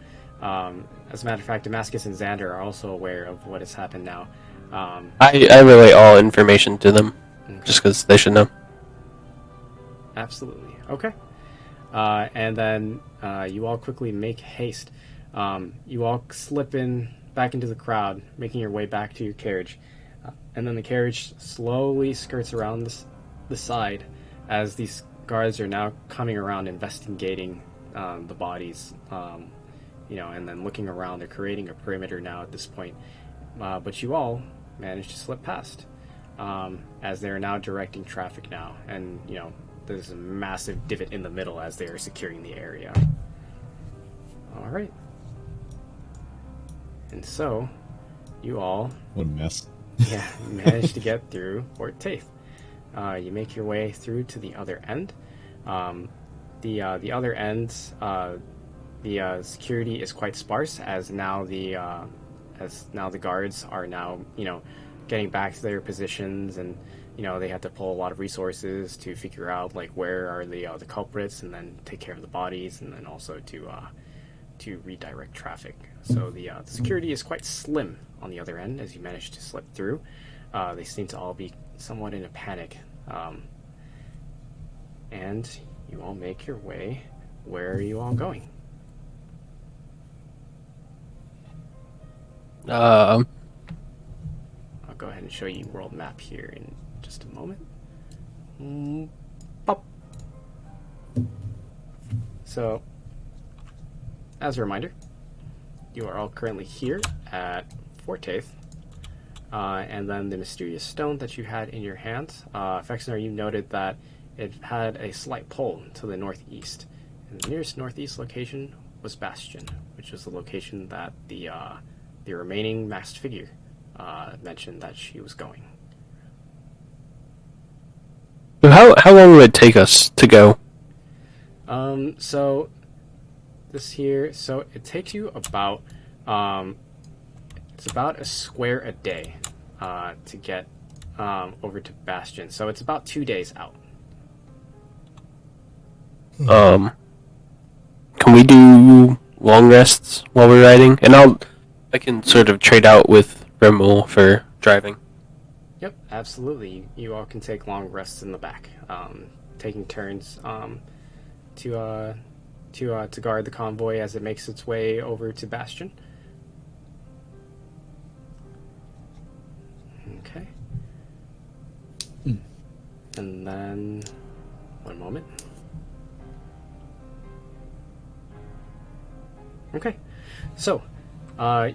As a matter of fact, Damascus and Xander are also aware of what has happened now. I relay all information to them, Okay. just because they should know. Absolutely. Okay. And then you all quickly make haste. You all slip in back into the crowd, making your way back to your carriage. And then the carriage slowly skirts around the side as these guards are now coming around investigating the bodies. And then looking around. They're creating a perimeter now at this point. But you all manage to slip past as they're now directing traffic now. And, there's a massive divot in the middle as they are securing the area. All right. And so, you all What a mess. managed to get through Fort Taith. You make your way through to the other end. The other end, the security is quite sparse as now the guards are now getting back to their positions, and they had to pull a lot of resources to figure out like where are the culprits, and then take care of the bodies, and then also to redirect traffic. So the security is quite slim on the other end as you manage to slip through. They seem to all be somewhat in a panic, and you all make your way. Where are you all going? I'll go ahead and show you world map here in just a moment. Pop. So, as a reminder, you are all currently here at Fort Taith, and then the mysterious stone that you had in your hand, Fexner, you noted that it had a slight pull to the northeast, and the nearest northeast location was Bastion, which was the location that the remaining masked figure mentioned that she was going. So how long would it take us to go? So this here, so it takes you about it's about a square a day to get over to Bastion. So it's about 2 days out. Can we do long rests while we're riding? And I can sort of trade out with Remel for driving. Yep, absolutely. You all can take long rests in the back, taking turns to guard the convoy as it makes its way over to Bastion. Okay. And then, one moment. Okay, so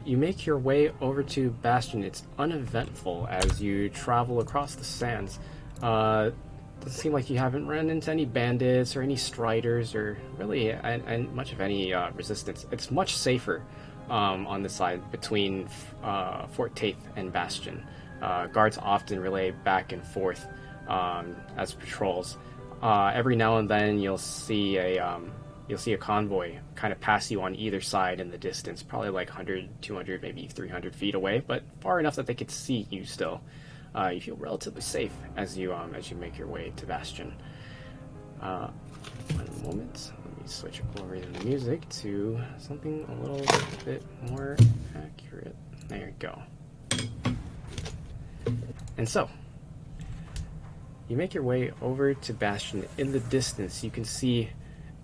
you make your way over to Bastion. It's uneventful as you travel across the sands. Doesn't seem like you haven't run into any bandits or any striders or really and much of any resistance. It's much safer on this side between Fort Taith and Bastion. Guards often relay back and forth as patrols. Every now and then you'll see a convoy kind of pass you on either side in the distance, probably like 100, 200, maybe 300 feet away, but far enough that they could see you still. You feel relatively safe as you make your way to Bastion. One moment, let me switch over the music to something a little bit more accurate. There you go. And so, you make your way over to Bastion. In the distance, you can see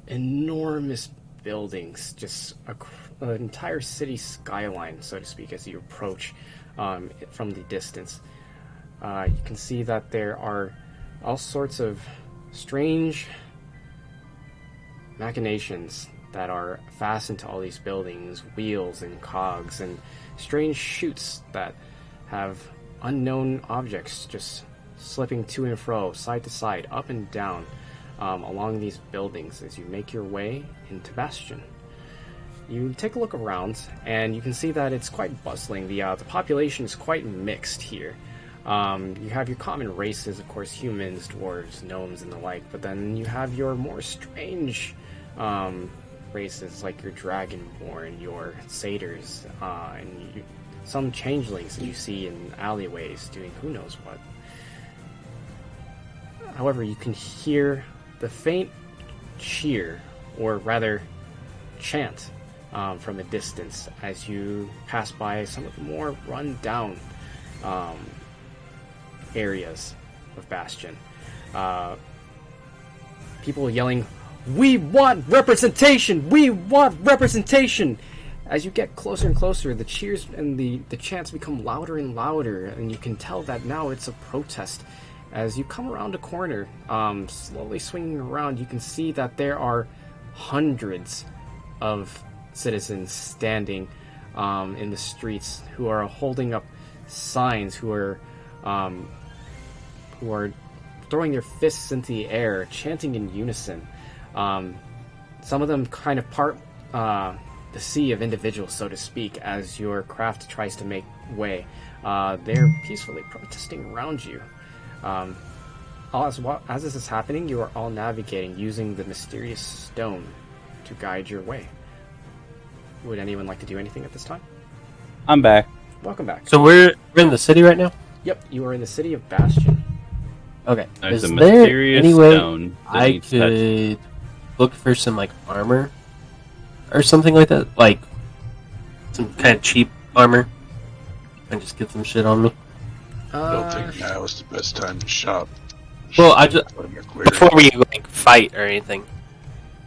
enormous buildings, just an entire city skyline, so to speak, as you approach from the distance. You can see that there are all sorts of strange machinations that are fastened to all these buildings, wheels and cogs, and strange chutes that have unknown objects just slipping to and fro, side to side, up and down, along these buildings as you make your way into Bastion. You take a look around, and you can see that it's quite bustling. The population is quite mixed here. You have your common races, of course, humans, dwarves, gnomes, and the like, but then you have your more strange races, like your dragonborn, your satyrs, and some changelings that you see in alleyways doing who knows what. However, you can hear the faint cheer, or rather chant, from a distance as you pass by some of the more run-down areas of Bastion. People yelling, "We want representation! We want representation!" As you get closer and closer, the cheers and the chants become louder and louder, and you can tell that now it's a protest. As you come around a corner, slowly swinging around, you can see that there are hundreds of citizens standing in the streets who are holding up signs, who are throwing their fists into the air, chanting in unison. Some of them kind of part sea of individuals, so to speak, as your craft tries to make way. They're peacefully protesting around you. As this is happening, you are all navigating using the mysterious stone to guide your way. Would anyone like to do anything at this time? I'm back. Welcome back. So we're in the city right now? Yep, you are in the city of Bastion. Okay. There's Is a there mysterious any way stone that I needs touching. could look for some like armor or something like that? Like some kind of cheap armor and just get some shit on me? I don't think now is the best time to shop. Well, I just When you're clear. before we like fight or anything.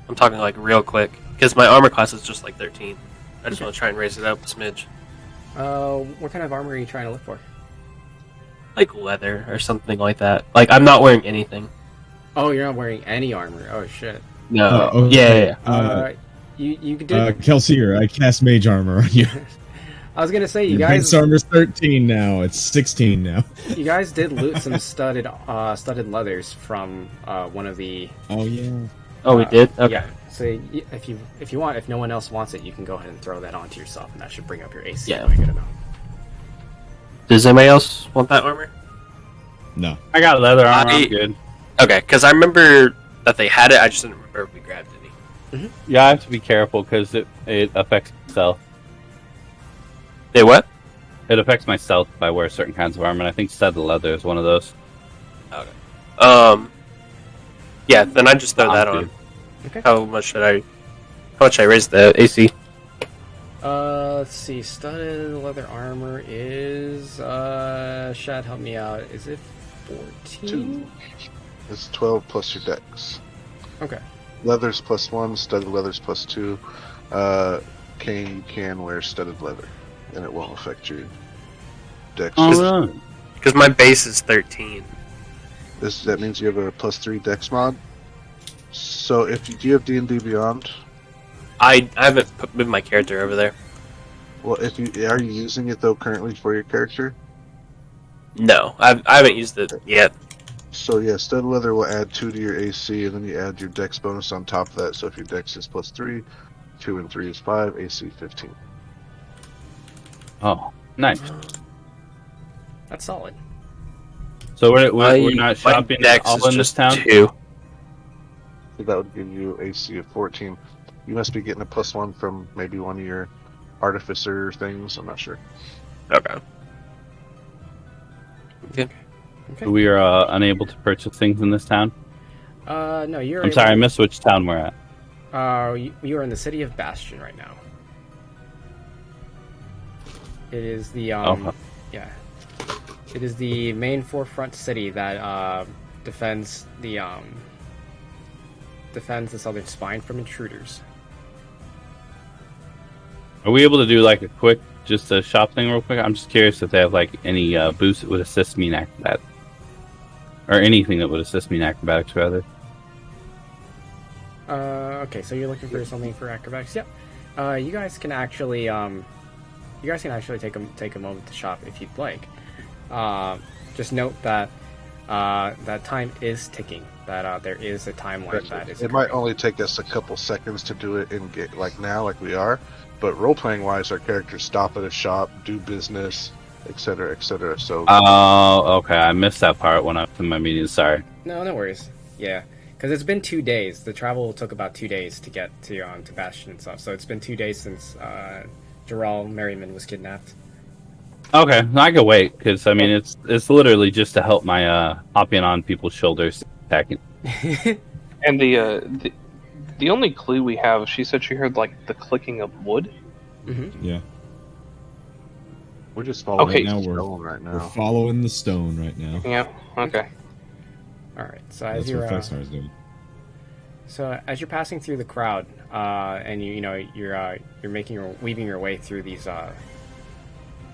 I'm talking like real quick because my armor class is just like 13. I just want to try and raise it up a smidge. What kind of armor are you trying to look for? Like leather or something like that. Like I'm not wearing anything. Oh, you're not wearing any armor. Oh shit. No. Okay. Yeah. You could do. Kelsier, I cast mage armor on you. I was gonna say you Your guys. base armor's 13 now. It's 16 now. You guys did loot some studded leathers from one of the. Oh yeah. Oh, we did. Okay. Yeah. So if you want, if no one else wants it, you can go ahead and throw that onto yourself, and that should bring up your AC Yeah. by a good amount. Does anybody else want that armor? No. I got leather armor. I'm good. Okay, because I remember that they had it. I just didn't remember if we grabbed any. Yeah, I have to be careful because it affects stealth. They what? It affects my stealth if I wear certain kinds of armor, and I think studded leather is one of those. Okay. Yeah. Then I just throw that I'm on. good. Okay. How much should I raise the AC? Let's see. Studded leather armor is. Shad, help me out. Is it 14? It's 12 plus your dex. Okay. Leather's +1, studded leather's +2. Kane can wear studded leather, and it won't affect your dex. Oh, really? Because my base is 13. That means you have a +3 dex mod. So if do you have D&D Beyond? I haven't moved my character over there. Well, are you using it though currently for your character? No, I haven't used it yet. So yeah, studded leather will add 2 to your AC, and then you add your dex bonus on top of that. So if your dex is +3, 2 and 3 is 5, AC 15. Oh, nice. That's solid. So we're not my shopping dex all is in this just town? 2. So that would give you AC of 14. You must be getting a +1 from maybe one of your artificer things. I'm not sure. Okay. Okay. We are unable to purchase things in this town. No, you're. I'm sorry, I missed which town we're at. You are in the city of Bastion right now. It is the yeah. It is the main forefront city that defends the southern spine from intruders. Are we able to do like a quick, just a shop thing real quick? I'm just curious if they have like any boosts that would assist me in acrobatics. Or anything that would assist me in acrobatics, rather. Okay, so you're looking for something for acrobatics. Yep. You guys can actually take a moment to shop if you'd like. Just note that that time is ticking. That there is a timeline that is. It might only take us a couple seconds to do it in like now, like we are. But role playing wise, our characters stop at a shop, do business, etc., etc. So. Oh, okay. I missed that part when I was in my meeting. Sorry. No worries. Yeah, because it's been 2 days. The travel took about 2 days to get to Bastion and stuff. So it's been 2 days since Jarrell Merriman was kidnapped. Okay, I can wait because I mean it's literally just to help my hopping on people's shoulders attacking. And the only clue we have, she said she heard like the clicking of wood. Mm-hmm. Yeah. We're just following Okay. the Now stone right We're now. following the stone right now. Yeah. Okay. All right. So as That's you're what Festar's doing. so as you're passing through the crowd, and you're weaving your way through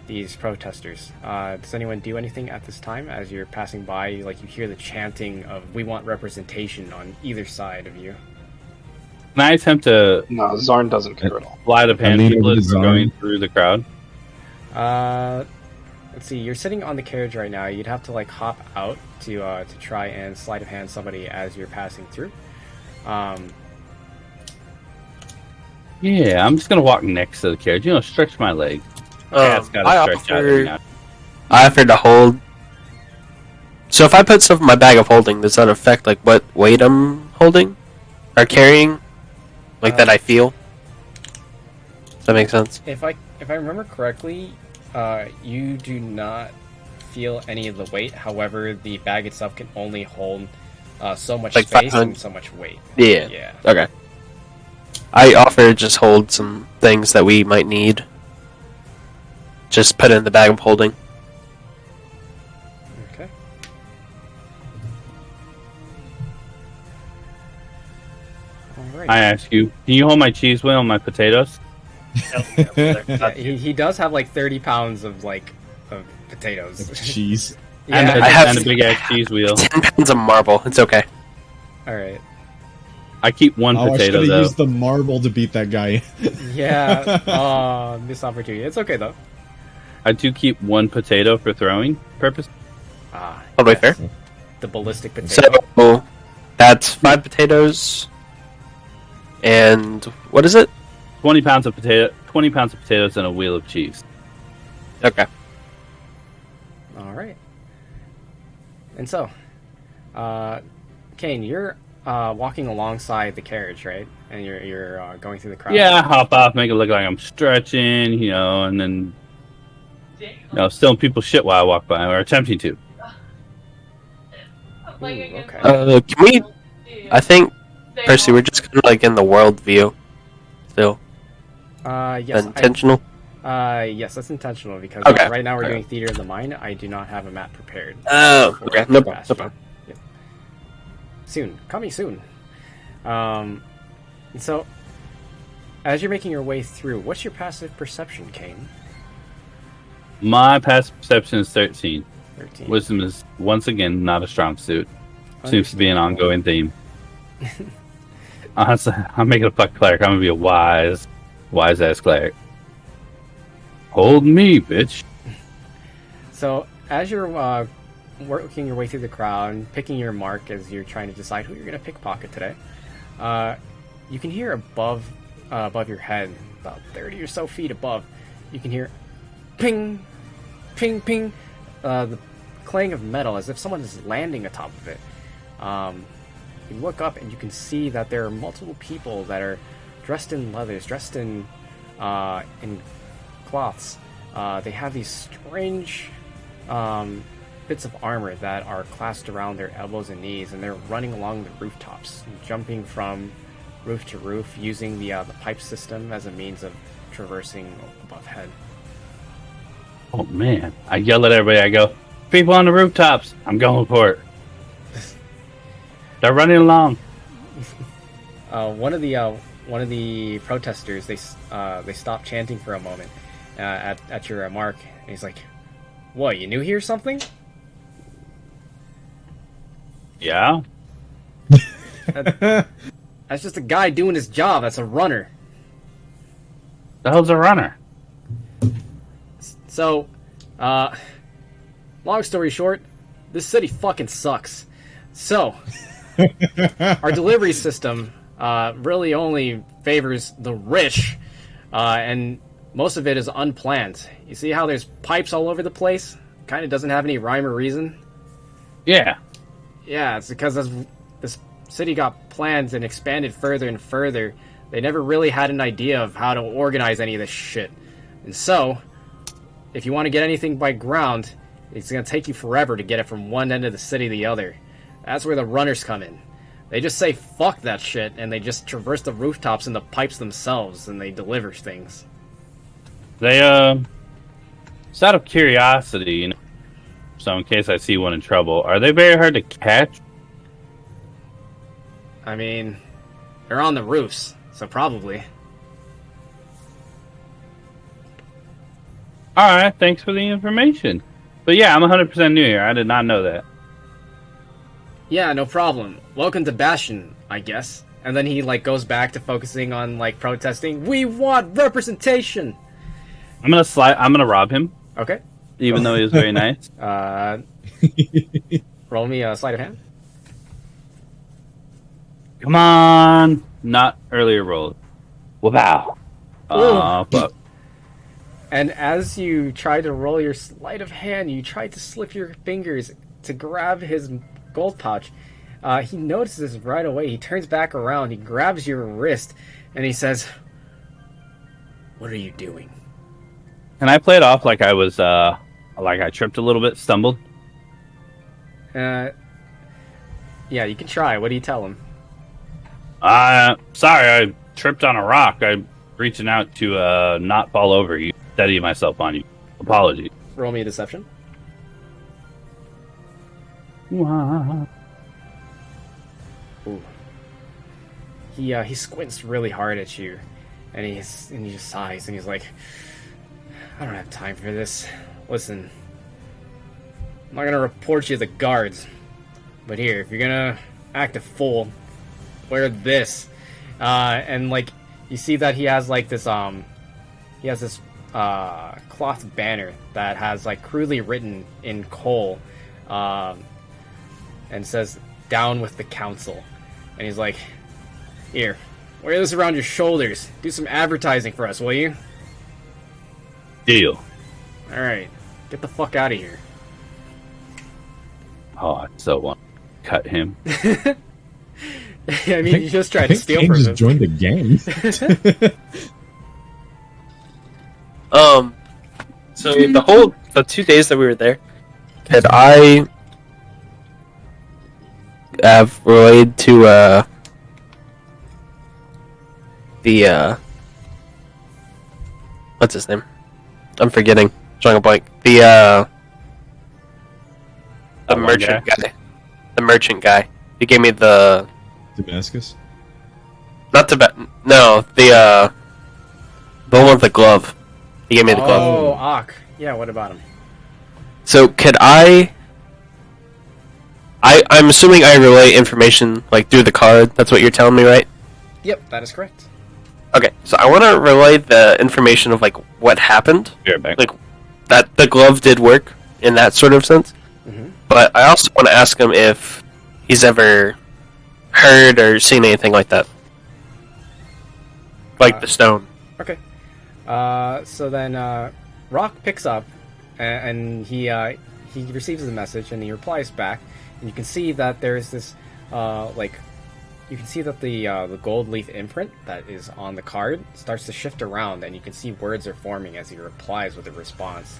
these protesters. Does anyone do anything at this time as you're passing by? Like you hear the chanting of "We want representation" on either side of you. Can I attempt to No, Zarn doesn't care at all. fly to pan lean people over as to we're Zarn. going through the crowd? Let's see. You're sitting on the carriage right now. You'd have to like hop out to try and sleight of hand somebody as you're passing through. Yeah, I'm just gonna walk next to the carriage. Stretch my leg. Cat's gotta I stretch out every now. I offered to hold. So if I put stuff in my bag of holding, does that affect like what weight I'm holding or carrying, like that I feel? Does that make sense? If I remember correctly, you do not feel any of the weight. However, the bag itself can only hold so much Like space 500. and so much weight. Yeah. Yeah. Okay. I offer to just hold some things that we might need. Just put it in the bag of holding. Okay. All right. I ask you, can you hold my cheese wheel and my potatoes? Yeah, he does have like 30 pounds of potatoes. Cheese. And, Yeah. a, I have- and a big ass cheese wheel. 10 pounds of marble. It's okay. All right. I keep one Oh, I should potato have though. used the marble to beat that guy. Yeah. Missed opportunity. It's okay though. I do keep one potato for throwing purpose. Totally fair. The ballistic potato. So that's 5 potatoes. And what is it? 20 pounds of potatoes and a wheel of cheese. Okay. All right. And so, Kane, you're walking alongside the carriage, right? And you're going through the crowd. Yeah, I hop off, make it look like I'm stretching, and then stealing people's shit while I walk by, or attempting to. Okay. Can we? I think, Percy, we're just kind of like in the world view. Still. Yes. Intentional. Yes, that's intentional because Okay. right now we're Okay. doing Theater of the Mind. I do not have a map prepared. Oh, for okay. No problem. Bastion. No problem. Yep. Soon. Coming soon. And so, as you're making your way through, what's your passive perception, Kane? My passive perception is 13. 13. Wisdom is, once again, not a strong suit. Seems to be an ongoing theme. Honestly, I'm making a fuck cleric. I'm gonna be a wise ass cleric. Hold me, bitch. So, as you're working your way through the crowd, picking your mark as you're trying to decide who you're going to pickpocket today, you can hear above your head, about 30 or so feet above, you can hear ping, ping, ping, the clang of metal as if someone is landing atop of it. You look up and you can see that there are multiple people that are dressed in leathers, dressed in cloths. They have these strange bits of armor that are clasped around their elbows and knees, and they're running along the rooftops, jumping from roof to roof, using the pipe system as a means of traversing above head. Oh man! I yell at everybody. I go, "People on the rooftops! I'm going for it." They're running along. One of the protesters, they stop chanting for a moment at your mark, and he's like, "What? You new here or something?" Yeah. That's just a guy doing his job. That's a runner. The hell's a runner? So, long story short, this city fucking sucks. So, our delivery system really only favors the rich, and most of it is unplanned. You see how there's pipes all over the place? Kind of doesn't have any rhyme or reason. Yeah. Yeah, it's because as this city got planned and expanded further and further, they never really had an idea of how to organize any of this shit. And so, if you want to get anything by ground, it's going to take you forever to get it from one end of the city to the other. That's where the runners come in. They just say fuck that shit, and they just traverse the rooftops and the pipes themselves, and they deliver things. They just out of curiosity, so in case I see one in trouble, are they very hard to catch? I mean, they're on the roofs, so probably. All right, thanks for the information. But yeah, I'm 100% new here. I did not know that. Yeah, no problem. Welcome to Bastion, I guess. And then he goes back to focusing on protesting. We want representation. I'm gonna rob him, Okay. even though he was very nice. Roll me a sleight of hand. Come on, not earlier roll. Wow. But And as you try to roll your sleight of hand, you try to slip your fingers to grab his gold pouch. He notices right away. He turns back around. He grabs your wrist, and he says, "What are you doing?" can I play it off like I was like I tripped a little bit, stumbled? Yeah, you can try. What do you tell him? Sorry, I tripped on a rock. I'm reaching out to not fall over you, steady myself on you. Apologies. Roll me a deception. Wow. Ooh. He squints really hard at you, and he just sighs, and he's like, "I don't have time for this. Listen, I'm not gonna report you to the guards, but here, if you're gonna act a fool, wear this." And like, you see that he has like this cloth banner that has like crudely written in coal, and says "Down with the Council," and he's like, "Here, wear this around your shoulders. Do some advertising for us, will you?" Deal. All right, get the fuck out of here. Oh, I so want to cut him. I mean, you just tried to steal Kane from just him. joined the gang. So the 2 days that we were there, could I have relayed to the what's his name? I'm forgetting. Drawing a blank. The That one merchant guy. The merchant guy. He gave me the Damascus. not Tibet. No, the one with the glove. He gave me the glove. Oh, Ak. Yeah, what about him? So could I'm assuming I relay information like through the card. That's what you're telling me, right? Yep, that is correct. Okay, so I want to relay the information of like what happened, Here, back. like that the glove did work in that sort of sense. Mhm. But I also want to ask him if he's ever heard or seen anything like that, like the stone. Okay. So then Rock picks up, and he receives the message, and he replies back, and you can see that there's this you can see that the gold leaf imprint that is on the card starts to shift around, and you can see words are forming as he replies with a response.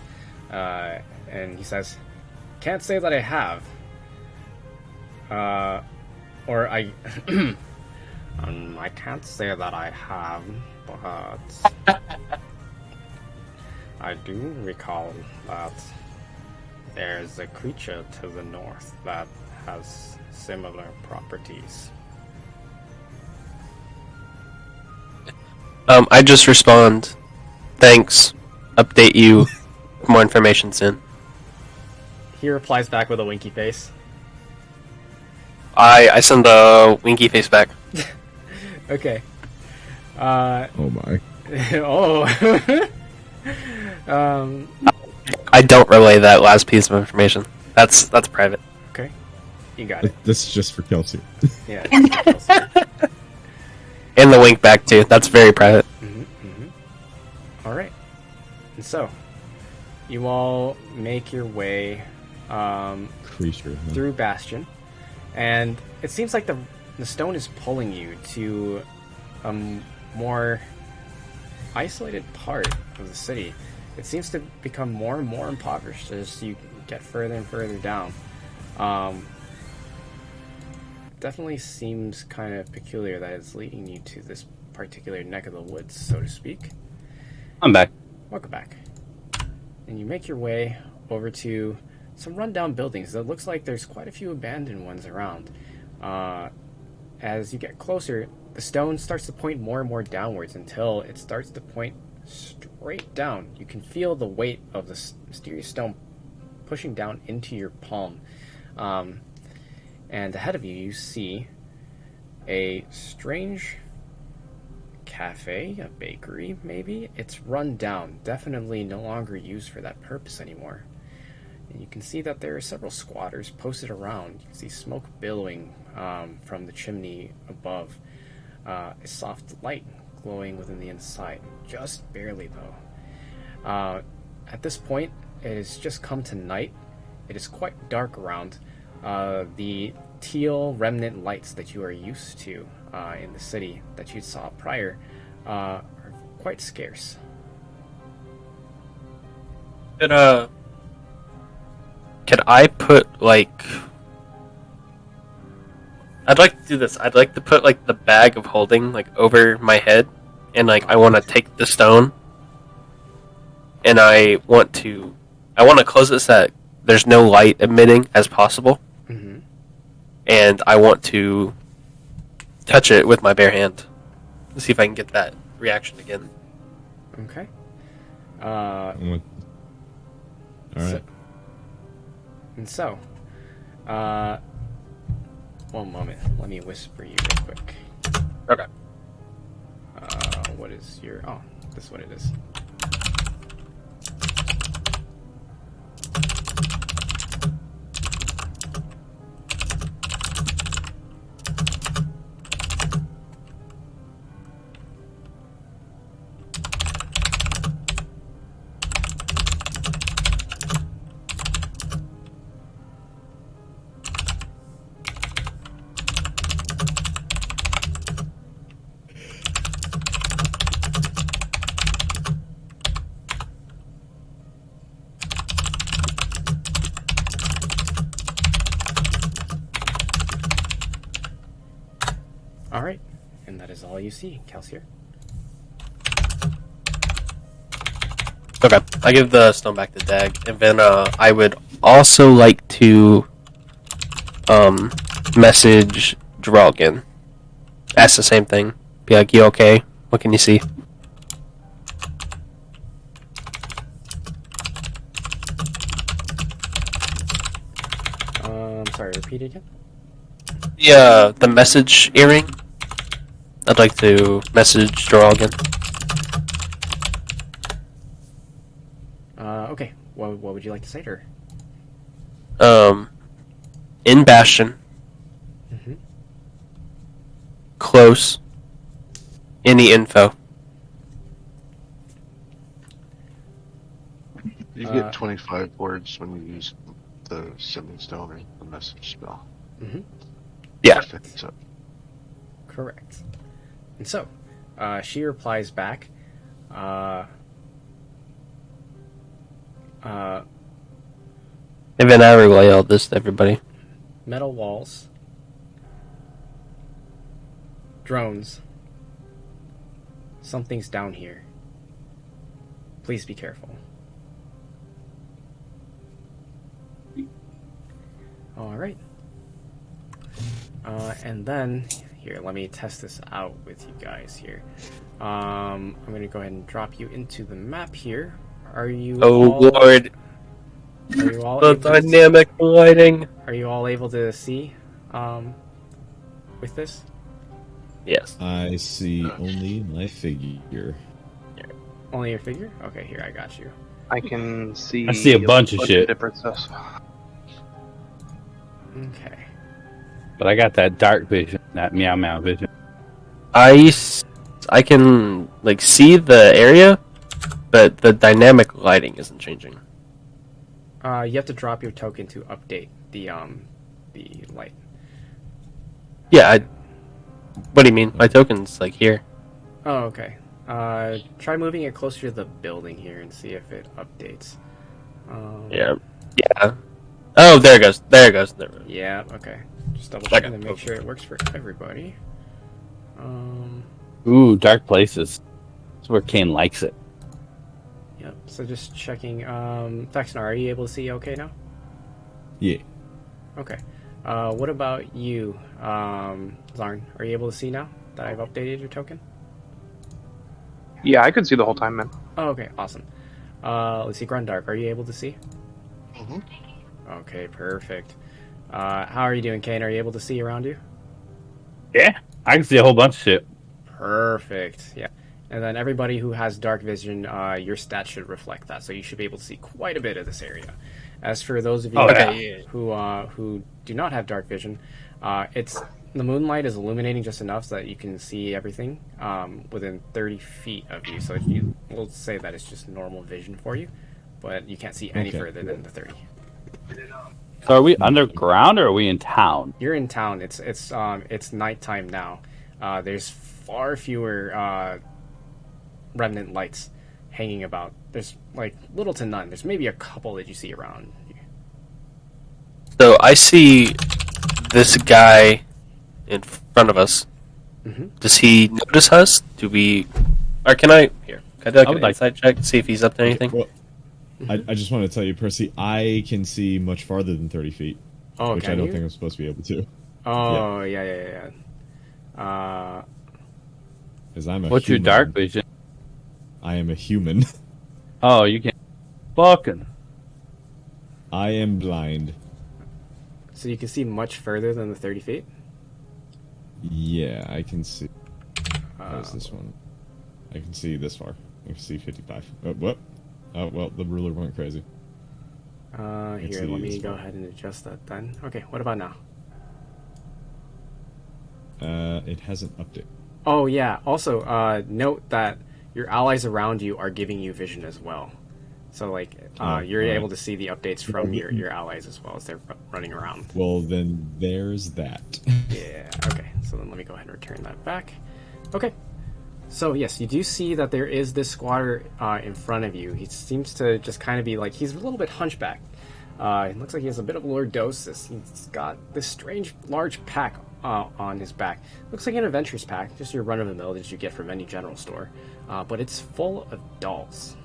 And he says, "Can't say that I have. Or I I can't say that I have, but I do recall that there's a creature to the north that has similar properties." I just respond, "Thanks. Update you. More information soon." He replies back with a winky face. I send the winky face back. Okay. Oh my. Oh. I don't relay that last piece of information. That's private. Okay. You got it. This is just for Kelsey. Yeah. And the wink back too. That's very private. All right. And so, you all make your way Creature. Huh? through Bastion, and it seems like the stone is pulling you to a more isolated part of the city. It seems to become more and more impoverished as you get further and further down. Definitely seems kind of peculiar that it's leading you to this particular neck of the woods, so to speak. I'm back. Welcome back. And you make your way over to some rundown buildings. It looks like there's quite a few abandoned ones around. As you get closer, the stone starts to point more and more downwards until it starts to point straight down. You can feel the weight of the mysterious stone pushing down into your palm. And ahead of you, you see a strange cafe, a bakery, maybe. It's run down, definitely no longer used for that purpose anymore. And you can see that there are several squatters posted around. You can see smoke billowing from the chimney above. A soft light glowing within the inside. Just barely, though. At this point, it has just come to night. It is quite dark around. The teal remnant lights that you are used to in the city that you saw prior are quite scarce. Could I put, like... I'd like to do this. I'd like to put, like, the bag of holding, like, over my head. And, like, I want to take the stone. And I want to close it so that there's no light emitting as possible. Mm-hmm. And I want to touch it with my bare hand. To see if I can get that reaction again. Okay. All right. So, one moment. Let me whisper you real quick. Okay. What is your... Oh, this is what it is. Alright, and that is all you see, Calcier. Okay, I give the stone back to Dag, and then I would also like to message Drogon. Ask the same thing. Be like, you okay? What can you see? Sorry, repeat it again? The message earring. I'd like to message Drogon. Okay. What would you like to say to her? In Bastion. Mm-hmm. Close. Any info. You get 25 words when you use the sending stone or the message spell. Mm-hmm. Yeah. So. Correct. And so, she replies back, And then I relay all this to everybody. metal walls, drones, something's down here. Please be careful. Alright. And then, here, let me test this out with you guys here. I'm going to go ahead and drop you into the map here. Are you Oh all, lord. Are you all The able to- dynamic lighting. Are you all able to see with this? Yes. I see only my figure. Only your figure? Okay, here, I got you. I can see. I see a bunch of shit. Different stuff. Okay. But I got that dark vision, that meow meow vision. I can like see the area, but the dynamic lighting isn't changing. You have to drop your token to update the light. Yeah, what do you mean? My token's like here. Oh, okay. Try moving it closer to the building here and see if it updates. Yeah. Oh, there it goes. There it goes. There. Yeah, okay. Just double Like checking a to make sure it works for everybody. Ooh, dark places. That's where Kane likes it. Yep, so just checking. Faxnar, are you able to see okay now? Yeah. Okay. What about you, Zarn? Are you able to see now that I've updated your token? Yeah, I could see the whole time, man. Oh, okay, awesome. Let's see, Grundark, are you able to see? Mm-hmm. Okay, perfect. How are you doing, Kane? Are you able to see around you? Yeah, I can see a whole bunch of shit. Perfect, yeah. And then everybody who has dark vision, your stats should reflect that, so you should be able to see quite a bit of this area. As for those of you Oh, yeah. who do not have dark vision, it's The moonlight is illuminating just enough so that you can see everything within 30 feet of you. So you will say that it's just normal vision for you, but you can't see any Okay. further than the 30. So are we underground or are we in town? You're in town. It's nighttime now. There's far fewer remnant lights hanging about. There's like little to none. There's maybe a couple that you see around. So I see this guy in front of us. Mm-hmm. Does he notice us? Do we? Or can I? Here, can I do like I would an like- insight check to see if he's up to anything? Well, I just want to tell you, Percy, I can see much farther than 30 feet, Oh, which I can don't you? think I'm supposed to be able to. Oh, yeah. Because I'm a What's your human. dark vision? I am a human. Oh, you can't. Fucking. I am blind. So you can see much further than the 30 feet? Yeah, I can see. Uh, Where's this one? I can see this far. I can see 55. Oh, what? Oh, well, the ruler went crazy. Here, see let me this go one. ahead and adjust that then. Okay, what about now? It hasn't updated. Oh, yeah. Also, note that your allies around you are giving you vision as well. So, like, you're alright. able to see the updates from your allies as well as they're running around. Well, then there's that. Yeah, okay. So then let me go ahead and return that back. Okay. So, yes, you do see that there is this squatter in front of you. He seems to just kind of be like, he's a little bit hunchbacked. It looks like he has a bit of lordosis. He's got this strange large pack on his back. Looks like an adventurer's pack, just your run-of-the-mill that you get from any general store. But it's full of dolls.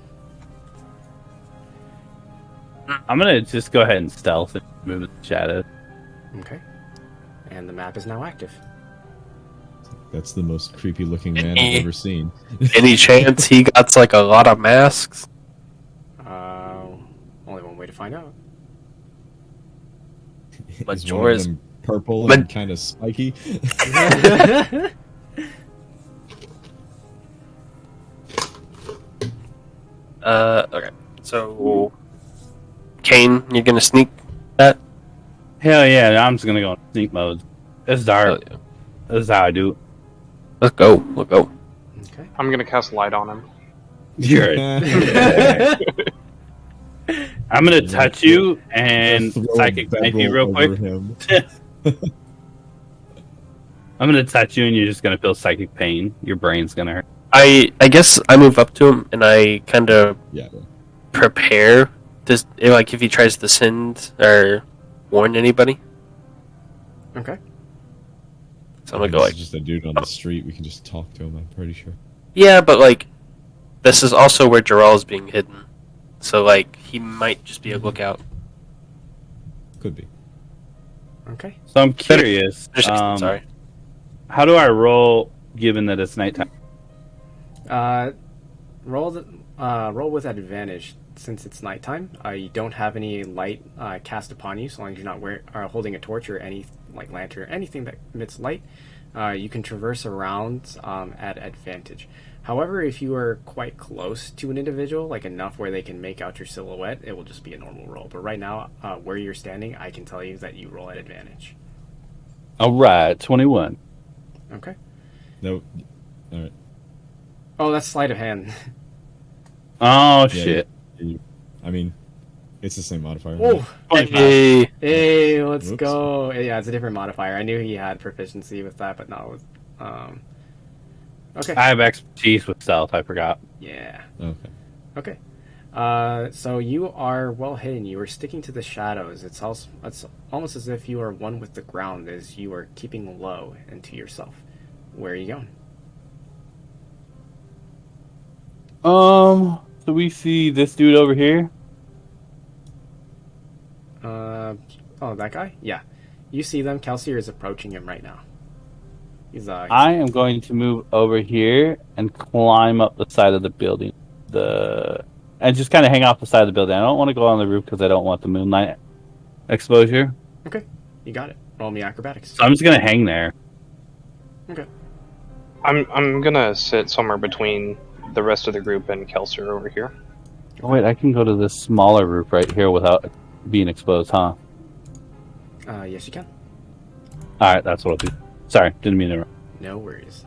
I'm gonna just go ahead and stealth and move the shadow. Okay. And the map is now active. That's the most creepy looking man I've ever seen. Any chance he got like a lot of masks? Only one way to find out. Is one of Majora's- them purple But- and kind of spiky? Okay. So, Kane, you're gonna sneak that? Hell yeah, I'm just gonna go in sneak mode. It's dark. Hell yeah. This is how I do it. Let's go. Let's go. Okay. I'm gonna cast light on him. You're I'm gonna touch you and Throw a psychic knife you real bedroll quick. over him. I'm gonna touch you and you're just gonna feel psychic pain. Your brain's gonna hurt. I guess I move up to him and I kind of Yeah. prepare to, like, if he tries to send or warn anybody. Okay. So I'm gonna go This like, is just a dude on the street. We can just talk to him, I'm pretty sure. yeah, but like, this is also where Jarrell is being hidden. So like, he might just be a lookout. Could be. Okay. So I'm curious. Sorry. How do I roll given that it's nighttime? Roll with advantage since it's nighttime. You don't have any light cast upon you, so long as you're not holding a torch or any like lantern, anything that emits light. You can traverse around at advantage. However, if you are quite close to an individual, like enough where they can make out your silhouette, it will just be a normal roll. But right now, where you're standing, I can tell you that you roll at advantage. All right, 21. Okay. No. All right. Oh, that's sleight of hand. Oh Yeah, shit. I mean, it's the same modifier. Oh, right? 25. Hey, hey, let's Whoops. go. Yeah, it's a different modifier. I knew he had proficiency with that, but not with. Okay. I have expertise with stealth. I forgot. Yeah. Okay. Okay. So you are well hidden. You are sticking to the shadows. It's almost as if you are one with the ground, as you are keeping low and to yourself. Where are you going? So we see this dude over here. Oh, that guy? Yeah. You see them. Kelsier is approaching him right now. He's I am going to move over here and climb up the side of the building. And just kind of hang off the side of the building. I don't want to go on the roof because I don't want the moonlight exposure. Okay. You got it. Roll me acrobatics. So I'm just gonna hang there. Okay. I'm gonna sit somewhere between the rest of the group and Kelser over here. Oh wait, I can go to this smaller roof right here without being exposed, huh? Yes, you can. All right, that's what I'll do. Sorry, didn't mean to interrupt. No worries.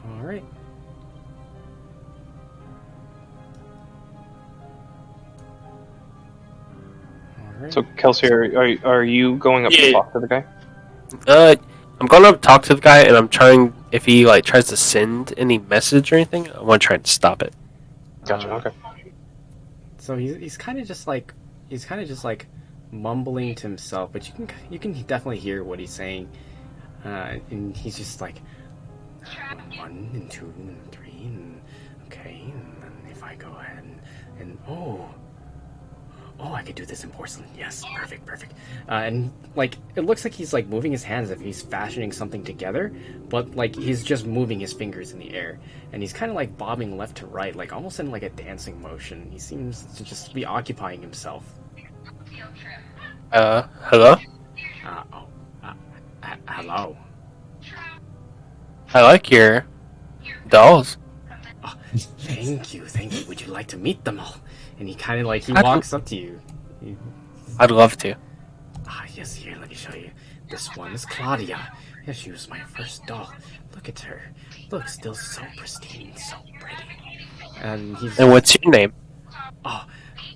All right. All right. So, Kelsey, are you going up to Yeah. talk to the guy? I'm going to talk to the guy, and I'm trying. If he like tries to send any message or anything, I want to try and stop it. Gotcha. Okay. So he's kind of just like mumbling to himself, but you can definitely hear what he's saying, and he's just like 1 and 2 and 3 and okay, and then if I go ahead and I could do this in porcelain. Yes, perfect. And like it looks like he's like moving his hands as if he's fashioning something together, but like he's just moving his fingers in the air, and he's kind of like bobbing left to right, like almost in like a dancing motion. He seems to just be occupying himself. Hello? Hello. I like your dolls. Oh, thank you. Would you like to meet them all? And he kind of like he I'd- walks up to you. I'd love to. Yes, here, let me show you. This one is Claudia. Yeah, she was my first doll. Look at her. Look, still so pristine, so pretty. And he's... And what's your name? Oh,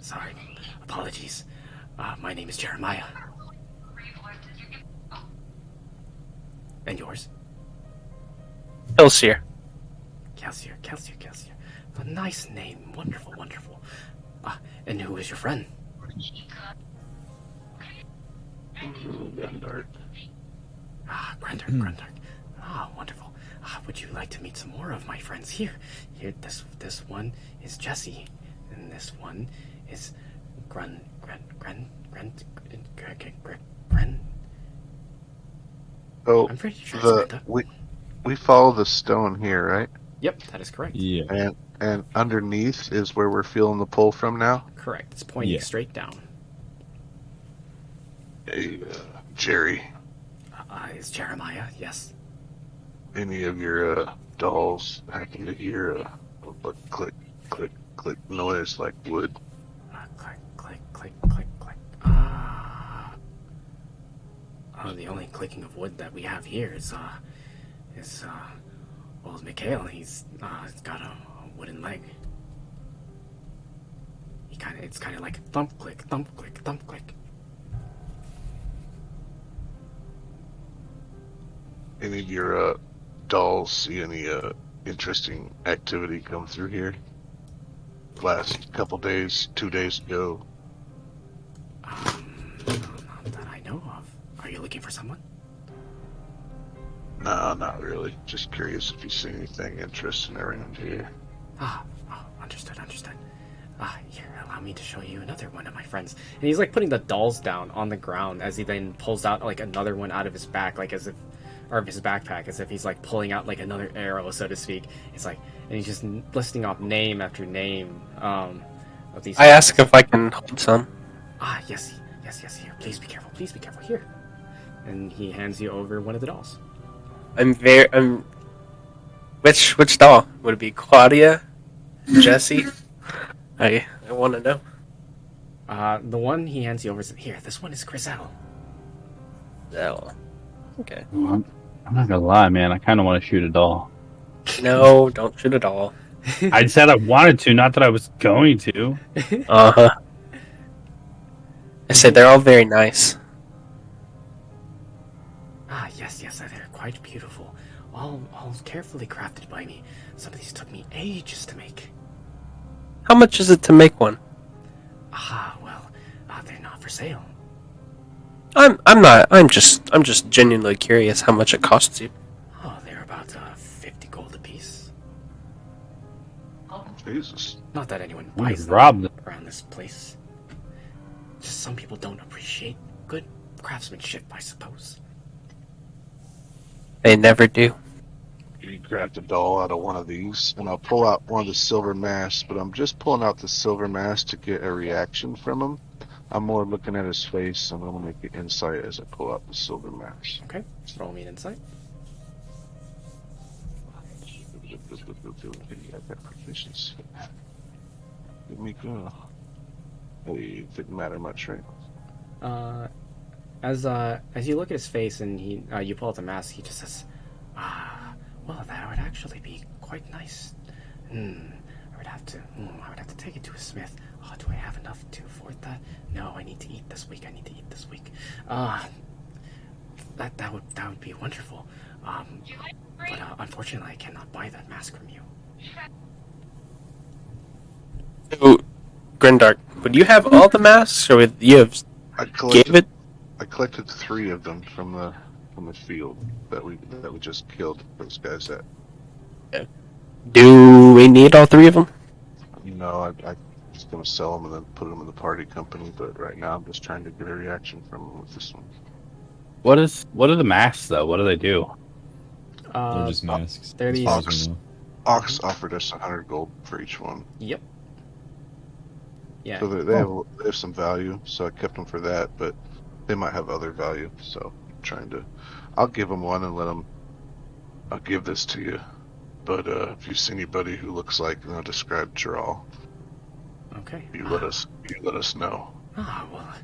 sorry. Apologies. My name is Jeremiah. And yours? Kelsier. Kelsier. A nice name. Wonderful. And who is your friend? Grandark. Wonderful. Would you like to meet some more of my friends here? This one is Jesse, and this one is Gren. Oh, I'm pretty sure it's Brenda. we follow the stone here, right? Yep, that is correct. Yeah. And underneath is where we're feeling the pull from now. Correct. It's pointing Yeah. straight down. Hey, Jerry, Is Jeremiah? Yes. any of your dolls happen to hear a click, click, click noise like wood? Click. The only clicking of wood that we have here is Mikhail. He's got a wooden leg. It's kind of like thump click, thump click, thump click. Any of your dolls see any interesting activity come through here? Last couple days, 2 days ago. Not that I know of. Are you looking for someone? No, not really. Just curious if you see anything interesting around here. Understood. Here, allow me to show you another one of my friends. And he's like putting the dolls down on the ground as he then pulls out like another one out of his back, like as if, or of his backpack, as if he's like pulling out like another arrow, so to speak. It's like, and he's just listing off name after name of these. I ask if I can hold some. Yes. Here, please be careful. Here, and he hands you over one of the dolls. Which doll? Would it be Claudia? Jesse? I want to know. The one he hands you over is here. This one is Griselle. Oh. Okay. I'm not gonna lie, man. I kind of want to shoot a doll. No, don't shoot a doll. I said I wanted to, not that I was going to. Uh-huh. I said they're all very nice. Yes, they're quite beautiful. All carefully crafted by me. Some of these took me ages to make. How much is it to make one? They're not for sale. I'm not. I'm just genuinely curious how much it costs you. They're about 50 gold apiece. Jesus. Not that anyone We buys them robbed them. around this place. Just some people don't appreciate good craftsmanship, I suppose. They never do. You grabbed a doll out of one of these, and I'll pull out one of the silver masks, but I'm just pulling out the silver mask to get a reaction from him. I'm more looking at his face, and I'm going to make an insight as I pull out the silver mask. Okay, just roll me an insight. I got proficiency. Give me go. It didn't matter much, right? as you look at his face and you pull out the mask, he just says, well, that would actually be quite nice. I would have to take it to a smith. Oh, do I have enough to afford that? No, I need to eat this week. That would be wonderful. But unfortunately, I cannot buy that mask from you. So, Grindark, would you have all the masks, or would you have I gave it? collected 3 of them from the field that we just killed those guys at. Do we need all 3 of them? I just gonna sell them and then put them in the party company. But right now, I'm just trying to get a reaction from them with this one. What are the masks though? What do they do? They're just masks. they're as these- far as we know. Ox offered us 100 gold for each one. Yep. Yeah. So they have some value, so I kept them for that, but they might have other value, so I'm trying to... I'll give them one and let them... I'll give this to you, but if you see anybody who looks like, describe Jaral, Okay. you let us know. Well,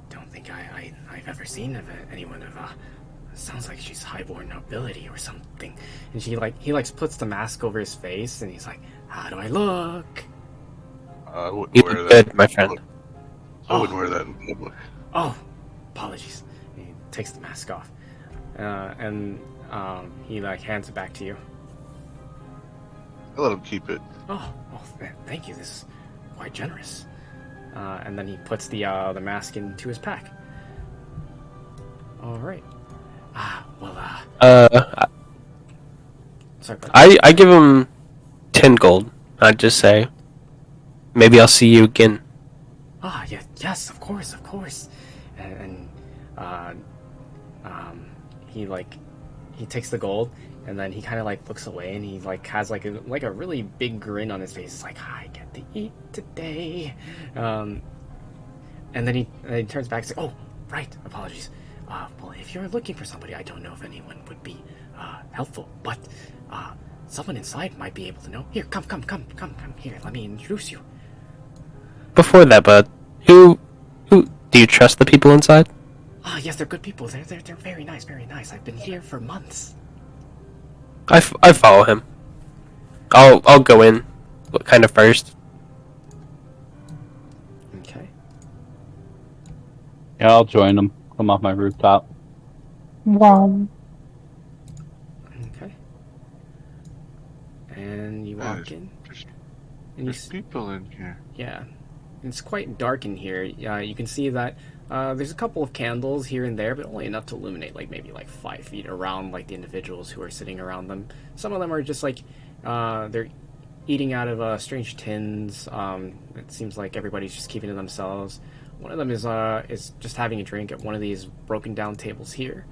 don't think I've ever seen of anyone of sounds like she's highborn nobility or something. And he splits the mask over his face and he's like, how do I look? I wouldn't You wear look that. good, my friend. I wouldn't wear that in public. Oh, apologies. And he takes the mask off. And he hands it back to you. I let him keep it. Oh, thank you. This is quite generous. And then he puts the mask into his pack. All right. Sorry. I give him 10 gold. I'd just say, maybe I'll see you again. Yeah, yes, of course. And he takes the gold, and then he kind of looks away, and he has a really big grin on his face. It's like, I get to eat today. And then he turns back and says, oh, right, apologies. Well, if you're looking for somebody, I don't know if anyone would be helpful, but someone inside might be able to know. Here, come here. Let me introduce you. Before that, bud, who do you trust the people inside? Yes, they're good people. They're very nice, very nice. I've been here for months. I follow him. I'll go in, kind of first. Okay. Yeah, I'll join them. Come off my rooftop. Okay. And you walk in, and There's people in here. yeah, it's quite dark in here. You can see that there's a couple of candles here and there, but only enough to illuminate maybe 5 feet around the individuals who are sitting around them. Some of them are just they're eating out of strange tins. It seems like everybody's just keeping to themselves. One of them is just having a drink at one of these broken down tables here.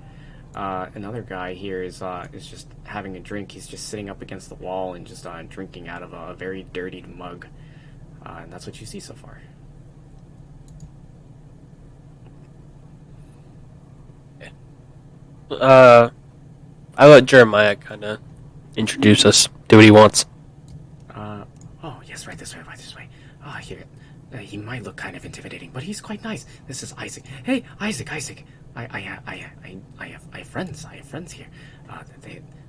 Another guy here is just having a drink. He's just sitting up against the wall and just drinking out of a very dirtied mug. And that's what you see so far. I let Jeremiah kind of introduce us, do what he wants. Oh, yes, right this way. Here. He might look kind of intimidating, but he's quite nice. This is Isaac. Hey, Isaac. I have friends. I have friends here.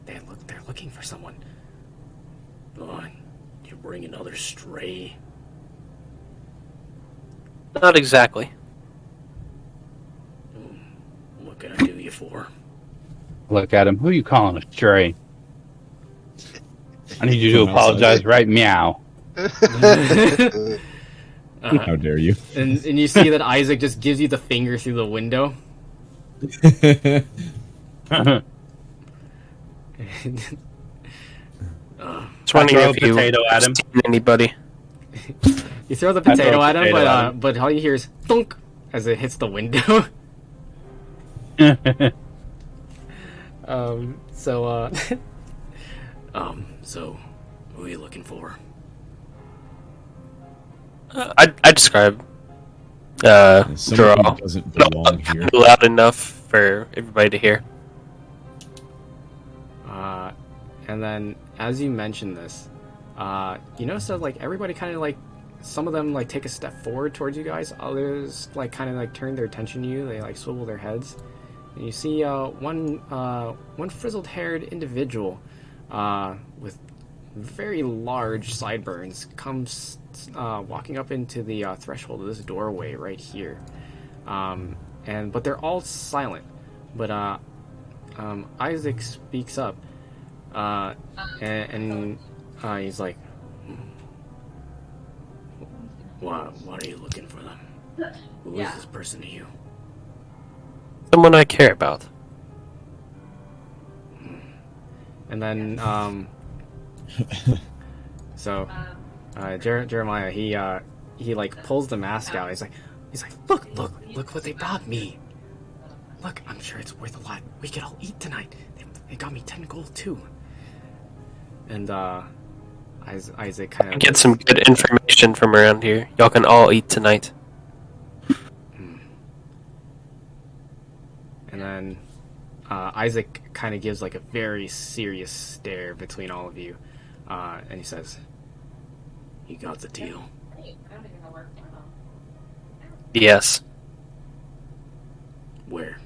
They're looking for someone. Oh, you bring another stray. Not exactly. What can I do you for? Look at him. Who are you calling a stray? I need you to From outside. apologize right meow. How dare you? And you see that Isaac just gives you the finger through the window. Just wondering throw a if you potato at him. seen anybody. You throw the I throw potato a at him, potato at him. but all you hear is thunk as it hits the window. So who are you looking for? I describe Someone who Jarrell. doesn't belong here. Loud enough for everybody to hear. And then as you mention this, you notice that everybody kind of some of them like take a step forward towards you guys. Others like kind of like turn their attention to you. They like swivel their heads, and you see one frizzled-haired individual with very large sideburns comes walking up into the threshold of this doorway right here. But they're all silent. But Isaac speaks up, and he's like, "What are you looking for them? Who is this person to you?" Someone I care about. And then, Jeremiah, he like pulls the mask out. He's like, look what they brought me. Look, I'm sure it's worth a lot. We could all eat tonight. They got me 10 gold too. And Isaac kind of Get some good information from around here. Y'all can all eat tonight. And then Isaac kind of gives like a very serious stare between all of you, and he says, "You got the deal." Yes. Where?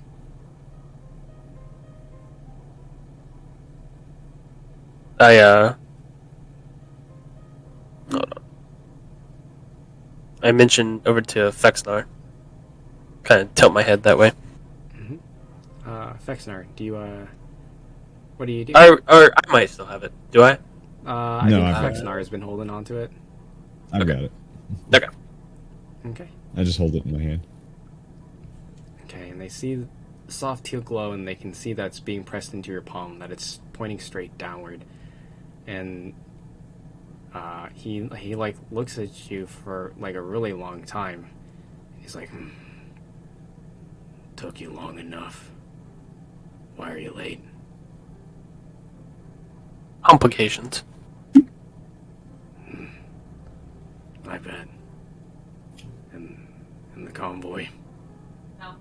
I mentioned over to Fexnar. Kind of tilt my head that way. Fexnar, do you what do you do? Or I might still have it. Do I? I No, think I've got Fexnar has been holding on to it. I've got it. Okay. Okay. I just hold it in my hand. Okay, and they see the soft teal glow, and they can see that it's being pressed into your palm, that it's pointing straight downward. And he like looks at you for like a really long time. He's like, "Took you long enough. Why are you late?" Complications. I bet. And the convoy. No.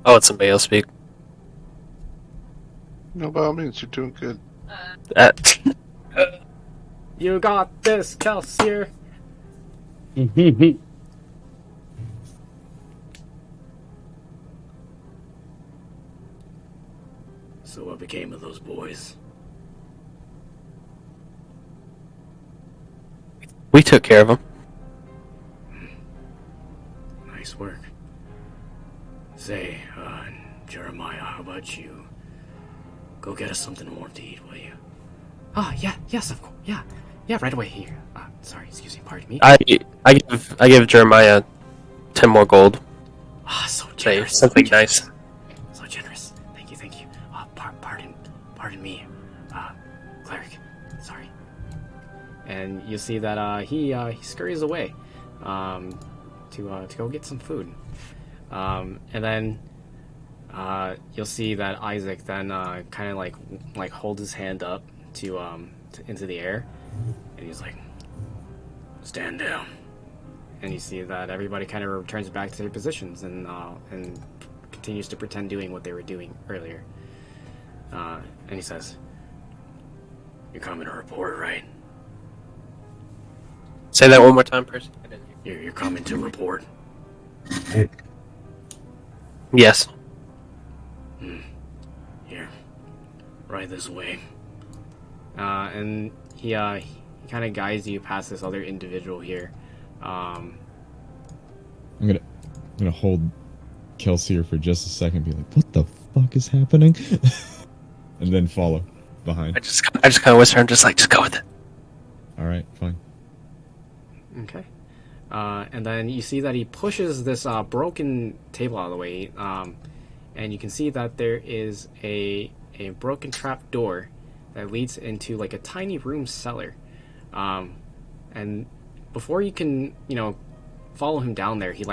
I'll let somebody else speak. No, by all means, you're doing good. You got this, Kelsier. So what became of those boys? We took care of them. Nice work. Say, Jeremiah, how about you? Go get us something warm to eat, will you? Ah, yeah, yes, of course, yeah, right away here. Sorry, excuse me, pardon me. I give Jeremiah 10 more gold. Ah, so Say generous. something nice. So generous. Thank you. Pardon me, cleric. Sorry. And you see that he scurries away, to go get some food. And then you'll see that Isaac then kind of like holds his hand up to into the air, and he's like, "Stand down." And you see that everybody kind of returns back to their positions and continues to pretend doing what they were doing earlier. And he says, "You're coming to report, right? Say that one more time, Percy. You're coming to report." Yes. Here, right this way. And he kind of guides you past this other individual here. I'm gonna hold Kelsier for just a second, and be like, "What the fuck is happening?" And then follow behind. I just kind of whisper and just go with it. All right, fine. Okay. And then you see that he pushes this broken table out of the way, and you can see that there is a broken trap door that leads into like a tiny room cellar. And before you can, follow him down there, he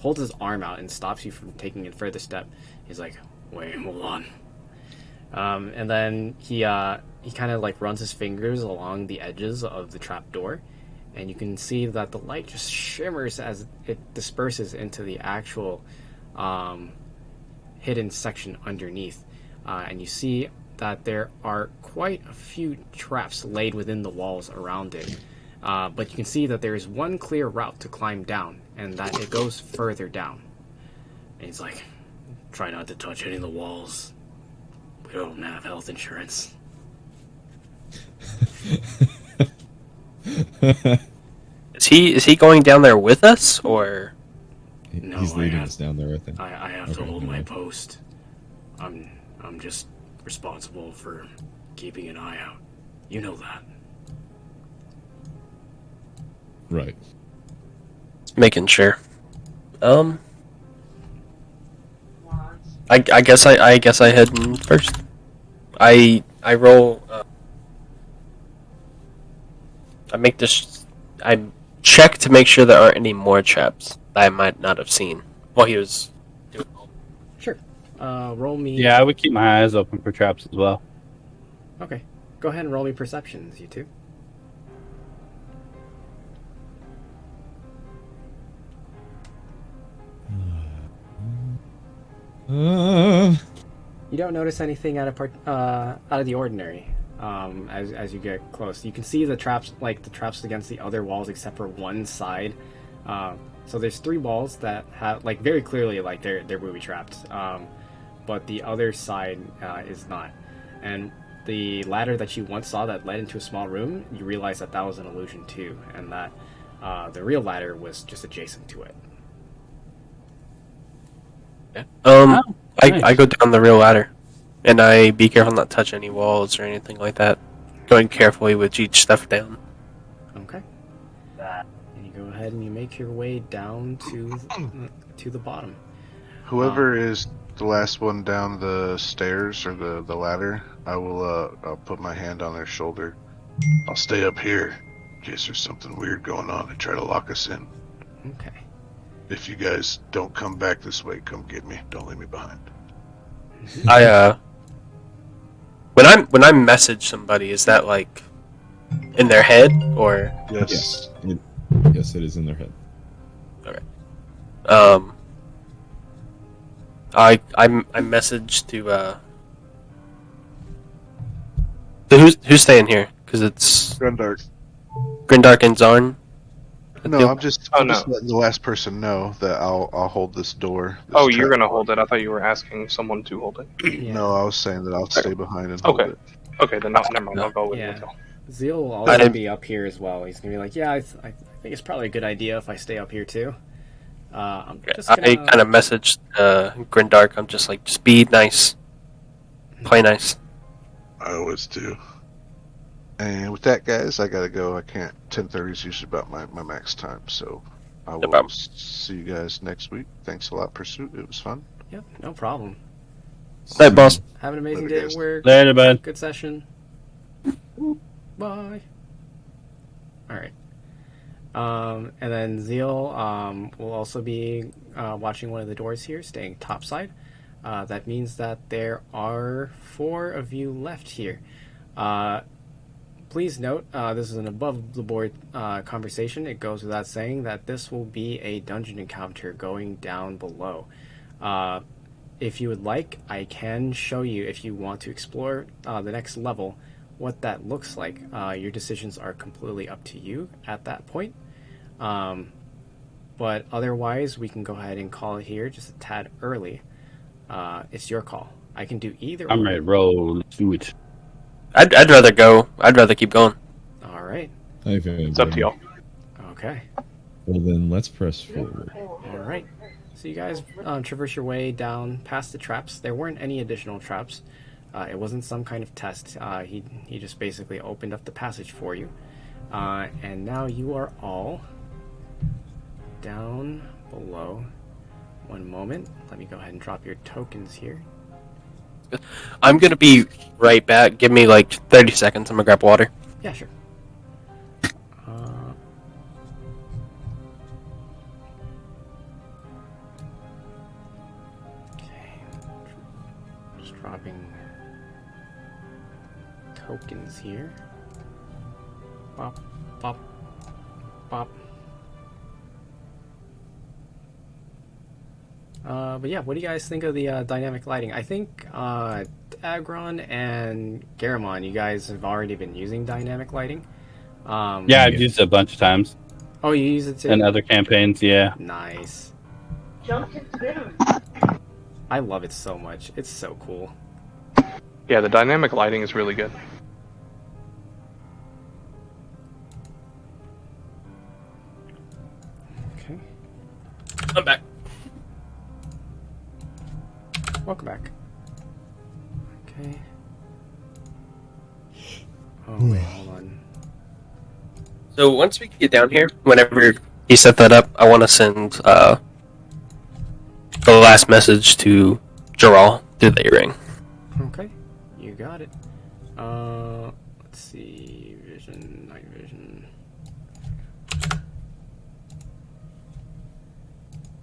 holds his arm out and stops you from taking a further step. He's like, "Wait, hold on." And then he kind of like runs his fingers along the edges of the trap door, and you can see that the light just shimmers as it disperses into the actual hidden section underneath. And you see that there are quite a few traps laid within the walls around it. But you can see that there is one clear route to climb down, and that it goes further down. And he's like, try not to touch any of the walls. We don't have health insurance. Is he going down there with us, or? No, He's leading us down there, I think. I have to hold my post. I'm just responsible for keeping an eye out. You know that. Right. Making sure. What? I guess I head in first. I roll. I check to make sure there aren't any more traps that I might not have seen while he was doing. Sure. Roll me. Yeah, I would keep my eyes open for traps as well. Okay. Go ahead and roll me perceptions, you two. You don't notice anything out of the ordinary as you get close. You can see the traps against the other walls, except for one side. So there's 3 walls that have very clearly they're booby trapped, but the other side is not. And the ladder that you once saw that led into a small room, you realize that was an illusion too, and that the real ladder was just adjacent to it. I go down the real ladder, and I be careful not to touch any walls or anything like that. Going carefully with each step down. Okay. And you go ahead and you make your way down to the bottom. Whoever is the last one down the stairs or the ladder, I'll put my hand on their shoulder. I'll stay up here in case there's something weird going on and try to lock us in. Okay. If you guys don't come back this way, come get me. Don't leave me behind. When I message somebody, is that in their head or? Yes. Yes, it is in their head. Okay. I message to who's staying here? Because it's Grundark. Grindark and Zarn. No, I'm just letting the last person know that I'll hold this door. Oh, you're gonna hold it. I thought you were asking someone to hold it. Yeah. No, I was saying that I'll stay behind and hold it. Okay, then never mind. I'll go with Yeah. you. Zeal will also be up here as well. He's gonna be like, yeah, I think it's probably a good idea if I stay up here too. I'm just gonna... I kind of messaged Grindark. I'm just like, just be nice, play nice. I always do. And with that, guys, I gotta go. I can't. 10:30 is usually about my max time, so I will problem. see you guys next week. Thanks a lot, Pursuit. It was fun. Yep, no problem. Night, boss. Have an amazing Later, day guys. at work. Later, bud. Good session. Bye. Alright. And then Zeal will also be watching one of the doors here, staying topside. That means that there are 4 of you left here. Please note, this is an above-the-board conversation. It goes without saying that this will be a dungeon encounter going down below. If you would like, I can show you, if you want to explore the next level, what that looks like. Your decisions are completely up to you at that point. But otherwise, we can go ahead and call it here just a tad early. It's your call. I can do either. I'm ready to roll. Let's do it. I'd rather go. I'd rather keep going. All right. It's up to y'all. Okay. Well, then let's press forward. All right. So you guys traverse your way down past the traps. There weren't any additional traps. It wasn't some kind of test. He just basically opened up the passage for you. And now you are all down below. One moment. Let me go ahead and drop your tokens here. I'm gonna be right back. Give me 30 seconds. I'm gonna grab water. Yeah, sure. Okay. Just dropping tokens here. Bop, bop, bop. But yeah, what do you guys think of the dynamic lighting? I think Agron and Garamon, you guys have already been using dynamic lighting. Yeah, I've used it a bunch of times Oh, you use it too? in other campaigns, yeah. Nice. Jump into I love it so much. It's so cool. Yeah, the dynamic lighting is really good. Okay. I'm back. Welcome back. Okay. Oh, wait, hold on. So once we get down here, whenever you set that up, I want to send the last message to Geralt through the earring. Okay, you got it. Let's see. Vision, night vision.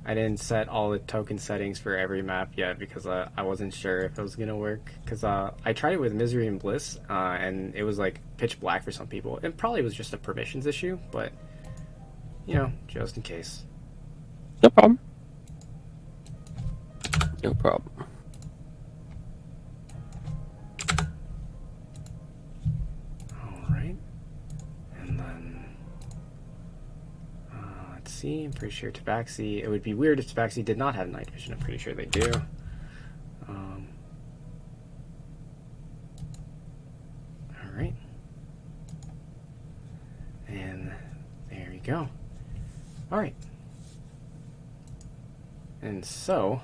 I didn't set all the token settings for every map yet because I wasn't sure if it was gonna work. Because I tried it with Misery and Bliss, and it was like pitch black for some people. It probably was just a permissions issue, but you know, just in case. No problem. No problem. Alright. And then let's see, I'm pretty sure Tabaxi, it would be weird if Tabaxi did not have night vision. I'm pretty sure they do. Alright. And there you go. Alright. And so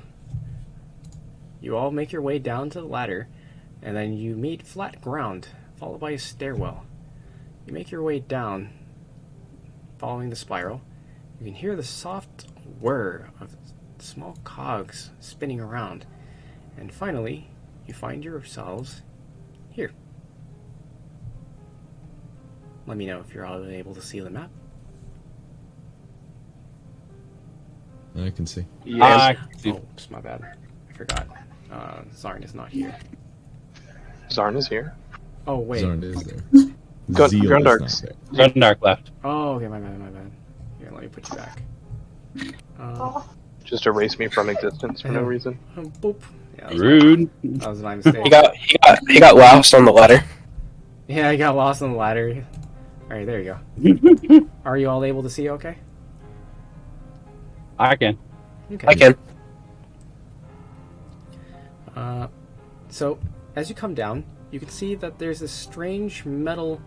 you all make your way down to the ladder, and then you meet flat ground, followed by a stairwell. You make your way down, following the spiral. You can hear the soft whir of small cogs spinning around. And finally, you find yourselves here. Let me know if you're all able to see the map. I can see. Yeah. Oh, oops, my bad. I forgot. Zarn is not here. Zarn is here. Oh, wait. Zarn is there. Good- Zeal is Grundark's- not there. Grundark left. Oh, okay, my bad. Here, let me put you back. Just erase me from existence for no reason. Boop. Yeah, that was Rude. that was my mistake. He got lost on the ladder. Yeah, I got lost on the ladder. Alright, there you go. Are you all able to see okay? I can. Okay. I can. So, as you come down, you can see that there's this strange metal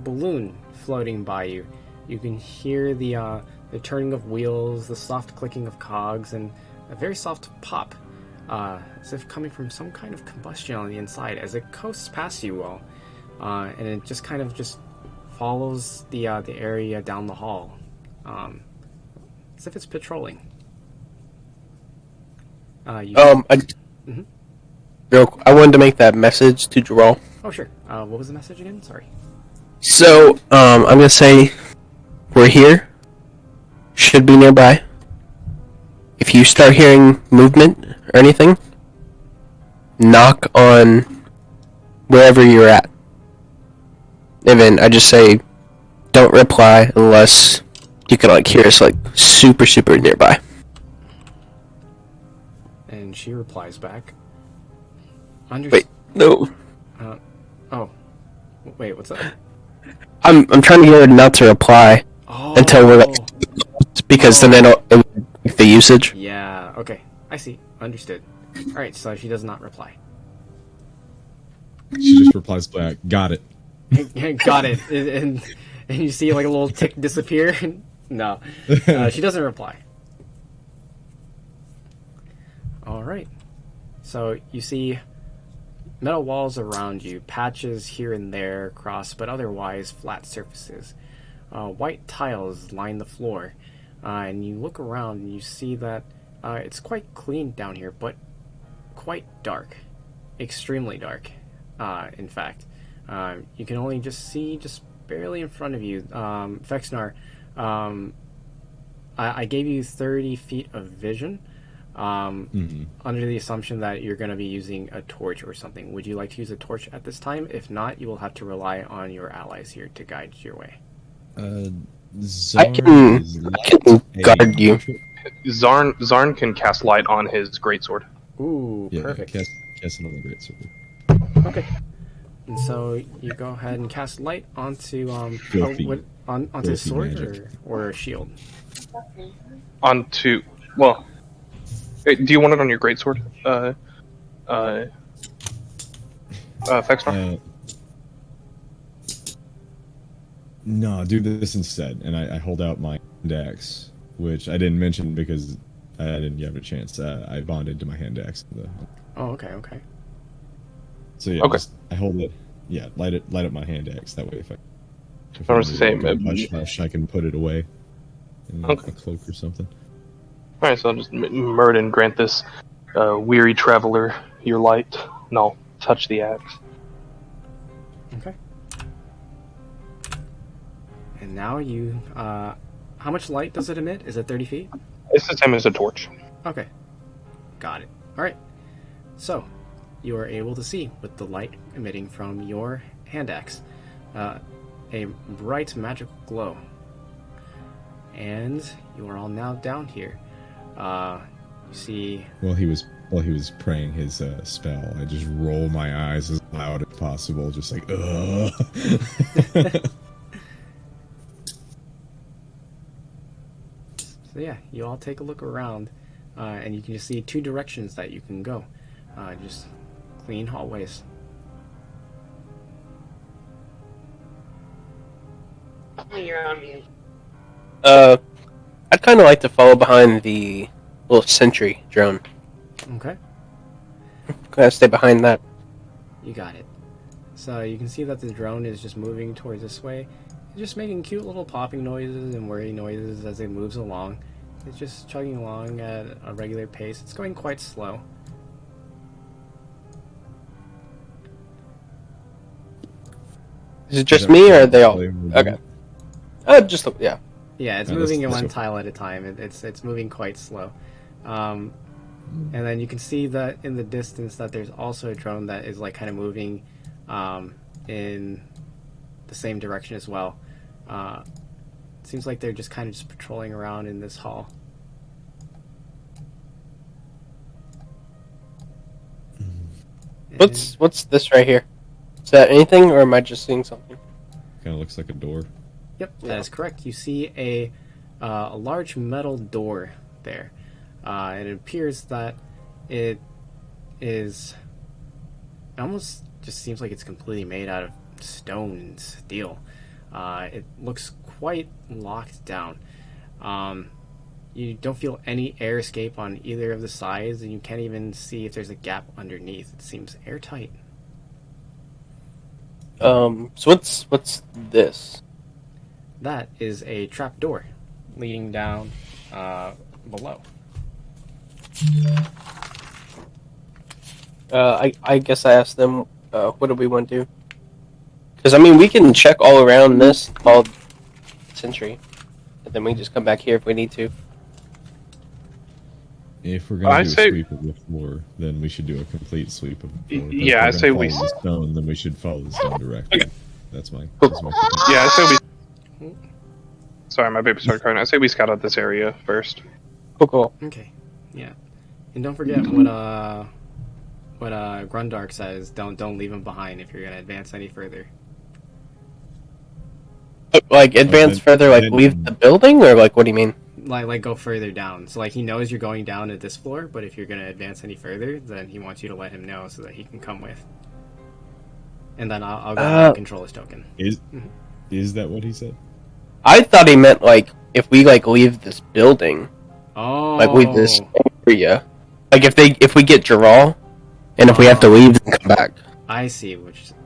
balloon floating by you. You can hear the turning of wheels, the soft clicking of cogs, and a very soft pop, as if coming from some kind of combustion on the inside as it coasts past you all. And it just kind of just follows the area down the hall, as if it's patrolling. I wanted to make that message to Geralt. Oh, sure. What was the message again? Sorry. So, I'm gonna say, we're here. Should be nearby. If you start hearing movement or anything, knock on wherever you're at. And then I just say, don't reply unless you can like hear us like super nearby. And she replies back. Wait, no. Oh. Wait, what's that? I'm trying to get her not to reply until we're like, because then it would make the usage. Yeah, okay. I see. Understood. Alright, so she does not reply. She just replies back, got it. Got it. And you see like a little tick disappear? No. She doesn't reply. Alright. So you see metal walls around you, patches here and there across, but otherwise flat surfaces. White tiles line the floor, and you look around and you see that it's quite clean down here, but quite dark. Extremely dark, in fact. You can only just see just barely in front of you. Vexnar, I gave you 30 feet of vision. Under the assumption that you're going to be using a torch or something. Would you like to use a torch at this time? If not, you will have to rely on your allies here to guide your way. I can guard you. Zarn can cast light on his greatsword. Ooh, Yeah, perfect. cast another great sword. Okay. And so you go ahead and cast light onto Filthy. onto the Filthy sword magic. or a shield. Onto well, do you want it on your greatsword? Fexnar? No, do this instead. And I hold out my hand axe, which I didn't mention because I didn't have a chance. I bonded to my hand axe. Oh, okay. So yeah, Okay. I hold it. Yeah, light up my hand axe. That way, if I I was to say, need to go hush, I can put it away in Okay. a cloak or something. All right, so I'll just Murden grant this weary traveler your light, and I'll touch the axe. Okay. And now you how much light does it emit? Is it 30 feet? It's the same as a torch. Okay. Got it. Alright. So you are able to see with the light emitting from your hand axe a bright magical glow. And you are all now down here. You see While he was praying his spell, I just roll my eyes as loud as possible, just like ugh. So yeah, you all take a look around, and you can just see two directions that you can go. Just clean hallways. You're on mute. I'd kind of like to follow behind the little sentry drone. Okay, Kind of stay behind that. you got it. So you can see that the drone is just moving towards this way, just making cute little popping noises and whirring noises as it moves along. It's just chugging along at a regular pace. It's going quite slow. Is it just me, or are they all? Okay. Just yeah. Yeah, it's Yeah, moving in that's one okay. tile at a time. It's moving quite slow. And then you can see that in the distance that there's also a drone that is like kind of moving in the same direction as well. It seems like they're just kind of just patrolling around in this hall. What's this right here? Is that anything, or am I just seeing something? Kind of looks like a door. Yep, that is correct. You see a large metal door there, and it appears that it is. It almost just seems like it's completely made out of stone and steel. It looks quite locked down. You don't feel any air escape on either of the sides, and you can't even see if there's a gap underneath. It seems airtight. So what's this? That is a trap door leading down below. I guess I asked them, what do we want to do? Because I mean, we can check all around this called Sentry, and then we can just come back here if we need to. If we're gonna I do say- a sweep of the floor, then we should do a complete sweep of the floor. But Yeah, I if we're say gonna we- follow the stone, then we should follow the stone directly. That's my. Cool. That's my Yeah, I say we. Sorry, my baby started crying. I say we scout out this area first. Cool. Okay, yeah, and don't forget what Grundark says. Don't leave him behind if you're gonna advance any further. Like advance then- further, like then- leave the building, or like what do you mean? Like go further down. So like he knows you're going down at this floor, but if you're gonna advance any further, then he wants you to let him know so that he can come with. And then I'll go ahead and control his token. Is that what he said? I thought he meant like if we like leave this building, Oh, like leave this area, like if we get draw, and if we have to leave, then come back. I see.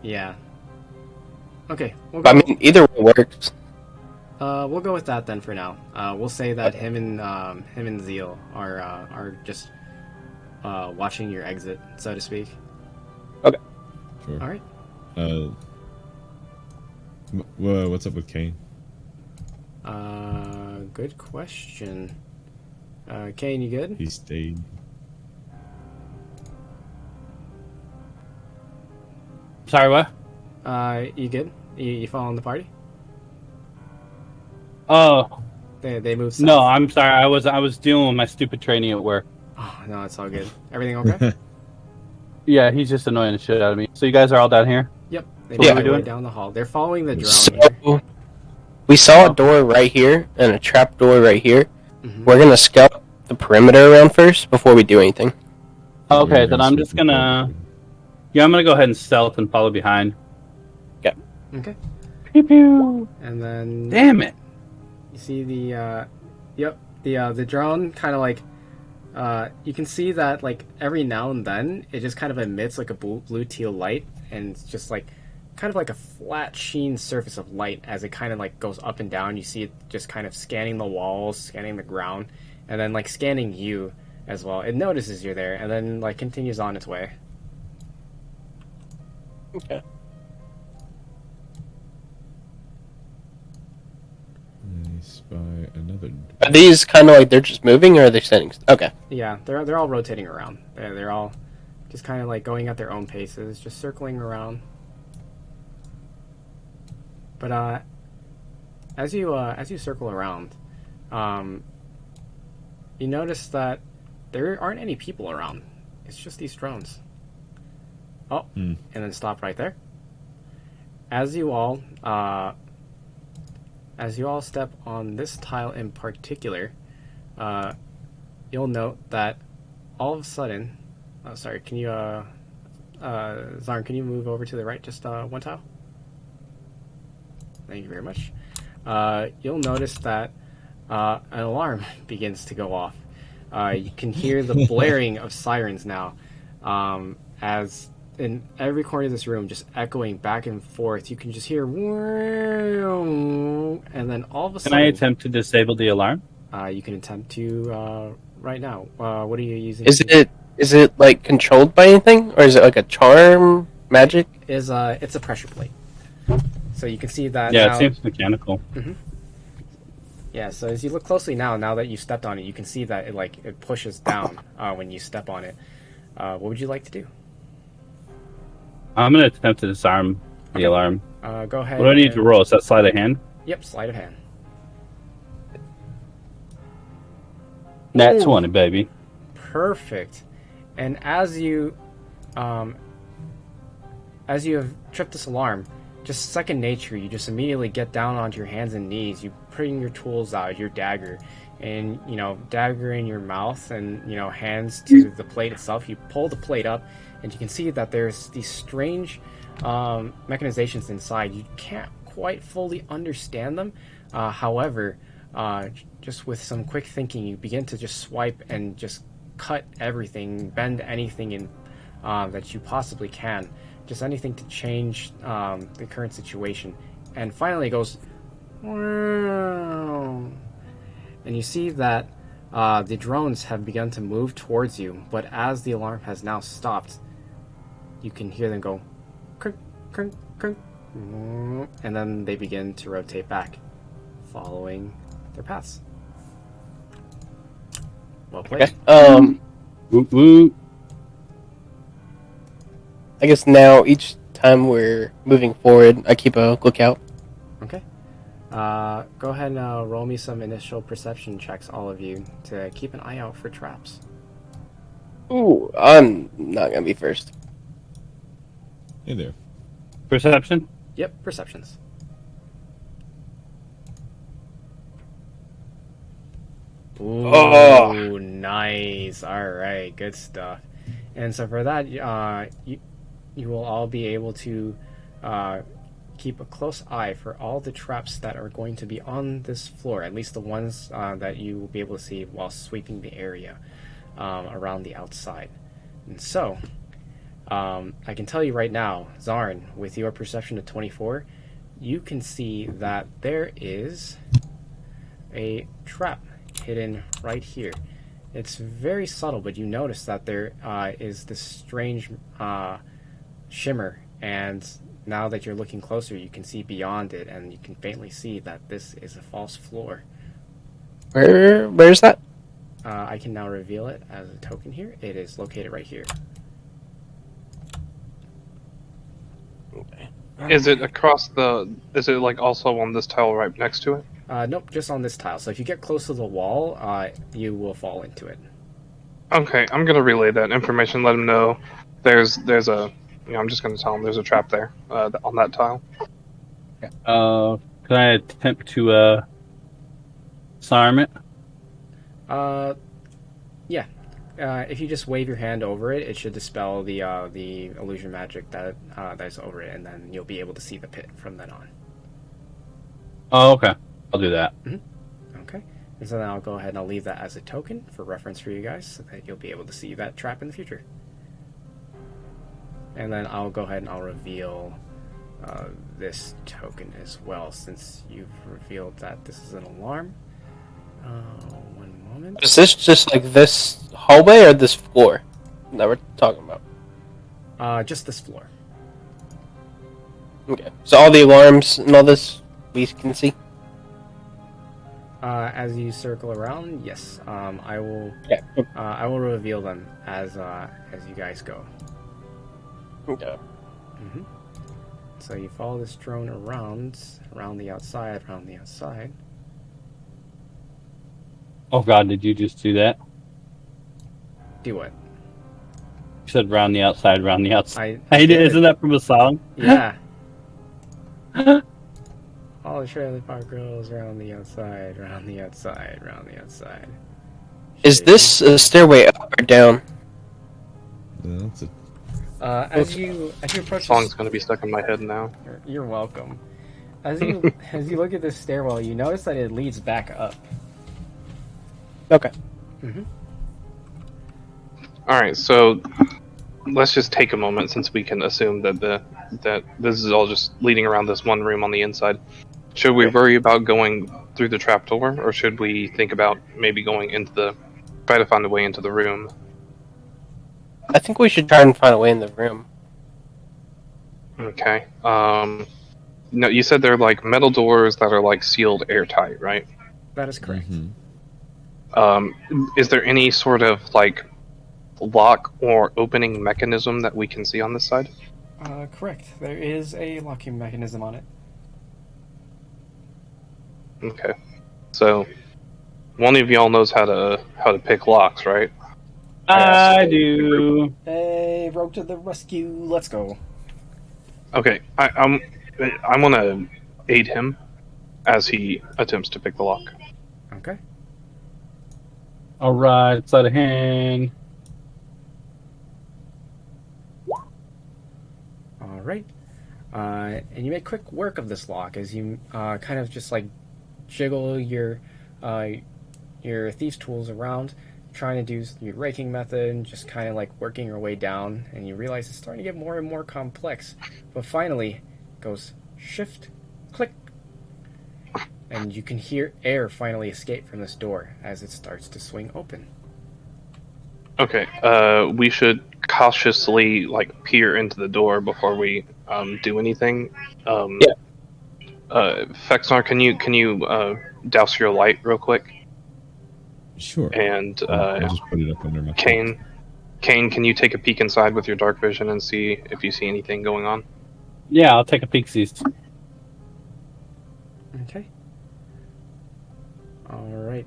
Yeah. Okay, I mean, either way works. we'll go with that then for now. We'll say that him and Zeal are just watching your exit, so to speak. Sure. All right. What's up with Kane? Good question. Kane, you good? He stayed. Sorry, what? You good? You following the party? Oh, They moved south. no, I'm sorry. I was dealing with my stupid training at work. Oh, no, it's all good. Everything okay? Yeah, he's just annoying the shit out of me. So you guys are all down here? Yep. They So what made are we their way doing? down the hall. They're following the drone So here. we saw Oh. a door right here and a trap door right here. Mhm. We're gonna scout the perimeter around first before we do anything. Okay, We're then gonna I'm sweep just the gonna... floor. Yeah, I'm gonna go ahead and stealth and follow behind. Okay. Pew pew! And then Damn it! you see the the drone kind of like you can see that like every now and then it just kind of emits like a blue teal light, and it's just like kind of like a flat sheen surface of light as it kind of like goes up and down. You see it just kind of scanning the walls, scanning the ground, and then like scanning you as well. It notices you're there and then like continues on its way. Okay. I spy another. Are these kind of like they're just moving, or are they standing? Okay. Yeah, they're all rotating around. They're all just kind of like going at their own paces, just circling around. But as you circle around, you notice that there aren't any people around. It's just these drones. Oh, and then stop right there. As you all step on this tile in particular, you'll note that all of a sudden, oh sorry, can you Zarn, can you move over to the right just one tile? Thank you very much. You'll notice that an alarm begins to go off. You can hear the blaring of sirens now, as in every corner of this room, just echoing back and forth. You can just hear, and then all of a Can I sudden, attempt to disable the alarm? you can attempt to right now. What are you using? Is it like controlled by anything, or is it like a charm magic? It's a pressure plate. So you can see that. Yeah, now, it seems mechanical. Yeah, so as you look closely now that you stepped on it, you can see that it pushes down when you step on it. What would you like to do? I'm gonna attempt to disarm the alarm. Go ahead. What do I need to roll? Is that sleight of hand? Yep, sleight of hand. Nat Ooh. 20, baby. Perfect. And as you have tripped this alarm, just second nature, you just immediately get down onto your hands and knees. You bring your tools out, your dagger, and dagger in your mouth, and hands to the plate itself. You pull the plate up, and you can see that there's these strange mechanizations inside. You can't quite fully understand them. However, just with some quick thinking, you begin to just swipe and just cut everything, bend anything in that you possibly can. Just anything to change the current situation. And finally it goes, and you see that the drones have begun to move towards you, but as the alarm has now stopped, you can hear them go, crunk, crunk, crunk, and then they begin to rotate back, following their paths. Well played. Okay. Woot woot. I guess now each time we're moving forward, I keep a lookout. Okay. Go ahead and roll me some initial perception checks, all of you, to keep an eye out for traps. Ooh, I'm not gonna be first. Hey there. Perception? Yep, perceptions. Ooh, Oh. nice. All right, good stuff. And so for that, you will all be able to keep a close eye for all the traps that are going to be on this floor, at least the ones that you will be able to see while sweeping the area around the outside. And so, I can tell you right now, Zarn, with your perception of 24, you can see that there is a trap hidden right here. It's very subtle, but you notice that there is this strange shimmer, and now that you're looking closer, you can see beyond it, and you can faintly see that this is a false floor. Where's that? I can now reveal it as a token here. It is located right here. Is it across the? Is it like also on this tile right next to it? Nope, just on this tile. So if you get close to the wall, you will fall into it. Okay, I'm gonna relay that information. Let him know there's a. I'm just gonna tell him there's a trap there on that tile. Can I attempt to disarm it? Yeah. If you just wave your hand over it, it should dispel the illusion magic that's over it, and then you'll be able to see the pit from then on. Oh, okay. I'll do that. Okay. And so then I'll go ahead and I'll leave that as a token for reference for you guys, so that you'll be able to see that trap in the future. And then I'll go ahead and I'll reveal this token as well, since you've revealed that this is an alarm. One moment. Is this just like this hallway or this floor that we're talking about? Just this floor. Okay. So all the alarms and all this we can see? As you circle around, yes. I will. Yeah. I will reveal them as you guys go. Okay. So you follow this drone around the outside, Oh God, did you just do that? Do what? You said round the outside, round the outside. I did. Isn't that from a song? Yeah. All the trailer park girls round the outside, round the outside, round the outside. Is this a stairway up or down? That's it. As you approach, Song's gonna be stuck in my head now. You're welcome. As you look at this stairwell, you notice that it leads back up. Okay. All right, so let's just take a moment, since we can assume that that this is all just leading around this one room on the inside. Should we worry about going through the trapdoor, or should we think about maybe going try to find a way into the room? I think we should try and find a way in the room. Okay. No, you said they're like metal doors that are like sealed airtight, right? That is correct. Is there any sort of like lock or opening mechanism that we can see on this side? Correct. There is a locking mechanism on it. Okay. So one of y'all knows how to pick locks, right? I do. Hey, rope to the rescue! Let's go. Okay, I'm gonna aid him as he attempts to pick the lock. Okay. All right, sleight of hand. All right. And you make quick work of this lock as you kind of just like jiggle your thieves' tools around, trying to do your raking method, and just kind of like working your way down, and you realize it's starting to get more and more complex. But finally, it goes shift, click, and you can hear air finally escape from this door as it starts to swing open. Okay, we should cautiously like peer into the door before we do anything. Yeah. Fexnar, can you douse your light real quick? Sure. And I'll just put it up under my Kane, can you take a peek inside with your dark vision and see if you see anything going on? Yeah, I'll take a peek. Okay. All right.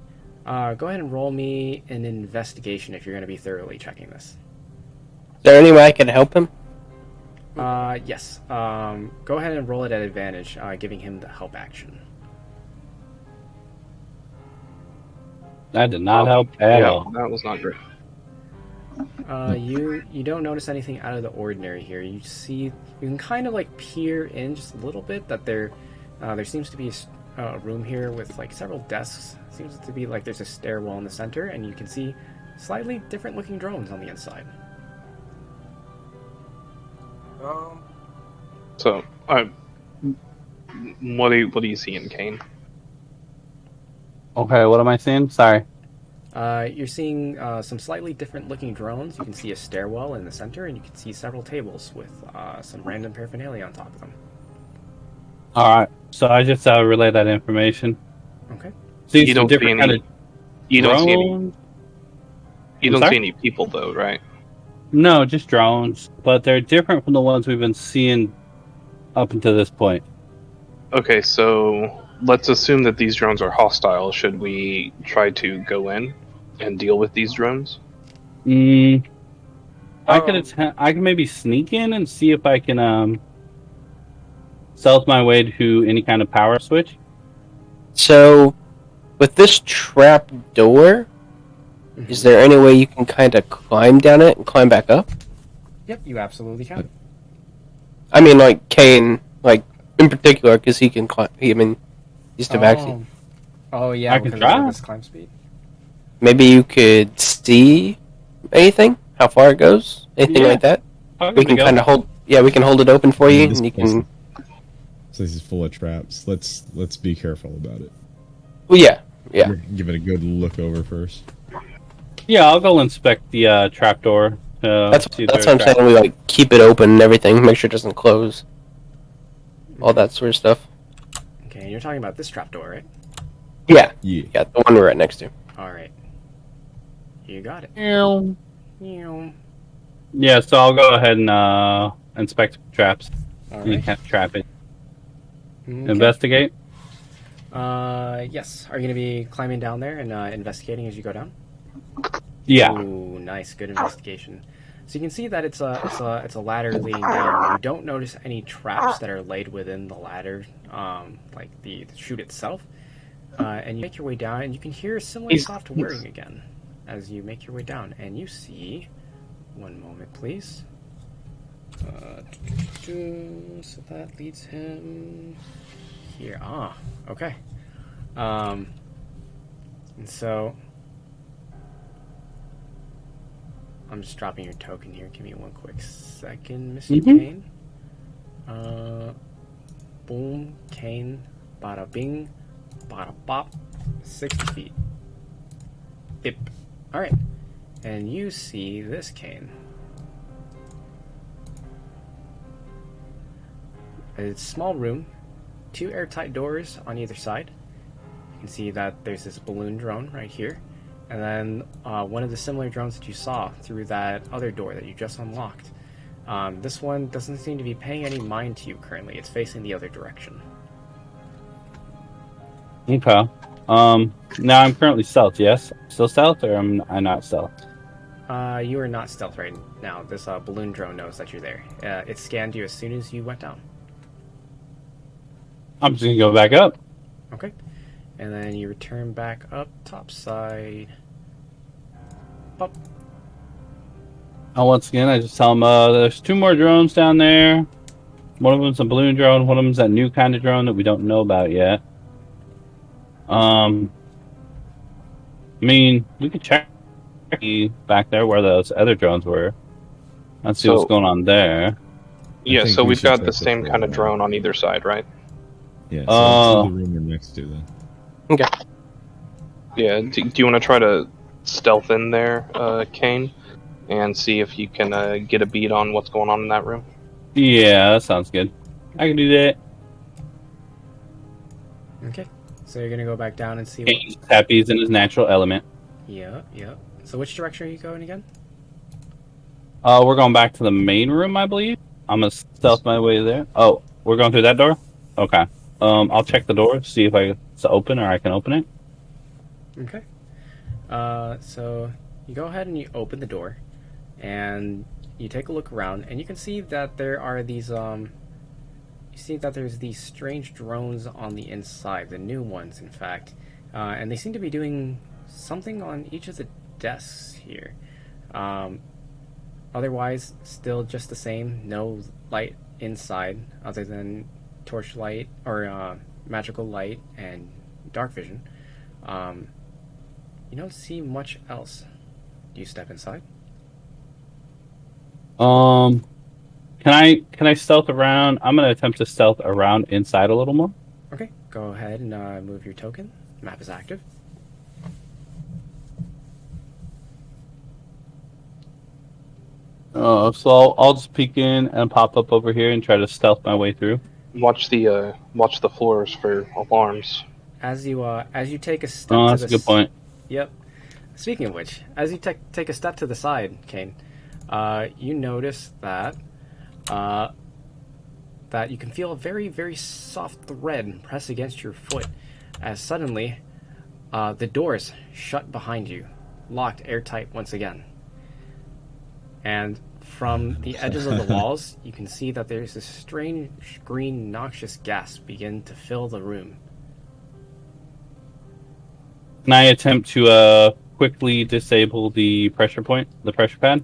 Go ahead and roll me an investigation if you're going to be thoroughly checking this. Is there any way I can help him? Yes. Go ahead and roll it at advantage, giving him the help action. That did not help at all. That was not great. You don't notice anything out of the ordinary here. You can kind of like peer in just a little bit that there seems to be a room here with like several desks. Seems to be like there's a stairwell in the center, and you can see slightly different looking drones on the inside. So, what do you see in Kane? Okay, what am I seeing? Sorry. You're seeing some slightly different looking drones. You can see a stairwell in the center, and you can see several tables with some random paraphernalia on top of them. All right, so I just relay that information. Okay. See You some don't see different any. kind of You don't see any. drones. You I'm don't sorry? see any people though, right? No, just drones, but they're different from the ones we've been seeing up until this point. Okay, so let's assume that these drones are hostile. Should we try to go in and deal with these drones? I could attempt. I can maybe sneak in and see if I can stealth my way to any kind of power switch. So, with this trap door, is there any way you can kind of climb down it and climb back up? Yep, you absolutely can. I mean, like Kane, like in particular, because he can climb. He's Tabaxi. Oh yeah, I can because try. of his climb speed. Maybe you could see anything, how far it goes, anything Yeah. like that. Okay, We can go. kind of hold. Yeah, we can hold it open for you, This and you place- can. So this is full of traps. Let's be careful about it. Well, yeah. Give it a good look over first. Yeah, I'll go inspect the trapdoor. That's see if what there's I'm trap- saying. We like keep it open and everything, make sure it doesn't close. All that sort of stuff. Okay, and you're talking about this trapdoor, right? Yeah, Yeah. yeah, the one we're right next to. All right. You got it. Meow. Meow. Yeah, so I'll go ahead and inspect traps. All You right. can't trap it. Okay. Investigate. Yes. Are you gonna be climbing down there and investigating as you go down? Yeah. Ooh, nice, good investigation. So you can see that it's a ladder leading down. You don't notice any traps that are laid within the ladder, like the chute itself. And you make your way down, and you can hear similar soft whirring again as you make your way down. And you see, one moment, please. So that leads him here. Ah, okay. And so I'm just dropping your token here. Give me one quick second, Mr. Mhm. Kane. Boom, Kane, bada bing, bada bop, 60 feet. Yep. Alright. And you see this Kane. It's a small room, 2 airtight doors on either side. You can see that there's this balloon drone right here. And then one of the similar drones that you saw through that other door that you just unlocked. This one doesn't seem to be paying any mind to you currently. It's facing the other direction. Okay. Now I'm currently stealth, yes? Still stealth, or am I not stealth? You are not stealth right now. This balloon drone knows that you're there. It scanned you as soon as you went down. I'm just gonna go back up. Okay. And then you return back up top side. Pop. Once again, I just tell them there's 2 more drones down there. One of them's a balloon drone. One of them's that new kind of drone that we don't know about yet. I mean, we could check back there where those other drones were. Let's see what's going on there. Yeah, think so we we've should got check the this same for kind of now. drone on either side, right? Yeah. So Oh. let's do the room we're next to then. Okay. Yeah. Do you want to try to stealth in there, Kane, and see if you can get a beat on what's going on in that room? Yeah, that sounds good. I can do that. Okay. So you're gonna go back down and see He's happy he's in his natural element. Yeah, yeah. So which direction are you going again? We're going back to the main room, I believe. I'm gonna stealth my way there. Oh, we're going through that door? Okay. I'll check the door, see if it's open or I can open it. Okay. So you go ahead and you open the door, and you take a look around, and you can see that there are these you see that there's these strange drones on the inside, the new ones, in fact, and they seem to be doing something on each of the desks here. Otherwise, still just the same. No light inside, other than torchlight or magical light and dark vision. You don't see much else. Do you step inside? Can I stealth around? I'm gonna attempt to stealth around inside a little more. Okay, go ahead and move your token. Map is active. So I'll just peek in and pop up over here and try to stealth my way through. Watch the floors for alarms. As you take a step Oh, to that's the a good point. Yep. Speaking of which, as you take a step to the side, Kane, you notice that that you can feel a very, very soft thread press against your foot, as suddenly the doors shut behind you, locked airtight once again. And from the edges of the walls, you can see that there's this strange green noxious gas begin to fill the room. Can I attempt to quickly disable the pressure pad?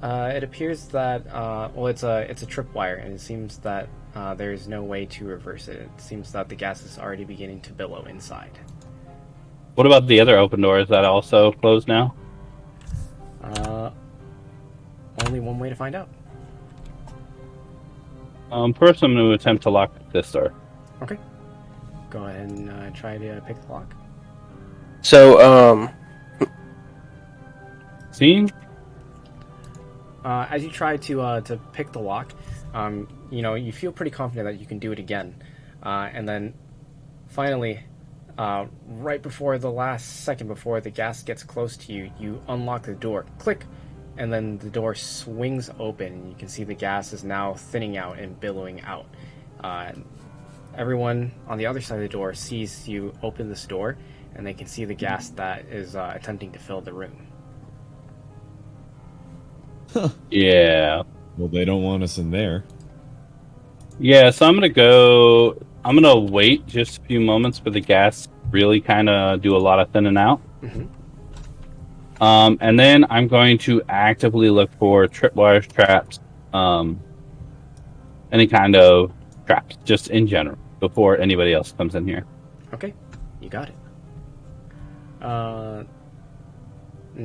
It appears that it's a tripwire, and it seems that there is no way to reverse it. It seems that the gas is already beginning to billow inside. What about the other open door? Is that also closed now? Only one way to find out. First, I'm going to attempt to lock this door. Okay. Go ahead and try to pick the lock. So, See? As you try to pick the lock, you feel pretty confident that you can do it again, and then finally, right before the last second before the gas gets close to you, you unlock the door. Click, and then the door swings open, and you can see the gas is now thinning out and billowing out. Everyone on the other side of the door sees you open this door, and they can see the gas that is attempting to fill the room. Yeah. Well, they don't want us in there. Yeah, so I'm gonna wait just a few moments for the gas really kind of do a lot of thinning out. Mm-hmm. And then I'm going to actively look for tripwires, traps, any kind of traps, just in general, before anybody else comes in here. Okay, you got it. And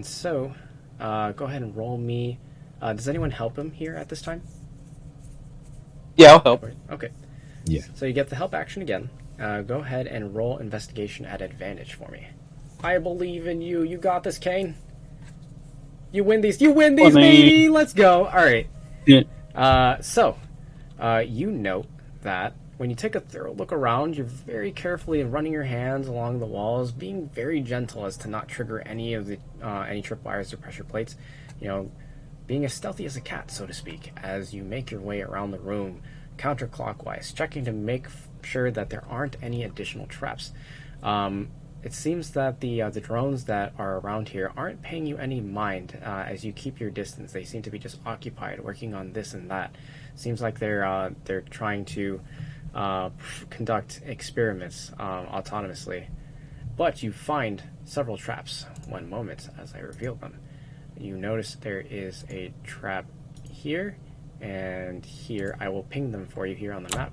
so, go ahead and roll me. Does anyone help him here at this time? yeah, I'll help. Okay. Yeah. So you get the help action again. Go ahead and roll investigation at advantage for me. I believe in you. You got this, Kane. You win these. You win these, baby. Let's go. All right. Yeah. You note that when you take a thorough look around, you're very carefully running your hands along the walls, being very gentle as to not trigger any of the any tripwires or pressure plates. Being as stealthy as a cat, so to speak, as you make your way around the room, counterclockwise, checking to make sure that there aren't any additional traps. It seems that the drones that are around here aren't paying you any mind as you keep your distance. They seem to be just occupied working on this and that. Seems like they're trying to conduct experiments autonomously. But you find several traps. One moment as I reveal them. You notice there is a trap here and here. I will ping them for you here on the map.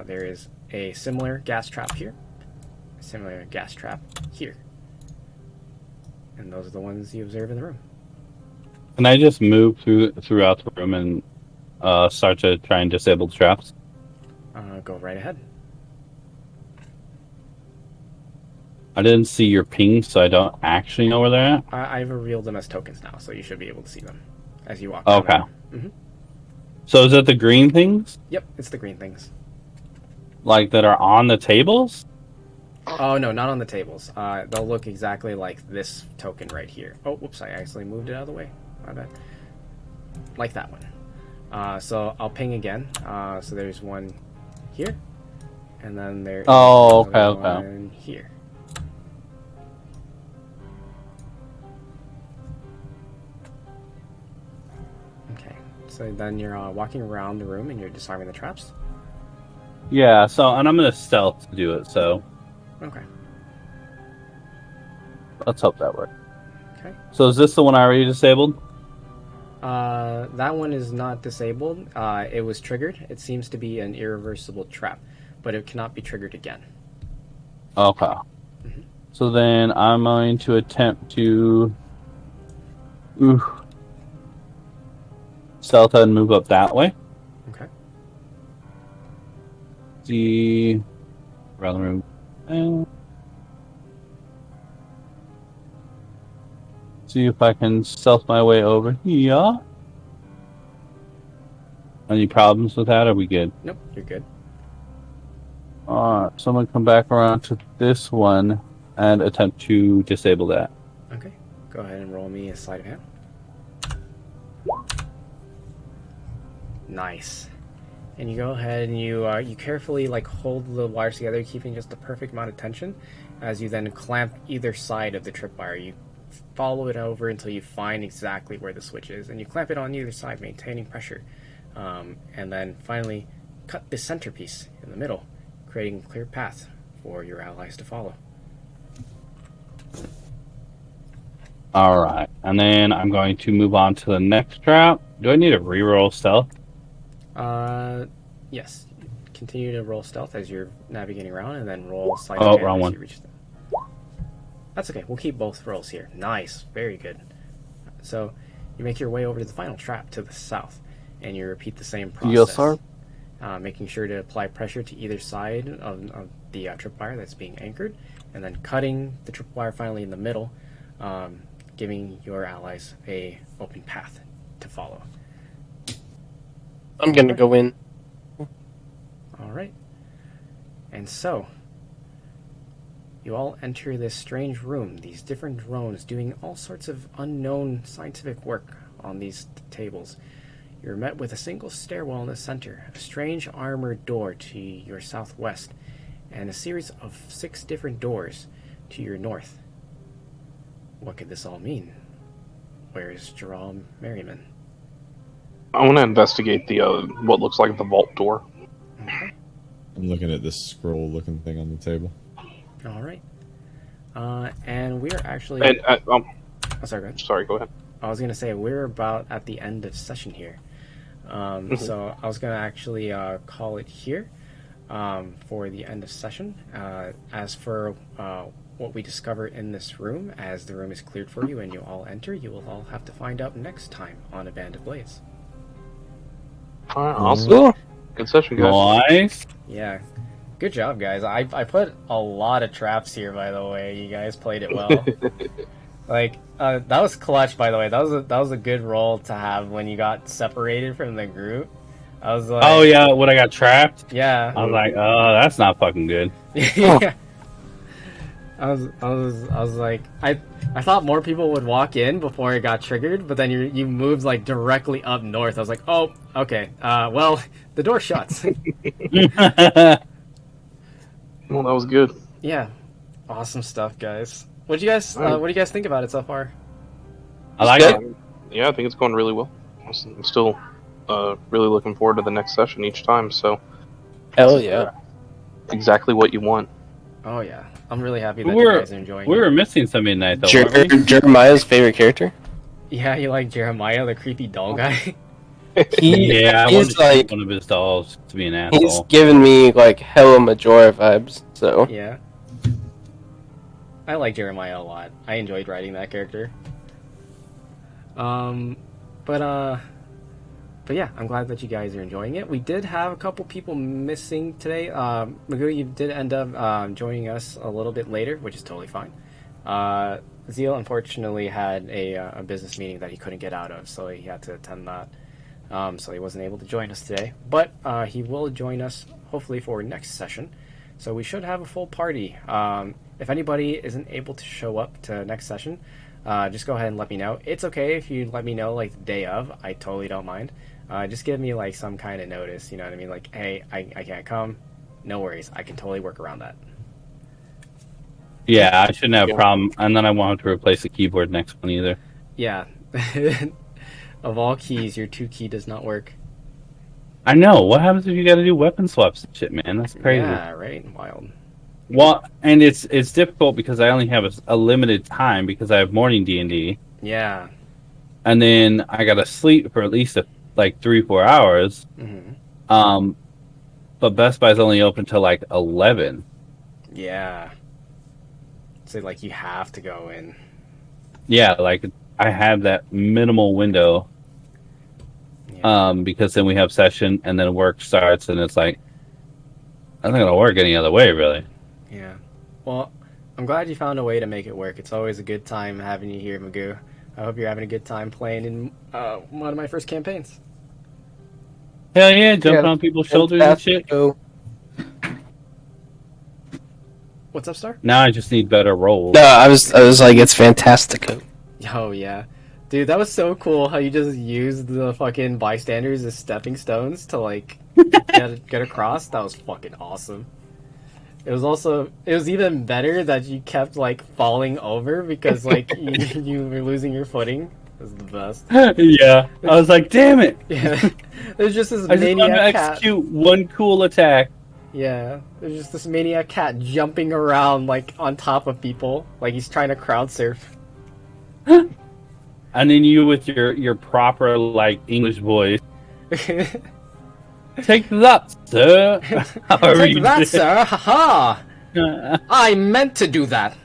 There is a similar gas trap here. Similar gas trap here. And those are the ones you observe in the room. Can I just move throughout the room and start to try and disable the traps? Go right ahead. I didn't see your ping, so I don't actually know where they're at. I've revealed them as tokens now, so you should be able to see them as you walk. Okay. Mm-hmm. So is it the green things? Yep, it's the green things. Like that are on the tables? Oh, no, not on the tables. They'll look exactly like this token right here. Oh, whoops, I actually moved it out of the way. My bad. Like that one. So I'll ping again. So there's one here. And then there's one here. Okay. So then you're walking around the room and you're disarming the traps? Yeah, and I'm going to stealth to do it, so... Okay. Let's hope that works. Okay. So is this the one I already disabled? That one is not disabled. It was triggered. It seems to be an irreversible trap, but it cannot be triggered again. Okay. Mm-hmm. So then I'm going to attempt to... stealth and move up that way. Okay. See... around the room. See if I can stealth my way over here. Any problems with that? Are we good? Nope, you're good. Alright, so I'm going to come back around to this one and attempt to disable that. Okay, go ahead and roll me a sleight of hand. Nice. And you go ahead and you carefully hold the wires together, keeping just the perfect amount of tension, as you then clamp either side of the tripwire. You follow it over until you find exactly where the switch is, and you clamp it on either side, maintaining pressure. And then finally cut the centerpiece in the middle, creating a clear path for your allies to follow. Alright, and then I'm going to move on to the next trap. Do I need to reroll stealth? Yes. Continue to roll stealth as you're navigating around, and then roll sleight Oh, of hand wrong as one. you reach them. That's okay. We'll keep both rolls here. Nice. Very good. So you make your way over to the final trap to the south, and you repeat the same process. Yes, sir. Making sure to apply pressure to either side of the tripwire that's being anchored, and then cutting the tripwire finally in the middle, giving your allies a open path to follow. I'm gonna go in. All right. And so, you all enter this strange room, these different drones doing all sorts of unknown scientific work on these tables. You're met with a single stairwell in the center, a strange armored door to your southwest, and a series of 6 different doors to your north. What could this all mean? Where is Jerome Merriman? I want to investigate the what looks like the vault door. Okay. I'm looking at this scroll-looking thing on the table. All right. And we're actually... And Oh, sorry, go ahead. sorry, go ahead. I was going to say, we're about at the end of session here. So I was going to actually call it here for the end of session. As for what we discover in this room, as the room is cleared for you and you all enter, you will all have to find out next time on A Band of Blades. All right, awesome. Cool. Good session, guys. Nice. Yeah. Good job, guys. I put a lot of traps here, by the way. You guys played it well. Like, that was clutch, by the way. That was a good roll to have when you got separated from the group. I was like... Oh, yeah, when I got trapped? Yeah. I was like, oh, that's not fucking good. Yeah. I was like, I thought more people would walk in before it got triggered, but then you moved like directly up north. I was like, oh, okay. Well, the door shuts. Well, that was good. Yeah, awesome stuff, guys. What do you guys think about it so far? I like good. it. Yeah, I think it's going really well. I'm still really looking forward to the next session each time. So Hell yeah. exactly what you want. Oh yeah, I'm really happy that We you were- guys are enjoying We it. were missing some midnight, though, weren't we? Jeremiah's favorite character. Yeah, you like Jeremiah, the creepy doll guy? Yeah, I wanted He's to like like one of his dolls to be an he's asshole. giving me like hella Majora vibes. So Yeah. I like Jeremiah a lot. I enjoyed writing that character. But yeah, I'm glad that you guys are enjoying it. We did have a couple people missing today. Magoo, you did end up joining us a little bit later, which is totally fine. Zeal unfortunately had a business meeting that he couldn't get out of, so he had to attend that. So he wasn't able to join us today. But he will join us hopefully for next session. So we should have a full party. If anybody isn't able to show up to next session, just go ahead and let me know. It's okay if you let me know like the day of. I totally don't mind. Just give me like some kind of notice. You know what I mean? Like, hey, I can't come. No worries. I can totally work around that. Yeah, I shouldn't have a Yeah. problem. And then I won't have to replace the keyboard next one either. Yeah. Of all keys, your 2 key does not work. I know. What happens if you got to do weapon swaps and shit, man? That's crazy. Yeah, right. Wild. Well, and it's difficult because I only have a limited time because I have morning D&D, Yeah. and then I gotta sleep for at least like 3-4 hours. hmm But Best Buy's only open till like 11. Yeah. So like you have to go in. Yeah, like I have that minimal window. Yeah. Because then we have session and then work starts, and it's like I'm not gonna work any other way, really. Yeah. Well, I'm glad you found a way to make it work. It's always a good time having you here, Magoo. I hope you're having a good time playing in one of my first campaigns. Hell yeah, jumping Yeah, on people's shoulders and shit. Fantastico. What's up, Star? Now I just need better rolls. No, I was like, it's fantastico. Oh, yeah. Dude, that was so cool how you just used the fucking bystanders as stepping stones to, like, get across. That was fucking awesome. It was even better that you kept like falling over because like you were losing your footing. It was the best. Yeah, I was like, damn it! Yeah, there's just this I just want to maniac cat. execute one cool attack. Yeah, there's just this maniac cat jumping around like on top of people, like he's trying to crowd surf. And then you with your proper like English voice. Take that, sir. However Take you that, did. sir! Haha! I meant to do that.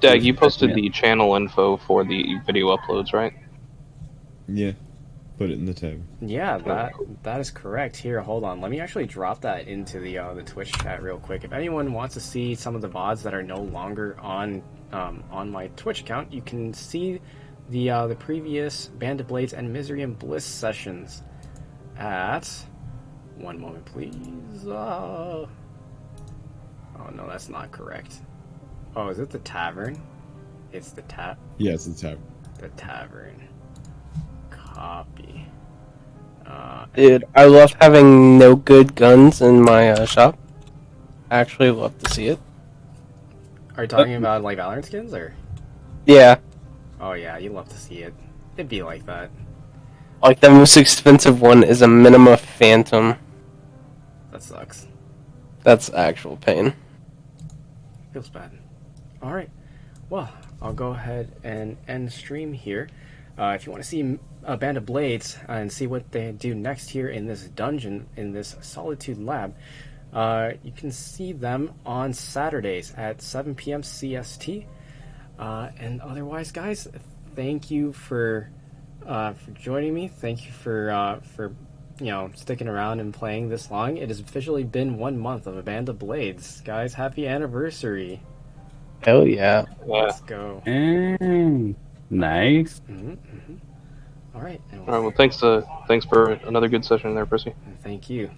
Dag, you posted the channel info for the video uploads, right? Yeah. Put it in the tab. Yeah, that is correct. Here, hold on. Let me actually drop that into the Twitch chat real quick. If anyone wants to see some of the VODs that are no longer on my Twitch account, you can see the previous Bandit Blades and Misery and Bliss sessions at... One moment, please. Oh no, that's not correct. Oh, is it the tavern? It's the Yes, it's tab. the tavern. Copy. Dude, I love having no good guns in my shop. I actually love to see it. Are you talking about like Valorant skins or? Yeah, Oh yeah, you love to see it. It'd be like that. like the most expensive one is a Minima Phantom. That sucks. That's actual pain. Feels bad. Alright. Well, I'll go ahead and end the stream here. If you want to see a Band of Blades and see what they do next here in this dungeon, in this Solitude Lab, you can see them on Saturdays at 7 p.m. CST. And otherwise, guys, thank you for joining me. Thank you for sticking around and playing this long. It has officially been 1 month of a Band of Blades, guys. Happy anniversary! Hell yeah. Let's go. Nice. All right. All right. Well, thanks for another good session there, Percy. Thank you.